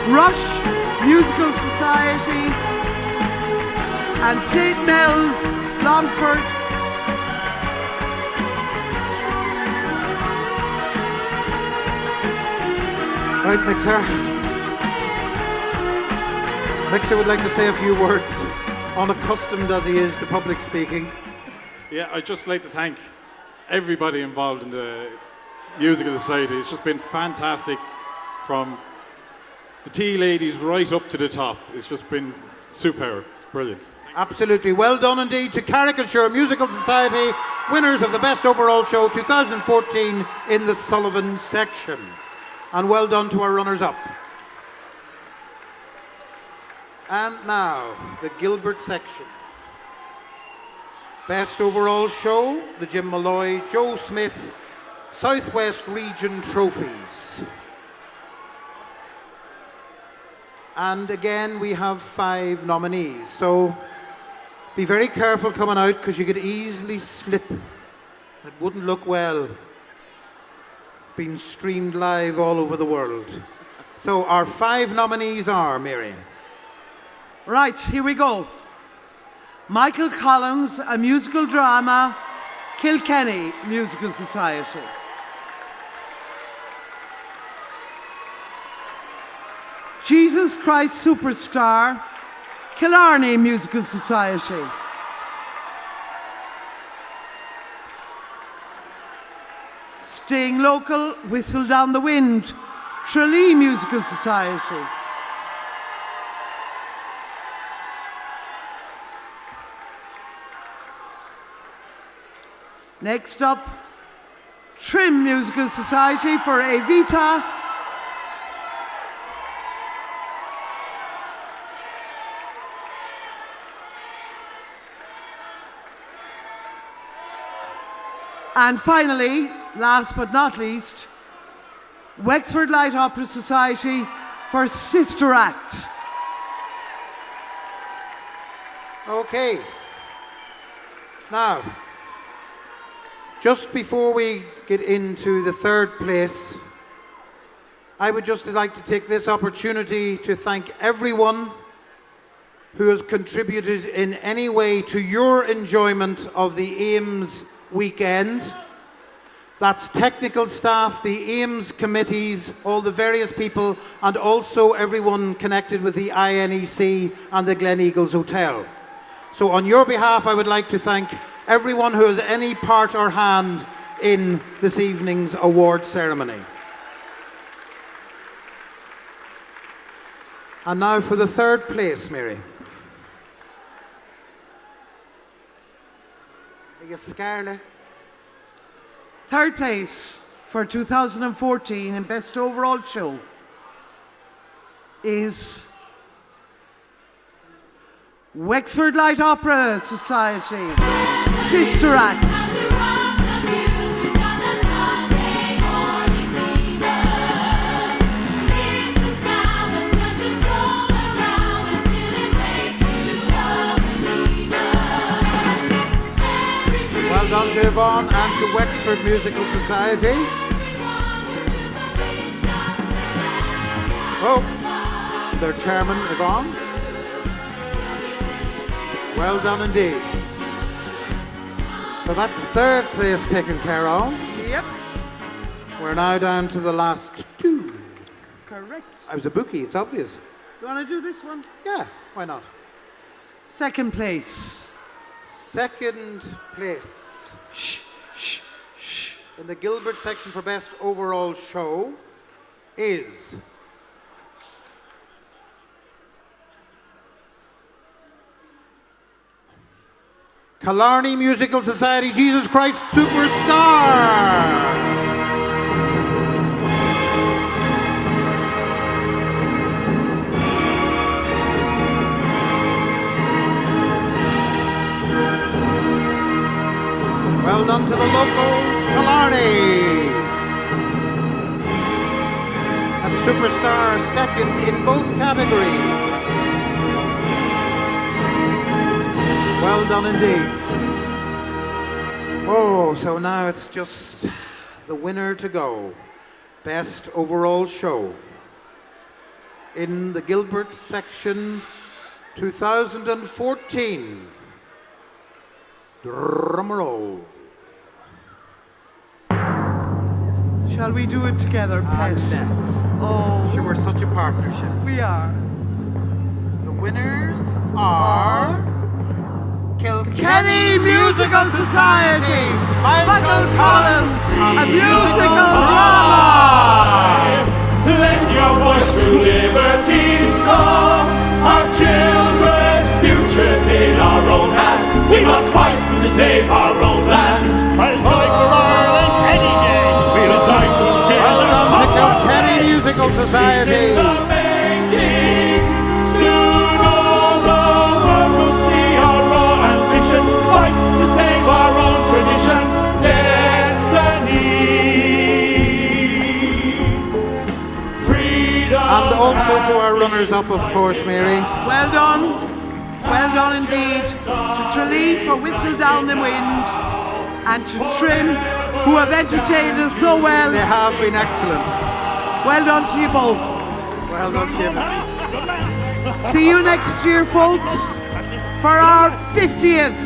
Rush Musical Society and St. Mel's Longford. Right, Mixer. Mixer would like to say a few words, unaccustomed as he is to public speaking. Yeah, I'd just like to thank everybody involved in the Musical Society. It's just been fantastic, from the tea ladies right up to the top. It's just been superb. It's brilliant. Absolutely. Well done indeed to Caricature Musical Society, winners of the Best Overall Show 2014 in the Sullivan section. And well done to our runners-up. And now, the Gilbert section. Best Overall Show, the Jim Malloy, Joe Smith, Southwest Region Trophies. And again, we have 5 nominees. So be very careful coming out because you could easily slip. It wouldn't look well. Being streamed live all over the world. So our 5 nominees are, Mary. Right, here we go. Michael Collins, a musical drama, Kilkenny Musical Society. Jesus Christ Superstar, Killarney Musical Society. Staying Local, Whistle Down the Wind, Tralee Musical Society. Next up, Trim Musical Society for Evita. And finally, last but not least, Wexford Light Opera Society for Sister Act. Okay. Now, just before we get into the third place, I would just like to take this opportunity to thank everyone who has contributed in any way to your enjoyment of the Ames weekend. That's technical staff, the Ames committees, all the various people, and also everyone connected with the INEC and the Glen Eagles Hotel. So on your behalf, I would like to thank everyone who has any part or hand in this evening's award ceremony. And now for the third place, Mary. Are you scared? Third place for 2014 in Best Overall Show is Wexford Light Opera Society, Sister Act. Well done to Yvonne and to Wexford Musical Society. Oh, their chairman, Yvonne. Well done indeed. So that's third place taken care of. Yep. We're now down to the last 2. Correct. I was a bookie, it's obvious. You want to do this one? Yeah, why not? Second place. Second place. In the Gilbert section for Best Overall Show is Killarney Musical Society, Jesus Christ Superstar. Well done to the locals, Killarney. That's Superstar second in both categories. Well done indeed. Oh, so now it's just the winner to go. Best Overall Show. In the Gilbert section 2014. Drum roll. Shall we do it together, Pet? Oh, sure, we're such a partnership. We are. The winners are Kilkenny Musical Society, Michael Collins, a musical drama. Lend your voice to liberty's song, our children's futures in our save our own lands. I'll fight for Ireland any day. We'll die together. Well done to Kilkenny Musical Society. Soon all the world will see our raw ambition. Fight to save our own traditions. Destiny. Freedom. And also to our runners-up, of course, Mary. Well done. Well done indeed to Tralee for Whistle Down the Wind and to Trim, who have entertained us so well. They have been excellent. Well done to you both. Well done, Seamus. See you next year, folks, for our 50th.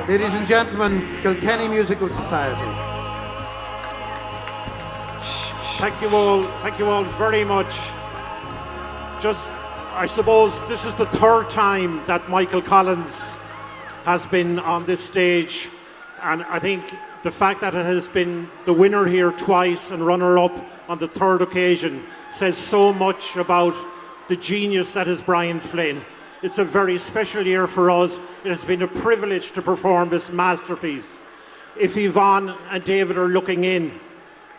Ladies and gentlemen, Kilkenny Musical Society. Thank you all very much. Just, I suppose this is the third time that Michael Collins has been on this stage, and I think the fact that it has been the winner here twice and runner-up on the third occasion says so much about the genius that is Brian Flynn. It's a very special year for us. It has been a privilege to perform this masterpiece. If Yvonne and David are looking in,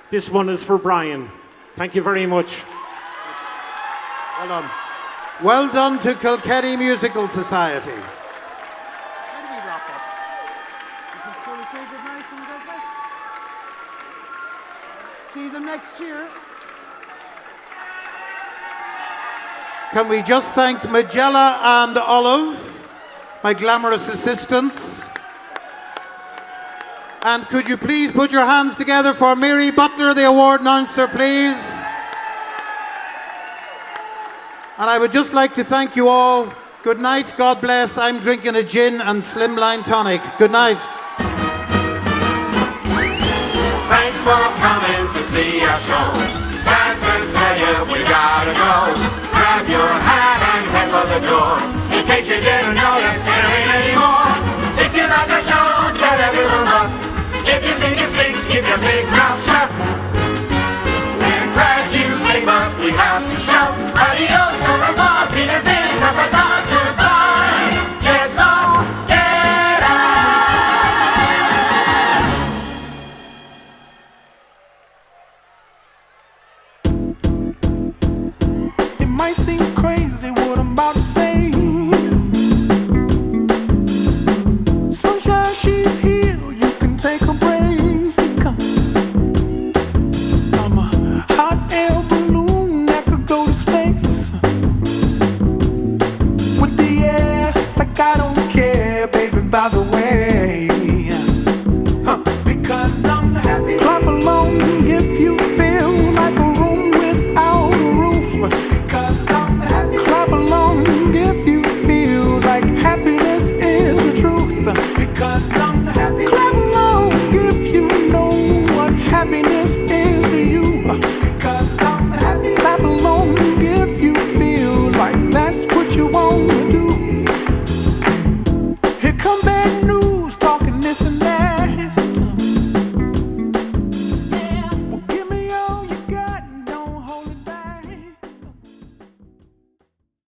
this one is for Brian. Thank you very much. Well done. Well done to Kilkenny Musical Society. Where do we wrap up? You just want to say goodnight and God bless. See them next year. Can we just thank Magella and Olive, my glamorous assistants? And could you please put your hands together for Mary Butler, the award announcer, please? And I would just like to thank you all. Good night, God bless. I'm drinking a gin and slimline tonic. Good night. Thanks for coming to see our show. Time to tell you we gotta go. Grab your hat and head for the door. In case you didn't notice, there ain't anymore. If you like our show, tell everyone else. If you think it stinks, keep your big mouth shut. We're glad you came, but we have to shout. Adios, overboard, Venus in, top of dog, goodbye. Get lost, get It might seem crazy.